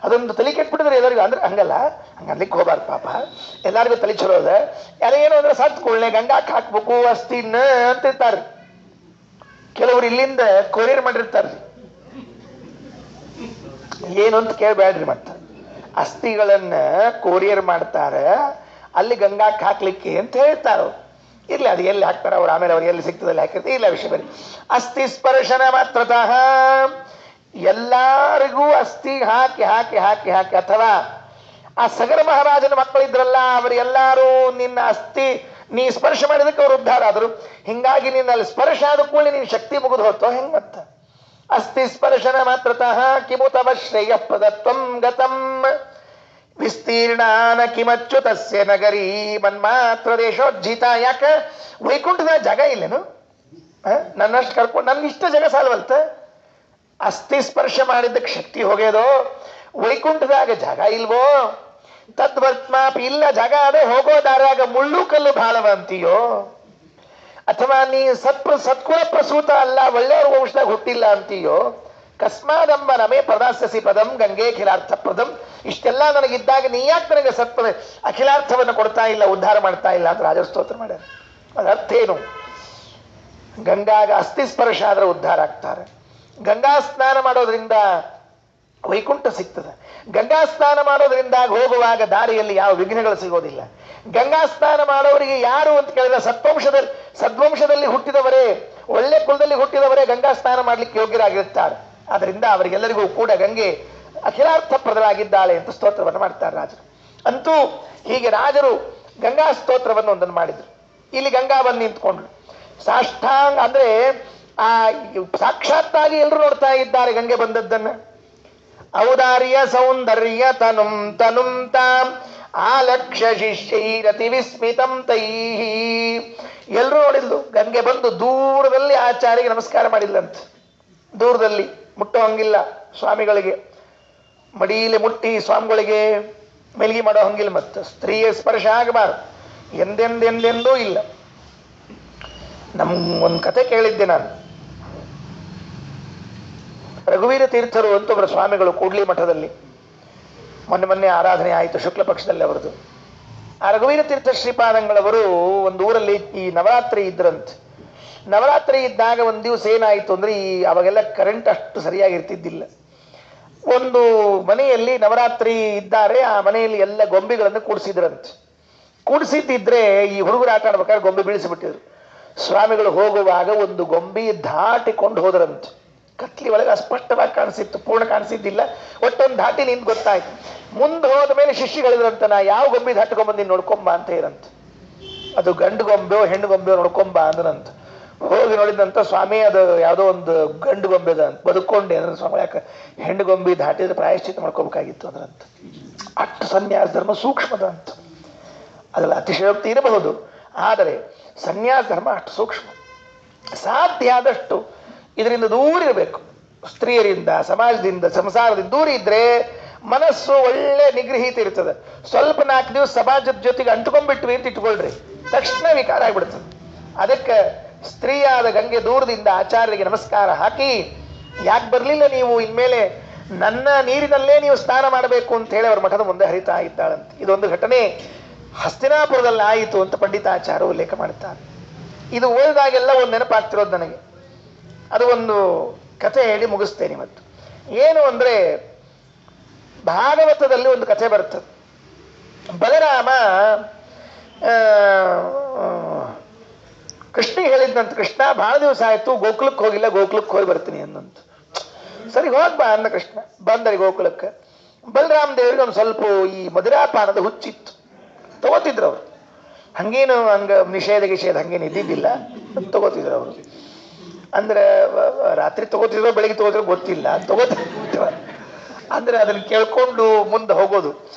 ಅದೊಂದು ತಲೆ ಕೆಟ್ಬಿಟ್ಟಿದ್ರೆ ಎಲ್ಲರಿಗೂ. ಅಂದ್ರೆ ಹಂಗಲ್ಲ, ಹಂಗನ್ಲಿಕ್ಕೆ ಹೋಗ್ಬಾರ್ದು ಪಾಪ, ಎಲ್ಲರಿಗೂ ತಲೆ ಚಲೋ ಅದ. ಏನೋ ಅಂದ್ರೆ ಸತ್ಕೊಳ್ಳೆ ಗಂಗಾಕ್ ಹಾಕ್ಬೇಕು ಅಸ್ಥಿನ ಅಂತ ಇರ್ತಾರೆ. ಕೆಲವರು ಇಲ್ಲಿಂದ ಕೊರಿಯರ್ ಮಾಡಿರ್ತಾರ್ರಿ, ಏನು ಅಂತ ಕೇಳಬೇಡ್ರಿ. ಮತ್ತೆ ಅಸ್ಥಿಗಳನ್ನ ಕೊರಿಯರ್ ಮಾಡ್ತಾರ, ಅಲ್ಲಿ ಗಂಗಾಕ್ ಹಾಕ್ಲಿಕ್ಕೆ ಅಂತ ಹೇಳ್ತಾರ. ಇರ್ಲಿ, ಅದು ಎಲ್ಲಿ ಹಾಕ್ತಾರ ಅವ್ರು, ಆಮೇಲೆ ಅವ್ರು ಎಲ್ಲಿ ಸಿಗ್ತದಲ್ಲಿ ಹಾಕಿರ್ತಾರೆ, ಇಲ್ಲ ವಿಷಯ ಬರೀ. ಅಸ್ಥಿ ಸ್ಪರ್ಶನ ಮಾತ್ರತಃ, ಎಲ್ಲರಿಗೂ ಅಸ್ಥಿ ಹಾಕಿ ಹಾಕಿ ಹಾಕಿ ಹಾಕಿ, ಅಥವಾ ಆ ಸಗರ ಮಹಾರಾಜನ ಮಕ್ಕಳಿದ್ರಲ್ಲ ಅವರೆಲ್ಲರೂ ನಿನ್ನ ಅಸ್ಥಿ ನೀ ಸ್ಪರ್ಶ ಮಾಡಿದಕ್ಕೆ ಅವ್ರು ಉದ್ಧಾರ ಆದ್ರು. ಹಿಂಗಾಗಿ ನಿನ್ನಲ್ಲಿ ಸ್ಪರ್ಶ ಆದ ಕೂಡಲೇ ನಿನ್ನ ಶಕ್ತಿ ಮುಗಿದು ಹೋತೋ ಹೆಂಗ್? ಮತ್ತ ಅಸ್ಥಿ ಸ್ಪರ್ಶನ ಮಾತ್ರತಃ ಕಿಮು ತವ ಶ್ರೇಯ ಪ್ರದತ್ವಂ ಗತಂ ವಿಸ್ತೀರ್ಣಾನ ಕಿಮಚ್ಯುತಸ್ಯ ನಗರಿ ಮನ್ಮಾತ್ರ ದೇಶೋಜ್ಜಿತ. ಯಾಕ ವೈಕುಂಠದ ಜಾಗ ಇಲ್ಲೇನು? ನನ್ನಷ್ಟು ಕರ್ಕೊಂಡು ನನ್ಗೆ ಇಷ್ಟ ಜಾಗ ಸಾಲ್ವಲ್ತ. ಅಸ್ಥಿ ಸ್ಪರ್ಶ ಮಾಡಿದ್ದಕ್ಕೆ ಶಕ್ತಿ ಹೋಗ್ಯದೋ, ವೈಕುಂಠದಾಗ ಜಾಗ ಇಲ್ವೋ? ತದ್ವರ್ತ್ಮಾಪಿ, ಇಲ್ಲ ಜಾಗ ಅದೇ, ಹೋಗೋ ದಾರ್ಯಾಗ ಮುಳ್ಳು ಕಲ್ಲು ಭಾಳವ ಅಂತೀಯೋ? ಅಥವಾ ನೀ ಸತ್ಕುಲ ಪ್ರಸೂತ ಅಲ್ಲ, ಒಳ್ಳೆಯವ್ರ ವಂಶದಾಗ ಹುಟ್ಟಿಲ್ಲ ಅಂತೀಯೋ? ಕಸ್ಮಾದಂಬ ನಮೇ ಪ್ರದಾಸ್ಯಸಿ ಪದಂ ಗಂಗೆ ಅಖಿಲಾರ್ಥ ಪ್ರದಂ. ಇಷ್ಟೆಲ್ಲ ನನಗಿದ್ದಾಗ ನೀ ಯಾಕೆ ನನಗೆ ಸತ್ಪದ ಅಖಿಲಾರ್ಥವನ್ನು ಕೊಡ್ತಾ ಇಲ್ಲ, ಉದ್ಧಾರ ಮಾಡ್ತಾ ಇಲ್ಲ ಅಂತ ರಾಜ ಸ್ತೋತ್ರ ಮಾಡ್ಯಾರ. ಅದರ ಅರ್ಥ ಏನು? ಗಂಗಾಗ ಅಸ್ಥಿ ಸ್ಪರ್ಶ ಆದ್ರೆ ಉದ್ಧಾರ ಆಗ್ತಾರೆ. ಗಂಗಾ ಸ್ನಾನ ಮಾಡೋದ್ರಿಂದ ವೈಕುಂಠ ಸಿಗ್ತದೆ. ಗಂಗಾ ಸ್ನಾನ ಮಾಡೋದ್ರಿಂದ ಹೋಗುವಾಗ ದಾರಿಯಲ್ಲಿ ಯಾವ ವಿಘ್ನಗಳು ಸಿಗೋದಿಲ್ಲ. ಗಂಗಾ ಸ್ನಾನ ಮಾಡೋರಿಗೆ ಯಾರು ಅಂತ ಕೇಳಿದ್ರೆ ಸದ್ವಂಶದಲ್ಲಿ ಹುಟ್ಟಿದವರೇ, ಒಳ್ಳೆ ಕುಲದಲ್ಲಿ ಹುಟ್ಟಿದವರೇ ಗಂಗಾ ಸ್ನಾನ ಮಾಡ್ಲಿಕ್ಕೆ ಯೋಗ್ಯರಾಗಿರುತ್ತಾರೆ. ಆದ್ರಿಂದ ಅವರಿಗೆಲ್ಲರಿಗೂ ಕೂಡ ಗಂಗೆ ಅಖಿಲಾರ್ಥ ಪ್ರದರಾಗಿದ್ದಾಳೆ ಅಂತ ಸ್ತೋತ್ರವನ್ನು ಮಾಡ್ತಾರೆ ರಾಜರು. ಅಂತೂ ಹೀಗೆ ರಾಜರು ಗಂಗಾ ಸ್ತೋತ್ರವನ್ನು ಒಂದನ್ನು ಮಾಡಿದ್ರು. ಇಲ್ಲಿ ಗಂಗಾ ಬಂದು ನಿಂತ್ಕೊಂಡ್ರು. ಸಾಷ್ಟಾಂಗ ಅಂದ್ರೆ ಆ ಸಾಕ್ಷಾತ್ತಾಗಿ ಎಲ್ಲರೂ ನೋಡ್ತಾ ಇದ್ದಾರೆ ಗಂಗೆ ಬಂದದ್ದನ್ನ. ಔದಾರ್ಯ ಸೌಂದರ್ಯ ತನುಂ ತನುಂ ತಾಂ ಆಲಕ್ಷ್ಯ ಶಿಷ್ಯೈರತಿ ವಿಸ್ಮಿತಂ ತೈಹಿ. ಎಲ್ಲರೂ ನೋಡಿದ್ಲು ಗಂಗೆ ಬಂದು ದೂರದಲ್ಲಿ ಆಚಾರ್ಯಗೆ ನಮಸ್ಕಾರ ಮಾಡಿಲ್ಲಂತ. ದೂರದಲ್ಲಿ ಮುಟ್ಟೋ ಹಂಗಿಲ್ಲ ಸ್ವಾಮಿಗಳಿಗೆ, ಮಡಿಯಲ್ಲಿ ಮುಟ್ಟಿ ಸ್ವಾಮಿಗಳಿಗೆ ಮೆಲ್ಗಿ ಮಾಡೋ ಹಂಗಿಲ್ಲ. ಮತ್ತು ಸ್ತ್ರೀಯ ಸ್ಪರ್ಶ ಆಗಬಾರ್ದು, ಎಂದೆಂದೆಂದೆಂದೂ ಇಲ್ಲ. ಒಂದು ಕತೆ ಕೇಳಿದ್ದೆ ನಾನು. ರಘುವೀರ ತೀರ್ಥರು ಅಂತ ಒಬ್ಬರು ಸ್ವಾಮಿಗಳು ಕೂಡ್ಲಿ ಮಠದಲ್ಲಿ, ಮೊನ್ನೆ ಆರಾಧನೆ ಆಯಿತು ಶುಕ್ಲ ಪಕ್ಷದಲ್ಲಿ ಅವರದು. ಆ ರಘುವೀರ ತೀರ್ಥ ಶ್ರೀಪಾದಂಗಳವರು ಒಂದು ಊರಲ್ಲಿ ಈ ನವರಾತ್ರಿ ಇದ್ರಂತೆ. ನವರಾತ್ರಿ ಇದ್ದಾಗ ಒಂದು ದಿವಸ ಏನಾಯಿತು ಅಂದ್ರೆ, ಅವಾಗೆಲ್ಲ ಕರೆಂಟ್ ಅಷ್ಟು ಸರಿಯಾಗಿ ಇರ್ತಿದ್ದಿಲ್ಲ. ಒಂದು ಮನೆಯಲ್ಲಿ ನವರಾತ್ರಿ ಇದ್ದಾರೆ, ಆ ಮನೆಯಲ್ಲಿ ಎಲ್ಲ ಗೊಂಬೆಗಳನ್ನು ಕೂಡಿಸಿದ್ರಂತೆ. ಕೂಡಿಸಿದ್ದಿದ್ರೆ ಈ ಹುಡುಗರು ಆಟ ಆಡ್ಬೇಕಾದ್ರೆ ಗೊಂಬೆ ಬೀಳಿಸಿಬಿಟ್ಟಿದ್ರು. ಸ್ವಾಮಿಗಳು ಹೋಗುವಾಗ ಒಂದು ಗೊಂಬೆ ದಾಟಿಕೊಂಡು ಹೋದ್ರಂತೆ. ಕತ್ಲಿ ಒಳಗೆ ಅಸ್ಪಷ್ಟವಾಗಿ ಕಾಣಿಸಿತ್ತು, ಪೂರ್ಣ ಕಾಣಿಸಿದ್ದಿಲ್ಲ, ಒಟ್ಟೊಂದು ದಾಟಿ ನಿಂತು ಗೊತ್ತಾಯ್ತು. ಮುಂದೆ ಹೋದ ಮೇಲೆ ಶಿಷ್ಯಗಳಿದ್ರಂತ, ನಾ ಯಾವ ಗೊಂಬೆ ದಾಟ್ಕೊಂಬಂದು ನೋಡ್ಕೊಂಬ ಅಂತ ಇರಂತ. ಅದು ಗಂಡು ಗೊಂಬೆಯೋ ಹೆಣ್ಣು ಗೊಂಬೆಯೋ ನೋಡ್ಕೊಂಬ ಅಂದ್ರಂತ. ಹೋಗಿ ನೋಡಿದಂತ, ಸ್ವಾಮಿ ಅದು ಯಾವುದೋ ಒಂದು ಗಂಡು ಗೊಂಬೆದ ಅಂತ. ಬದುಕೊಂಡೆ ಅಂದ್ರೆ ಸ್ವಾಮಿ, ಯಾಕೆ ಹೆಣ್ಣು ಗೊಂಬೆ ದಾಟಿದ್ರೆ ಪ್ರಾಯಶ್ಚಿತ್ತ ಮಾಡ್ಕೋಬೇಕಾಗಿತ್ತು ಅಂದ್ರಂತ. ಅಷ್ಟು ಸನ್ಯಾಸ ಧರ್ಮ ಸೂಕ್ಷ್ಮದ ಅಂತ. ಅದರಲ್ಲಿ ಅತಿಶಯೋಕ್ತಿ ಇರಬಹುದು, ಆದರೆ ಸನ್ಯಾಸ ಧರ್ಮ ಅಷ್ಟು ಸೂಕ್ಷ್ಮ. ಸಾಧ್ಯ ಆದಷ್ಟು ಇದರಿಂದ ದೂರ ಇರಬೇಕು. ಸ್ತ್ರೀಯರಿಂದ, ಸಮಾಜದಿಂದ, ಸಂಸಾರದಿಂದ ದೂರ ಇದ್ರೆ ಮನಸ್ಸು ಒಳ್ಳೆ ನಿಗ್ರಹೀತ ಇರ್ತದೆ. ಸ್ವಲ್ಪ 4 ದಿವಸ ಸಮಾಜದ ಜೊತೆಗೆ ಅಂಟ್ಕೊಂಡ್ಬಿಟ್ವಿ ಅಂತ ಇಟ್ಕೊಳ್ರಿ, ತಕ್ಷಣ ವಿಕಾರ ಆಗ್ಬಿಡ್ತದೆ. ಅದಕ್ಕೆ ಸ್ತ್ರೀಯಾದ ಗಂಗೆ ದೂರದಿಂದ ಆಚಾರ್ಯರಿಗೆ ನಮಸ್ಕಾರ ಹಾಕಿ, ಯಾಕೆ ಬರಲಿಲ್ಲ ನೀವು, ಇನ್ಮೇಲೆ ನನ್ನ ನೀರಿನಲ್ಲೇ ನೀವು ಸ್ನಾನ ಮಾಡಬೇಕು ಅಂತ ಹೇಳಿ ಅವ್ರ ಮಠದ ಮುಂದೆ ಹರಿತಾ ಇದ್ದಾಳಂತೆ. ಇದೊಂದು ಘಟನೆ ಹಸ್ತಿನಾಪುರದಲ್ಲಿ ಆಯಿತು ಅಂತ ಪಂಡಿತಾಚಾರ್ಯ ಉಲ್ಲೇಖ ಮಾಡುತ್ತಾರೆ. ಇದು ಓದಿದಾಗೆಲ್ಲ ಒಂದು ನೆನಪಾಗ್ತಿರೋದು ನನಗೆ. ಅದು ಒಂದು ಕಥೆ ಹೇಳಿ ಮುಗಿಸ್ತೇನೆ ಇವತ್ತು. ಏನು ಅಂದರೆ, ಭಾಗವತದಲ್ಲಿ ಒಂದು ಕಥೆ ಬರ್ತದೆ. ಬಲರಾಮ ಕೃಷ್ಣಿಗೆ ಹೇಳಿದ್ನಂತ, ಕೃಷ್ಣ ಭಾಳ ದಿವಸ ಆಯಿತು ಗೋಕುಲಕ್ಕೆ ಹೋಗಿಲ್ಲ, ಗೋಕುಲಕ್ಕೆ ಹೋಗಿ ಬರ್ತೀನಿ ಅಂದಂತ. ಸರಿ ಹೋಗ್ಬಾ ಅಂದ ಕೃಷ್ಣ. ಬಂದರಿ ಗೋಕುಲಕ್ಕೆ. ಬಲರಾಮ ದೇವರಿಗೆ ಒಂದು ಸ್ವಲ್ಪ ಈ ಮಧುರಾಪಾನದ ಹುಚ್ಚಿತ್ತು, ತಗೋತಿದ್ರು ಅವರು. ಹಂಗೇನು ನಿಷೇಧ ಹಂಗೇನು ಇದ್ದಿದ್ದಿಲ್ಲ, ತಗೋತಿದ್ರು ಅವರು. ಅಂದ್ರೆ ರಾತ್ರಿ ತಗೋತಿದ್ರು ಬೆಳಿಗ್ಗೆ ತಗೋತಿದ್ರು ಗೊತ್ತಿಲ್ಲ, ತಗೋತಿದ್ರು. ಅಂದ್ರೆ ಅದನ್ನ ಕೇಳ್ಕೊಂಡು ಮುಂದೆ ಹೋಗೋದು.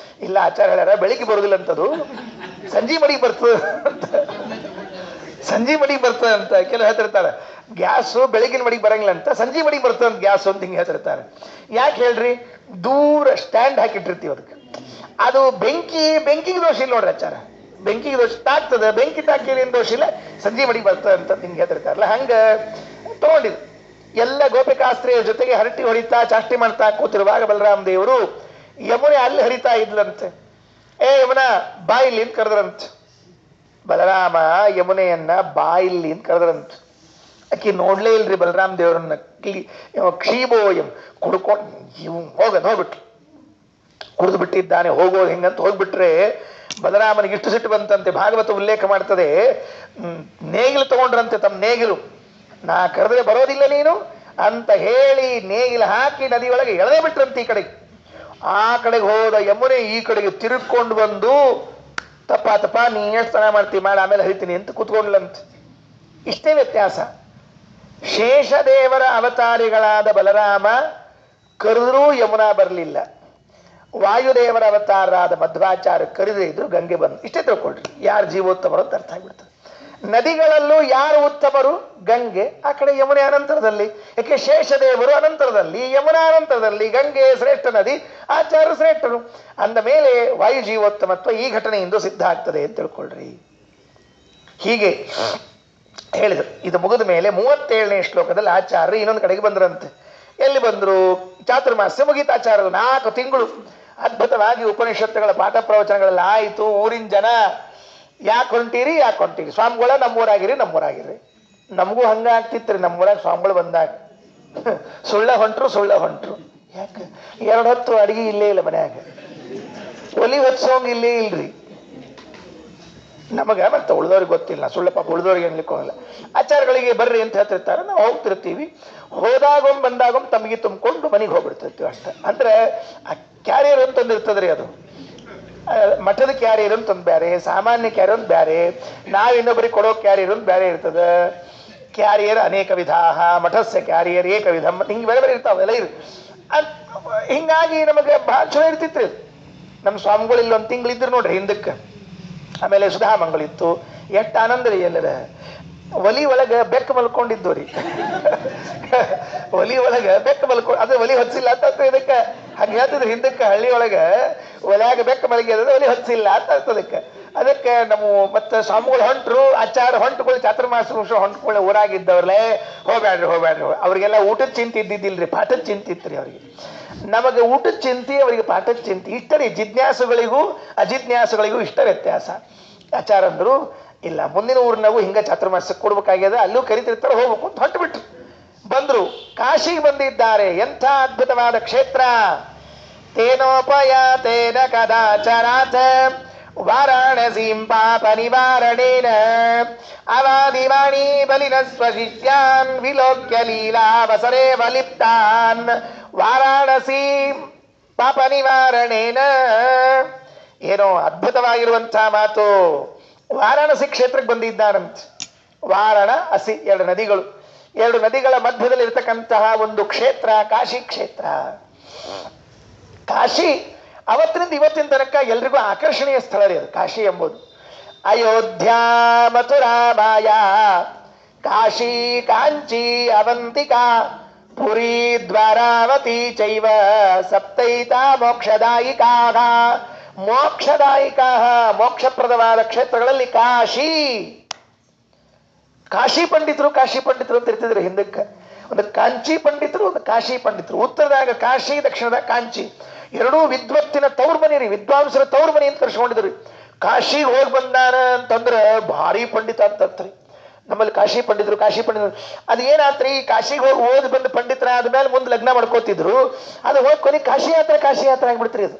ಇಲ್ಲ ಆಚಾರ ಹೇಳ್ಯಾರ ಬೆಳಿಗ್ಗೆ ಬರೋದಿಲ್ಲ ಅಂತದು, ಸಂಜೆ ಮಡಿಗೆ ಬರ್ತದೆ ಅಂತ, ಸಂಜೆ ಮಡಿಗೆ ಬರ್ತದೆ ಅಂತ ಕೆಲವು ಹೇಳ್ತಿರ್ತಾರೆ. ಗ್ಯಾಸು ಬೆಳಗಿನ ಮಡಿಗೆ ಬರಂಗಿಲ್ಲ ಅಂತ, ಸಂಜೆ ಮಡಿಗೆ ಬರ್ತದೆ ಅಂತ ಗ್ಯಾಸು ಅಂತ ಹಿಂಗೆ ಹೇಳ್ತಿರ್ತಾರೆ. ಯಾಕೆ ಹೇಳ್ರಿ, ದೂರ ಸ್ಟ್ಯಾಂಡ್ ಹಾಕಿಟ್ಟಿರ್ತೀವಿ ಅದಕ್ಕೆ. ಅದು ಬೆಂಕಿಗೆ ದೋಷ ಇಲ್ಲ ನೋಡ್ರಿ ಆಚಾರ, ಬೆಂಕಿಗೆ ದೋಷ ತಾಗ್ತದೆ, ಬೆಂಕಿ ತಾಕಿನ ದೋಷ ಇಲ್ಲ, ಸಂಜೆ ಮಡಿಗೆ ಬರ್ತದೆ ಅಂತ ಹಿಂಗೆ ಹೇಳ್ತಿರ್ತಾರಲ್ಲ. ಹಂಗೆ ತಗೊಂಡಿದ್ರು. ಎಲ್ಲ ಗೋಪಿಕಾಸ್ತ್ರೀಯರ ಜೊತೆಗೆ ಹರಟಿ ಹೊಡಿತಾ ಚಾಷ್ಟಿ ಮಾಡ್ತಾ ಕೂತಿರುವಾಗ ಬಲರಾಮ ದೇವರು ಯಮುನೆ ಅಲ್ಲಿ ಹರಿತಾ ಇದ್ಲಂತೆ. ಏ ಯಮುನಾ ಬಾ ಇಲ್ಲಿ ಅಂತ ಕರೆದ್ರಂತ. ಬಲರಾಮ ಯಮುನೆಯನ್ನ ಬಾ ಇಲ್ಲಿ ಅಂತ ಕರೆದ್ರಂತ. ಆಕಿ ನೋಡ್ಲೇ ಇಲ್ರಿ ಬಲರಾಮ ದೇವರನ್ನ. ಕ್ಷೀಬೋಯಂ ಕುಡ್ಕೊಂಡು ಇವ್ ಹೋಗ್ಬಿಟ್ರು, ಕುಡಿದು ಬಿಟ್ಟಿದ್ದಾನೆ, ಹೋಗೋದು ಹೆಂಗಂತ ಹೋಗ್ಬಿಟ್ರೆ ಬಲರಾಮನಿಗೆ ಇಷ್ಟು ಸಿಟ್ಟು ಬಂತಂತೆ. ಭಾಗವತ ಉಲ್ಲೇಖ ಮಾಡ್ತದೆ, ನೇಗಿಲು ತಗೊಂಡ್ರಂತೆ, ತಮ್ಮ ನೇಗಿಲು. ನಾ ಕರೆದ್ರೆ ಬರೋದಿಲ್ಲ ನೀನು ಅಂತ ಹೇಳಿ ನೇಗಿಲು ಹಾಕಿ ನದಿಯೊಳಗೆ ಎಳೆದೇ ಬಿಟ್ರಂತೆ. ಈ ಕಡೆಗೆ ಆ ಕಡೆಗೆ ಹೋದ ಯಮುನೆ ಈ ಕಡೆಗೆ ತಿರುಗ್ಕೊಂಡು ಬಂದು, ತಪ್ಪ ನೀ ಎಷ್ಟು ಸ್ನಾನ ಮಾಡ್ತೀವಿ ಮಾಡಿ ಆಮೇಲೆ ಹರಿತೀನಿ ಅಂತ ಕೂತ್ಕೊಂಡ್ಲಂತ. ಇಷ್ಟೇ ವ್ಯತ್ಯಾಸ. ಶೇಷದೇವರ ಅವತಾರಿಗಳಾದ ಬಲರಾಮ ಕರೆದ್ರೂ ಯಮುನಾ ಬರಲಿಲ್ಲ. ವಾಯುದೇವರ ಅವತಾರರಾದ ಮಧ್ವಾಚಾರ್ಯ ಕರೆದೇ ಇದ್ರು, ಗಂಗೆ ಬಂದು. ಇಷ್ಟೇ ತಿಳ್ಕೊಳ್ರಿ, ಯಾರು ಜೀವೋತ್ತಮರು ಅಂತ ಅರ್ಥ ಆಗ್ಬಿಡ್ತದೆ. ನದಿಗಳಲ್ಲೂ ಯಾರು ಉತ್ತಮರು? ಗಂಗೆ. ಆ ಕಡೆ ಯಮುನೆ ಅನಂತರದಲ್ಲಿ. ಯಾಕೆ ಶೇಷದೇವರು ಅನಂತರದಲ್ಲಿ, ಯಮುನಾ ಅನಂತರದಲ್ಲಿ, ಗಂಗೆ ಶ್ರೇಷ್ಠ ನದಿ, ಆಚಾರ್ಯ ಶ್ರೇಷ್ಠರು. ಅಂದ ಮೇಲೆ ವಾಯು ಜೀವೋತ್ತಮತ್ವ ಈ ಘಟನೆಯಿಂದ ಸಿದ್ಧ ಆಗ್ತದೆ ಅಂತ ತಿಳ್ಕೊಳ್ರಿ. ಹೀಗೆ ಹೇಳಿದರು. ಇದು ಮುಗಿದ ಮೇಲೆ 37ನೇ ಶ್ಲೋಕದಲ್ಲಿ ಆಚಾರ್ಯ ಇನ್ನೊಂದು ಕಡೆಗೆ ಬಂದ್ರಂತೆ. ಎಲ್ಲಿ ಬಂದರು? ಚಾತುರ್ಮಾಸ್ಯ ಮುಗೀತ ಆಚಾರ್ಯರು 4 ತಿಂಗಳು ಅದ್ಭುತವಾಗಿ ಉಪನಿಷತ್ತುಗಳ ಪಾಠ ಪ್ರವಚನಗಳೆಲ್ಲ ಆಯಿತು. ಊರಿನ ಜನ ಯಾಕೆ ಹೊಂಟೀರಿ ಸ್ವಾಮಿಗಳ ನಮ್ಮೂರಾಗಿರಿ. ನಮಗೂ ಹಂಗ ಆಗ್ತಿತ್ರಿ, ನಮ್ಮೂರಾಗ ಸ್ವಾಮಿಗಳು ಬಂದಾಗ ಸುಳ್ಳ ಹೊಂಟ್ರು. ಯಾಕೆ 2 ಹೊತ್ತು ಅಡಿಗೆ ಇಲ್ಲೇ ಇಲ್ಲ ಮನ್ಯಾಗ, ಒಲಿ ಹೊತ್ಸೋಂಗ್ ಇಲ್ಲೇ ಇಲ್ರಿ ನಮಗೆ. ಮತ್ತೆ ಉಳಿದವ್ರಿಗೆ ಗೊತ್ತಿಲ್ಲ, ಸುಳ್ಳ ಪಾಪ ಉಳಿದವ್ರಿಗೆ ಅನ್ಲಿಕ್ಕೆ ಹೋಗಲ್ಲ. ಆಚಾರಗಳಿಗೆ ಬರ್ರಿ ಅಂತ ಹೇಳ್ತಿರ್ತಾರೆ, ನಾವು ಹೋಗ್ತಿರ್ತೀವಿ. ಹೋದಾಗೊಮ್ಮೆ ಬಂದಾಗೊಮ್ಮೆ ತಮಗೆ ತುಂಬಿಕೊಂಡು ಮನೆಗೆ ಹೋಗ್ಬಿಡ್ತಿರ್ತೀವಿ ಅಷ್ಟೇ. ಅಂದ್ರೆ ಆ ಕ್ಯಾರಿಯರ್ ಅಂತಂದು ಇರ್ತದ್ರಿ, ಅದು ಮಠದ ಕ್ಯಾರಿಯರ್ ಅಂತ ಒಂದು ಬೇರೆ, ಸಾಮಾನ್ಯ ಕ್ಯಾರಿಯರ್ ಒಂದು ಬೇರೆ, ನಾವು ಇನ್ನೊಬ್ಬರಿಗೆ ಕೊಡೋ ಕ್ಯಾರಿಯರ್ ಒಂದು ಬೇರೆ ಇರ್ತದೆ. ಕ್ಯಾರಿಯರ್ ಅನೇಕ ವಿಧ, ಮಠಸ್ಯ ಕ್ಯಾರಿಯರ್ ಏಕ ವಿಧ, ಹಿಂಗೆ ಬೇರೆ ಬೇರೆ ಇರ್ತಾವೆಲ್ಲ ಇರು. ಹಿಂಗಾಗಿ ನಮಗೆ ಭಾಳ ಚಲೋ ಇರ್ತಿತ್ತು. ನಮ್ಮ ಸ್ವಾಮಿಗಳು ಇಲ್ಲಿ 1 ತಿಂಗಳಿದ್ರು ನೋಡ್ರಿ ಹಿಂದಕ್ಕೆ. ಆಮೇಲೆ ಸುಧಾಮಂಗಳಿತ್ತು. ಎಷ್ಟು ಆನಂದ ರೀ ಎಲ್ಲರ. ಒಲಿ ಒಳಗೆ ಬೆಕ್ಕ ಮಲ್ಕೊಂಡಿದ್ದು ರೀ, ಒಲಿ ಒಳಗೆ ಬೆಕ್ಕ ಮಲ್ಕೊಂಡು, ಅದು ಒಲಿ ಹೊಚ್ಚಿಲ್ಲ ಅಂತ ಇದಕ್ಕೆ ಹಂಗೆ ಹೇಳ್ತಿದ್ರು ಹಿಂದಕ್ಕೆ. ಹಳ್ಳಿ ಒಳಗೆ ಒಲ್ಯಾಗ ಬೆಕ್ಕ ಮಲಗಿದ್ರೆ ಒಲಿ ಹೊಚ್ಚಿಲ್ಲ ಅಂತ ಅರ್ಥದಕ್ಕೆ. ಅದಕ್ಕೆ ನಮ್ಮ ಮತ್ತೆ ಸ್ವಾಮಿಗಳು ಹೊಂಟ್ರು, ಆಚಾರ ಹೊಂಟ್ಗಳು, ಚಾತುರ್ಮಾಸ ಹೊಂಟ್ಕೊಳ್ಳಿ ಊರಾಗಿದ್ದವ್ರಲ್ಲೇ ಹೋಗ್ಬ್ಯಾಡ್ರಿ. ಅವ್ರಿಗೆಲ್ಲ ಊಟದ ಚಿಂತೆ ಇದ್ದಿದ್ದಿಲ್ರಿ, ಪಾಠದ ಚಿಂತೆ ಇತ್ತು ರೀ ಅವ್ರಿಗೆ. ನಮಗೆ ಊಟದ ಚಿಂತೆ, ಅವರಿಗೆ ಪಾಠದ ಚಿಂತೆ. ಇಷ್ಟ ರೀ. ಜಿಜ್ಞಾಸುಗಳಿಗೂ ಅಜಿಜ್ಞಾಸುಗಳಿಗೂ ಇಷ್ಟ ವ್ಯತ್ಯಾಸ. ಆಚಾರ ಅಂದರು, ಇಲ್ಲ ಮುಂದಿನ ಊರಿನಾಗೂ ಹಿಂಗೆ ಚಾತುರ್ಮಾಸಕ್ಕೆ ಕೊಡ್ಬೇಕಾಗ್ಯದ, ಅಲ್ಲೂ ಕರಿತಿರ್ತಾರೆ, ಹೋಗ್ಬೇಕು ಅಂತ ಹೊಂಟುಬಿಟ್ರು. ಬಂದರು, ಕಾಶಿಗೆ ಬಂದಿದ್ದಾರೆ. ಎಂಥ ಅದ್ಭುತವಾದ ಕ್ಷೇತ್ರ. ತೇನೋಪಯಾತೇನ ಕದಾಚರಾತ ವಾರಾಣಸೀಂ ಪಾಪ ನಿವಾರಣೇನ ಅವಾದಿವಾಣಿ ಬಲಿನ ಸ್ವಶಿಷ್ಯಾನ್ ವಿಲೋಕ್ಯ ಲೀಲಾವಸರೇ ವಲಿಪ್ತಾನ್ ವಾರಾಣಸಿ ಪಾಪ ನಿವಾರಣೇನ. ಏನೋ ಅದ್ಭುತವಾಗಿರುವಂಥ ಮಾತು. ವಾರಾಣಸಿ ಕ್ಷೇತ್ರಕ್ಕೆ ಬಂದಿದ್ದಾರಂತೆ. ವಾರಾಣಸಿ 2 ನದಿಗಳು, 2 ನದಿಗಳ ಮಧ್ಯದಲ್ಲಿ ಇರತಕ್ಕಂತಹ ಒಂದು ಕ್ಷೇತ್ರ ಕಾಶಿ ಕ್ಷೇತ್ರ. ಕಾಶಿ ಅವತ್ತಿನಿಂದ ಇವತ್ತಿನ ತನಕ ಎಲ್ರಿಗೂ ಆಕರ್ಷಣೀಯ ಸ್ಥಳ ರೀ ಅದು ಕಾಶಿ ಎಂಬುದು. ಅಯೋಧ್ಯ ಮಥುರಾ ಮಾಯಾ ಕಾಶಿ ಕಾಂಚಿ ಅವಂತಿಕಾ ಪುರಿ ದ್ವಾರಾವತಿ ಚೈವ ಸಪ್ತೈತಾ ಮೋಕ್ಷದಾಯಿಕಾ. ಮೋಕ್ಷದಾಯಿಕಾ ಮೋಕ್ಷಪ್ರದವಾದ ಕ್ಷೇತ್ರಗಳಲ್ಲಿ ಕಾಶಿ. ಕಾಶಿ ಪಂಡಿತರು ಅಂತ ಇರ್ತಿದ್ರು ಹಿಂದಕ್ಕೆ. ಒಂದು ಕಾಂಚಿ ಪಂಡಿತರು, ಒಂದು ಕಾಶಿ ಪಂಡಿತರು. ಉತ್ತರದಾಗ ಕಾಶಿ, ದಕ್ಷಿಣದಾಗ ಕಾಂಚಿ. ಎರಡೂ ವಿದ್ವತ್ತಿನ ತವ್ರ ಮನೆ ರೀ, ವಿದ್ವಾಂಸರ ತವ್ರ ಮನೆ ಅಂತ ಕರ್ಸ್ಕೊಂಡಿದ್ರಿ. ಕಾಶಿಗೆ ಹೋಗಿ ಬಂದಾನ ಅಂತಂದ್ರೆ ಭಾರಿ ಪಂಡಿತ ಅಂತಂತ್ರಿ. ನಮ್ಮಲ್ಲಿ ಕಾಶಿ ಪಂಡಿತರು ಅದು ಏನಾತ್ರಿ, ಕಾಶಿಗೆ ಹೋಗಿ ಓದಿ ಬಂದು ಪಂಡಿತರ ಆದ್ಮೇಲೆ ಮುಂದೆ ಲಗ್ನ ಮಾಡ್ಕೋತಿದ್ರು. ಅದು ಹೋಗಿ ಕೊನೆ ಕಾಶಿ ಯಾತ್ರೆ ಆಗ್ಬಿಡ್ತ್ರಿ. ಅದು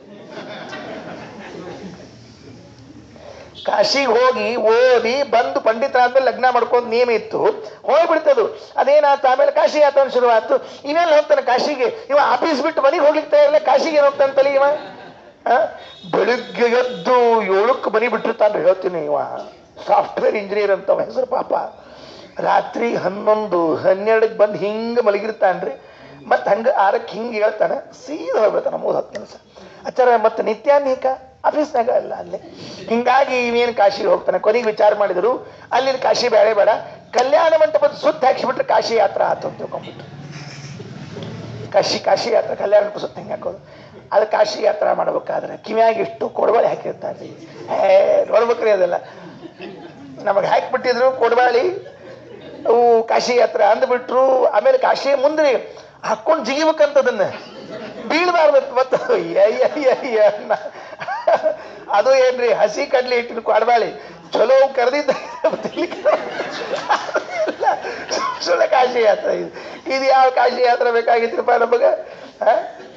ಕಾಶಿಗೆ ಹೋಗಿ ಓದಿ ಬಂದು ಪಂಡಿತರಾದ್ಮೇಲೆ ಲಗ್ನ ಮಾಡ್ಕೊಂಡು ನಿಯಮ ಇತ್ತು, ಹೋಗ್ಬಿಡ್ತದು. ಅದೇನಾಯ್ತು, ಆಮೇಲೆ ಕಾಶಿ ಯಾತ್ರೆ ಶುರುವಾಯ್ತು. ಇವೆಲ್ಲ ಹೋಗ್ತಾನೆ ಕಾಶಿಗೆ. ಇವ ಆಫೀಸ್ ಬಿಟ್ಟು ಮನೆಗೆ ಹೋಗ್ಲಿಕ್ಕೆ ತಯಾರಿಲ್ಲ, ಕಾಶಿಗೆ ಹೋಗ್ತಾನಂತಲ್ಲಿ ಇವ. ಬೆಳಿಗ್ಗೆ ಎದ್ದು 7ಕ್ಕೆ ಮನೆ ಬಿಟ್ಟಿರ್ತಾನ್ರಿ. ಹೇಳ್ತೀನಿ, ಇವ ಸಾಫ್ಟ್ವೇರ್ ಇಂಜಿನಿಯರ್ ಅಂತ ಹೆಸರು ಪಾಪ. ರಾತ್ರಿ 11, 12ಕ್ಕೆ ಬಂದು ಹಿಂಗೆ ಮಲಗಿರ್ತಾನ್ರಿ. ಮತ್ತೆ ಹಂಗೆ 6ಕ್ಕೆ ಹಿಂಗೆ ಹೇಳ್ತಾನೆ, ಸೀದಾ ಹೋಗ್ಬಿಡ್ತಾನೆ 3-10 ನಿಮಿಷ ಆಚಾರ. ಮತ್ತೆ ನಿತ್ಯಾನೇಕ ಆಫೀಸ್ನಾಗ ಅಲ್ಲ ಅಲ್ಲಿ. ಹಿಂಗಾಗಿ ಇವೇನು ಕಾಶಿಗೆ ಹೋಗ್ತಾನೆ. ಕೊನೆಗೆ ವಿಚಾರ ಮಾಡಿದ್ರು, ಅಲ್ಲಿ ಕಾಶಿ ಬೇಡ, ಕಲ್ಯಾಣ ಮಂಟಪದ ಸುತ್ತ ಹಾಕಿಸ್ಬಿಟ್ರೆ ಕಾಶಿ ಯಾತ್ರಾ ಆತು ಅಂತ ತಿಳ್ಕೊಂಡ್ಬಿಟ್ರು. ಕಾಶಿ ಯಾತ್ರಾ ಕಲ್ಯಾಣ ಮಂಟಪ ಸುತ್ತ ಹಿಂಗೆ ಹಾಕೋದು. ಅದು ಕಾಶಿ ಯಾತ್ರಾ ಮಾಡ್ಬೇಕಾದ್ರೆ ಕಿವಿಯಾಗ ಇಷ್ಟು ಕೊಡಬಾಳಿ ಹಾಕಿರ್ತಾರೆ. ನೋಡ್ಬೇಕ್ರಿ, ಅದೆಲ್ಲ ನಮಗೆ ಹಾಕಿಬಿಟ್ಟಿದ್ರು ಕೊಡಬಾಳಿ. ಅವು ಕಾಶಿ ಯಾತ್ರಾ ಅಂದ್ಬಿಟ್ರು. ಆಮೇಲೆ ಕಾಶಿ ಮುಂದೆ ಹಾಕೊಂಡು ಜಿಗಿಬೇಕಂತದನ್ನ, ಬೀಳ್ಬಾರ್ದು. ಮತ್ತು ಅದು ಏನ್ರಿ, ಹಸಿ ಕಡ್ಲಿ ಇಟ್ಟಿನ ಕೊಡಬಾಳಿ ಚಲೋ ಕರೆದಿದ್ದ ಸುಳ್ಳ ಕಾಶಿ ಯಾತ್ರೆ. ಇದು ಯಾವ ಕಾಶಿ ಯಾತ್ರೆ ಬೇಕಾಗಿತ್ರಪ್ಪ ನಮಗ?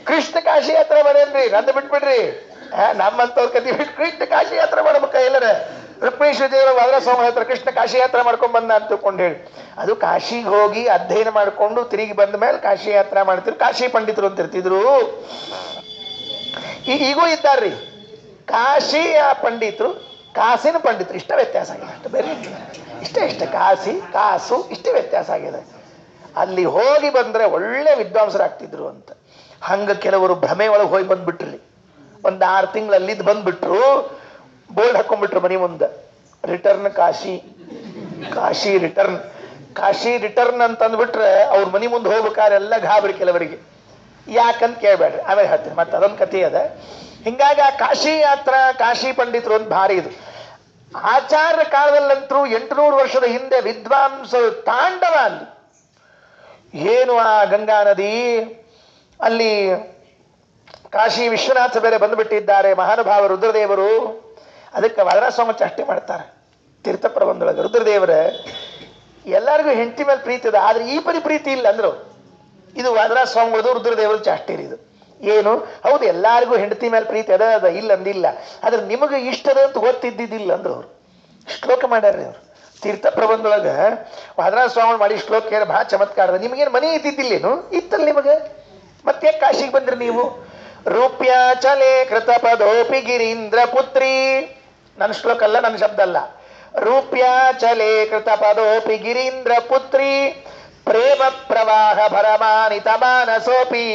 ಕೃಷ್ಣ ಕಾಶಿ ಯಾತ್ರೆ ಮಾಡೇನ್ರಿ, ನಂದು ಬಿಟ್ಬಿಡ್ರಿ. ನಮ್ಮಂತವ್ರ ಕತಿ ಬಿಟ್ಟು ಕೃಷ್ಣ ಕಾಶಿ ಯಾತ್ರೆ ಮಾಡ್ಬೇಕ. ಎಲ್ಲರ ರುಕ್ಮೇಶ್ವರ ದೇವರ ವಾದರಾಜಸ್ವಾಮಿ ಹತ್ರ ಕೃಷ್ಣ ಕಾಶಿ ಯಾತ್ರೆ ಮಾಡ್ಕೊಂಡ್ ಬಂದ ಅಂತ ತಿಳ್ಕೊಂಡು ಹೇಳಿ, ಅದು ಕಾಶಿಗೆ ಹೋಗಿ ಅಧ್ಯಯನ ಮಾಡಿಕೊಂಡು ತಿರುಗಿ ಬಂದ ಮೇಲೆ ಕಾಶಿ ಯಾತ್ರೆ ಮಾಡ್ತಿದ್ರು. ಕಾಶಿ ಪಂಡಿತರು ಅಂತ ಇರ್ತಿದ್ರು. ಈಗೂ ಇದ್ದಾರ್ರಿ ಕಾಶಿಯ ಪಂಡಿತರು, ಕಾಸಿನ ಪಂಡಿತರು. ಇಷ್ಟ ವ್ಯತ್ಯಾಸ ಆಗಿದೆ, ಅಷ್ಟು ಬೇರೆ ಇಷ್ಟೇ. ಕಾಸು ಇಷ್ಟೇ ವ್ಯತ್ಯಾಸ ಆಗಿದೆ. ಅಲ್ಲಿ ಹೋಗಿ ಬಂದ್ರೆ ಒಳ್ಳೆ ವಿದ್ವಾಂಸರಾಗ್ತಿದ್ರು ಅಂತ. ಹಂಗ ಕೆಲವರು ಭ್ರಮೆ ಒಳಗೆ ಹೋಗಿ ಬಂದ್ಬಿಟ್ರಿ. ಒಂದು 6 ತಿಂಗಳು ಅಲ್ಲಿದ್ದು ಬಂದ್ಬಿಟ್ರು. ಬೋರ್ಡ್ ಹಾಕೊಂಡ್ಬಿಟ್ರು ಮನೆ ಮುಂದೆ, ರಿಟರ್ನ್ ಕಾಶಿ ರಿಟರ್ನ್ ಅಂತ ಅಂದ್ಬಿಟ್ರೆ ಅವ್ರ ಮನೆ ಮುಂದೆ ಹೋಗ್ಬೇಕಾದ್ರೆ ಎಲ್ಲ ಗಾಬರಿ ಕೆಲವರಿಗೆ. ಯಾಕಂತ ಕೇಳ್ಬೇಡ್ರಿ, ಆಮೇಲೆ ಹೇಳ್ತೀನಿ. ಮತ್ತೆ ಅದೊಂದು ಕಥೆ ಅದ. ಹಿಂಗಾಗಿ ಆ ಕಾಶಿ ಯಾತ್ರಾ, ಕಾಶಿ ಪಂಡಿತರು ಒಂದು ಭಾರಿ ಇದು. ಆಚಾರ್ಯ ಕಾಲದಲ್ಲಂತರೂ 800 ವರ್ಷದ ಹಿಂದೆ ವಿದ್ವಾಂಸರು ತಾಂಡವ ಅಲ್ಲಿ. ಏನು ಆ ಗಂಗಾ ನದಿ, ಅಲ್ಲಿ ಕಾಶಿ ವಿಶ್ವನಾಥ ಬೇರೆ ಬಂದುಬಿಟ್ಟಿದ್ದಾರೆ, ಮಹಾನುಭಾವ ರುದ್ರದೇವರು. ಅದಕ್ಕೆ ವಾದರಾಜಸ್ವಾಮಿ ಚಾಷ್ಟೆ ಮಾಡ್ತಾರೆ ತೀರ್ಥ ಪ್ರಬಂಧದೊಳಗೆ. ರುದ್ರದೇವರ ಎಲ್ಲರಿಗೂ ಹೆಂಡತಿ ಮೇಲೆ ಪ್ರೀತಿ ಇದೆ, ಆದ್ರೆ ಈ ಪ್ರೀತಿ ಇಲ್ಲ ಅಂದ್ರು. ಇದು ವಾದರಾಜಸ್ವಾಮಿಗಳದು ರುದ್ರದೇವರು ಚಾಷ್ಟೆ ಇದು. ಏನು ಹೌದು, ಎಲ್ಲರಿಗೂ ಹೆಂಡತಿ ಮೇಲೆ ಪ್ರೀತಿ ಅದ ಇಲ್ಲ ಅಂದಿಲ್ಲ, ಆದ್ರೆ ನಿಮಗೆ ಇಷ್ಟದ ಅಂತ ಗೊತ್ತಿದ್ದಿದ್ದಿಲ್ಲ ಅಂದ್ರು. ಅವ್ರು ಶ್ಲೋಕ ಮಾಡ್ಯಾರ್ರಿ ಅವರು ತೀರ್ಥ ಪ್ರಬಂಧದೊಳಗೆ. ವಾದರಾಜಸ್ವಾಮಿ ಮಾಡಿ ಶ್ಲೋಕ ಏನು ಭಾಳ ಚಮತ್ಕಾರದ. ನಿಮಗೇನು ಮನೆ ಇದ್ದಿದ್ದಿಲ್ಲೇನು? ಇತ್ತಲ್ಲ ನಿಮಗೆ, ಮತ್ತೆ ಕಾಶಿಗೆ ಬಂದ್ರಿ ನೀವು. ರೂಪ್ಯಾಚಲೆ ಕೃತಪದೋಪಿ ಗಿರೀಂದ್ರ ಪುತ್ರಿ. ನನ್ನ ಶ್ಲೋಕ ಅಲ್ಲ, ನನ್ನ ಶಬ್ದ ಅಲ್ಲ. ರೂಪ್ಯಾಚಲೆ ಕೃತಪದೋಪಿ ಗಿರೀಂದ್ರ ಪುತ್ರಿ ಪ್ರೇಮ ಪ್ರವಾಹ ಭರಮಾನಿತ ಮಾನಸೋಪಿ.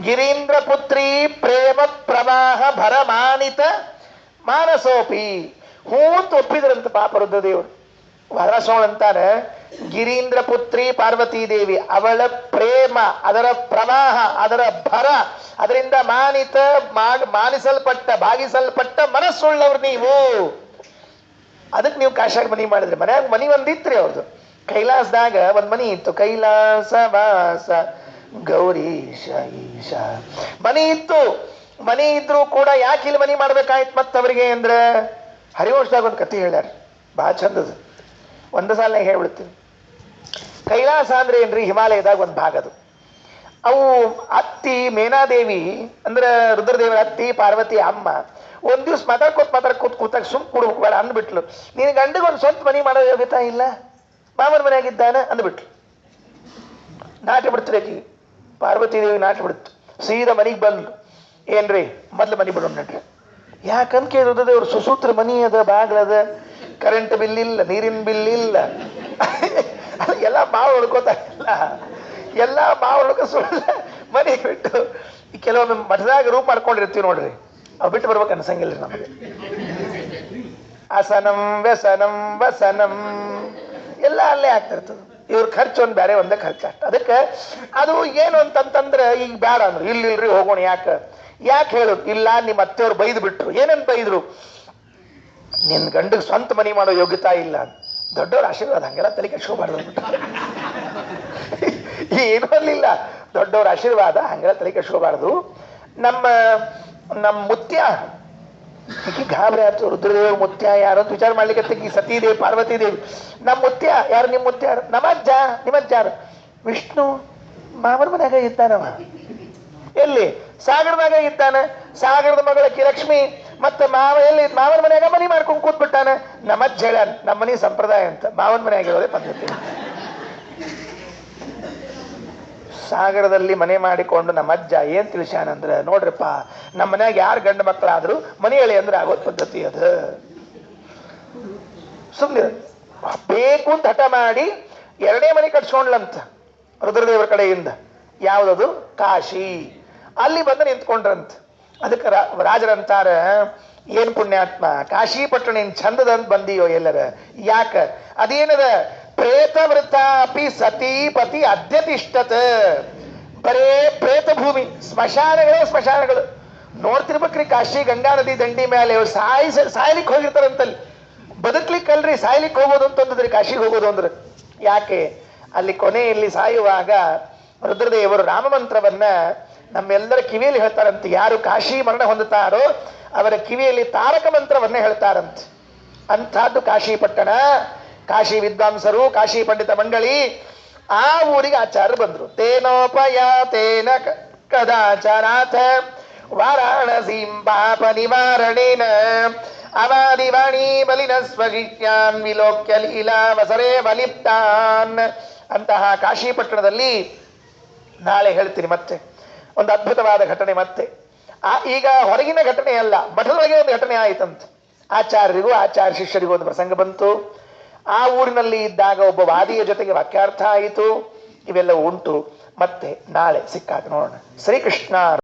ಗಿರೀಂದ್ರ ಪುತ್ರಿ ಪ್ರೇಮ ಪ್ರವಾಹ ಭರಮಾನಿತ ಮಾನಸೋಪಿ. ಹೂ ಅಂತ ಒಪ್ಪಿದ್ರಂತ ಪಾಪ ರುದ್ರದೇವರು. ವಾದರಾಜಸ್ವಾಮಿ ಅಂತಾನೆ, ಗಿರೀಂದ್ರ ಪುತ್ರಿ ಪಾರ್ವತೀ ದೇವಿ, ಅವಳ ಪ್ರೇಮ, ಅದರ ಪ್ರವಾಹ, ಅದರ ಭರ, ಅದರಿಂದ ಭಾಗಿಸಲ್ಪಟ್ಟ ಮನಸ್ಸುಳ್ಳವ್ರು ನೀವು. ಅದಕ್ಕೆ ನೀವು ಕಾಶಾಗ ಮನಿ ಮಾಡಿದ್ರಿ. ಮನ್ಯಾಗ ಮನಿ ಒಂದಿತ್ರಿ ಅವ್ರದ್ದು. ಕೈಲಾಸದಾಗ ಒಂದು ಮನಿ ಇತ್ತು, ಕೈಲಾಸ ವಾಸ ಗೌರೀಶ ಈಶ ಮನಿ ಇತ್ತು. ಮನಿ ಇದ್ರು ಕೂಡ ಯಾಕೆ ಇಲ್ಲಿ ಮನಿ ಮಾಡ್ಬೇಕಾಯ್ತು ಮತ್ತವರಿಗೆ ಅಂದ್ರೆ, ಹರಿವಂಶದಾಗ ಒಂದು ಕಥೆ ಹೇಳ್ಯಾರ, ಭಾಳ ಚಂದದ. ಒಂದು ಸಾಲ ಹೇಳ್ಬಿಡ್ತೀನಿ. ಕೈಲಾಸ ಅಂದ್ರೆ ಏನ್ರಿ, ಹಿಮಾಲಯದಾಗ ಒಂದು ಭಾಗ ಅದು. ಅವು ಅತ್ತಿ ಮೇನಾದೇವಿ ಅಂದ್ರೆ ರುದ್ರದೇವರ ಅತ್ತಿ, ಪಾರ್ವತಿ ಅಮ್ಮ, ಒಂದ್ ದಿವ್ಸ ಮಾತಾಡ್ಕೋತ ಸುಮ್ ಕೊಡ್ಬೇಕು ಬೇಡ ಅಂದ್ಬಿಟ್ಲು. ನಿನ್ ಗಂಡಿಗೊಂದು ಸ್ವಂತ ಮನಿ ಮಾಡೋ ಯೋಗ್ಯತಾ ಇಲ್ಲ, ಮಾಮನ ಮನೆಯಾಗಿದ್ದಾನೆ ಅಂದ್ಬಿಟ್ಲು. ನಾಟಿ ಬಿಡ್ತೀರಿ ಆಕಿ ಪಾರ್ವತಿ ದೇವಿ, ನಾಟಿ ಬಿಡ್ತು. ಸೀದಾ ಮನಿಗೆ ಬಂದ್ಲು. ಏನ್ರಿ ಮೊದ್ಲು ಮನಿ ಬಿಡೋಣ ನಡ್ರಿ. ಯಾಕಂತ ಕೇಳಿದ್ರೆ ಅವ್ರು ಸುಸೂತ್ರ ಮನಿ ಅದ, ಬಾಗ್ಲದ, ಕರೆಂಟ್ ಬಿಲ್ ಇಲ್ಲ, ನೀರಿನ ಬಿಲ್ ಇಲ್ಲ, ಎಲ್ಲ ಮಾವು ಹೊಡ್ಕೋತಾ ಇಲ್ಲ, ಎಲ್ಲ ಮಾವು ಹೊಡ್ಕೊ ಸುಳ್ಳ ಮನೆ ಬಿಟ್ಟು. ಕೆಲವೊಮ್ಮೆ ಮಠದಾಗ ರೂಪ್ ಮಾಡ್ಕೊಂಡಿರ್ತೀವಿ ನೋಡ್ರಿ, ಅವ್ ಬಿಟ್ಟು ಬರ್ಬೇಕು ಅನ್ಸಂಗಿಲ್ರಿ ನಮಗೆ. ಅಸನಂ ವ್ಯಸನಂ ವಸನಂ ಎಲ್ಲ ಅಲ್ಲೇ ಆಗ್ತಿರ್ತದೆ. ಇವ್ರ ಖರ್ಚು ಒಂದು ಬೇರೆ ಒಂದೇ ಖರ್ಚು ಅಷ್ಟ. ಅದಕ್ಕೆ ಅದು ಏನು ಅಂತಂತಂದ್ರೆ ಈಗ ಬೇಡ ಅಂದ್ರು, ಇಲ್ಲಿಲ್ರಿ ಹೋಗೋಣ. ಯಾಕೆ ಹೇಳುದು? ಇಲ್ಲ, ನಿಮ್ಮ ಅತ್ತೆಯವ್ರು ಬೈದು ಬಿಟ್ರು. ಏನಂತ ಬೈದ್ರು? ನಿನ್ ಗಂಡಿಗೆ ಸ್ವಂತ ಮನಿ ಮಾಡೋ ಯೋಗ್ಯತಾ ಇಲ್ಲ. ದೊಡ್ಡವ್ರ ಆಶೀರ್ವಾದ, ಹಂಗೆಲ್ಲ ತಲೆ ಕೆಡ್ಸ್ಕೋಬಾರ್ದು. ಏನೂ ಅಲ್ಲಿಲ್ಲ, ದೊಡ್ಡವ್ರ ಆಶೀರ್ವಾದ, ಹಂಗೆಲ್ಲ ತಲೆ ಕೆಡ್ಸ್ಕೋಬಾರ್ದು. ನಮ್ಮ ಮುತ್ಯ ಈಕಿ ಗಾಬರಿ ಆಯ್ತು. ರುದ್ರದೇವ್ರ ಮುತ್ಯ ಯಾರು ಅಂತ ವಿಚಾರ ಮಾಡ್ಲಿಕ್ಕೆ ಈ ಸತೀದೇವಿ ಪಾರ್ವತಿ ದೇವಿ. ನಮ್ಮ ಮುತ್ಯ ಯಾರು? ನಿಮ್ಮ ಮುತ್ಯ ಯಾರು? ನಿಮ್ಮಜ್ಜ ಯಾರು? ವಿಷ್ಣು ಮಾವನ ಮನ್ಯಾಗ ಇದ್ದಾನವ. ಎಲ್ಲಿ? ಸಾಗರದಾಗ ಇದ್ದಾನೆ. ಸಾಗರದ ಮಗಳಕ್ಕಿ ಲಕ್ಷ್ಮಿ ಮತ್ತೆ ಮಾವ ಎಲ್ಲಿ? ಮಾವನ ಮನ್ಯಾಗ ಮನಿ ಮಾಡ್ಕೊಂಡು ಕೂತ್ಬಿಟ್ಟಾನೆ. ನಮ್ಮಜ್ಜ ಹೇಳ, ನಮ್ಮ ಮನಿ ಸಂಪ್ರದಾಯ ಅಂತ, ಮಾವನ ಮನ್ಯಾಗ ಇರೋದೇ ಪದ್ಧತಿ. ಸಾಗರದಲ್ಲಿ ಮನೆ ಮಾಡಿಕೊಂಡು ನಮ್ಮಜ್ಜ ಏನ್ ತಿಳಿಸ್ಯಾನಂದ್ರೆ, ನೋಡ್ರಪ್ಪ, ನಮ್ಮ ಮನ್ಯಾಗ ಯಾರು ಗಂಡು ಮಕ್ಕಳಾದ್ರು ಮನಿ ಹೇಳಿ ಅಂದ್ರೆ ಆಗೋದ್ ಪದ್ಧತಿ ಅದು. ಸುಮ್ಮನೆ ಬೇಕು ಅಂತ ಹಠ ಮಾಡಿ 2ನೇ ಮನೆ ಕಟ್ಸ್ಕೊಂಡ್ಲಂತ ರುದ್ರದೇವರ ಕಡೆಯಿಂದ. ಯಾವ್ದದು? ಕಾಶಿ. ಅಲ್ಲಿ ಬಂದು ನಿಂತ್ಕೊಂಡ್ರಂತ. ಅದಕ್ಕೆ ರಾಜರಂತಾರ, ಏನ್ ಪುಣ್ಯಾತ್ಮ, ಕಾಶಿ ಪಟ್ಟಣ ಚಂದದಂತ ಬಂದಿಯೋ ಎಲ್ಲರ. ಯಾಕ? ಅದೇನದ? ಪ್ರೇತ ವೃತ್ತಾಪಿ ಸತೀಪತಿ ಅದ್ಯತಿಷ್ಠತ. ಬರೇ ಪ್ರೇತ ಭೂಮಿ, ಸ್ಮಶಾನಗಳು ನೋಡ್ತಿರ್ಬೇಕ್ರಿ. ಕಾಶಿ ಗಂಗಾ ನದಿ ದಂಡಿ ಮೇಲೆ ಅವ್ರು ಸಾಯ್ಲಿಕ್ಕೆ ಹೋಗಿರ್ತಾರಂತಲ್ಲಿ. ಬದುಕ್ಲಿಕ್ಕಲ್ರಿ, ಸಾಯ್ಲಿಕ್ಕೆ ಹೋಗೋದು ಅಂತಂದ್ರಿ ಕಾಶಿಗೆ ಹೋಗೋದು ಅಂದ್ರೆ. ಯಾಕೆ? ಅಲ್ಲಿ ಕೊನೆಯಲ್ಲಿ ಸಾಯುವಾಗ ರುದ್ರದೇವರು ರಾಮಮಂತ್ರವನ್ನ ನಮ್ಮೆಲ್ಲರ ಕಿವಿಯಲ್ಲಿ ಹೇಳ್ತಾರಂತ. ಯಾರು ಕಾಶಿ ಮರಣ ಹೊಂದುತ್ತಾರೋ ಅವರ ಕಿವಿಯಲ್ಲಿ ತಾರಕ ಮಂತ್ರವನ್ನೇ ಹೇಳ್ತಾರಂತ. ಅಂಥದ್ದು ಕಾಶಿ ಪಟ್ಟಣ. ಕಾಶಿ ವಿದ್ವಾಂಸರು, ಕಾಶಿ ಪಂಡಿತ ಮಂಡಳಿ ಆ ಊರಿಗೆ ಆಚಾರ್ಯರು ಬಂದ್ರು. ತೇನೋಪಯಾತೇನ ಕದಾಚಾರಾಥ ವಾರಾಣಸೀಂ ಪಾಪ ನಿವಾರಣೇನ ಅವಾದಿವಾಣಿ ಬಲಿನ ಸ್ವಗಿಜ್ಞಾನ್ ವಿಲೋಕ್ಯ ಲೀಲಾ ವಸರೇ ಬಲಿಪ್ತಾನ್. ಅಂತಹ ಕಾಶಿ ಪಟ್ಟಣದಲ್ಲಿ ನಾಳೆ ಹೇಳ್ತೀನಿ ಮತ್ತೆ ಒಂದು ಅದ್ಭುತವಾದ ಘಟನೆ. ಮತ್ತೆ ಈಗ ಹೊರಗಿನ ಘಟನೆ ಅಲ್ಲ, ಮಠದೊಳಗೆ ಒಂದು ಘಟನೆ ಆಯ್ತಂತ. ಆಚಾರ್ಯರಿಗೂ ಆಚಾರ್ಯ ಶಿಷ್ಯರಿಗೂ ಒಂದು ಪ್ರಸಂಗ ಬಂತು. ಆ ಊರಿನಲ್ಲಿ ಇದ್ದಾಗ ಒಬ್ಬ ವಾದಿಯ ಜೊತೆಗೆ ವಾಕ್ಯಾರ್ಥ ಆಯಿತು. ಇವೆಲ್ಲ ಉಂಟು. ಮತ್ತೆ ನಾಳೆ ಸಿಕ್ಕಾಗ ನೋಡೋಣ. ಶ್ರೀಕೃಷ್ಣ.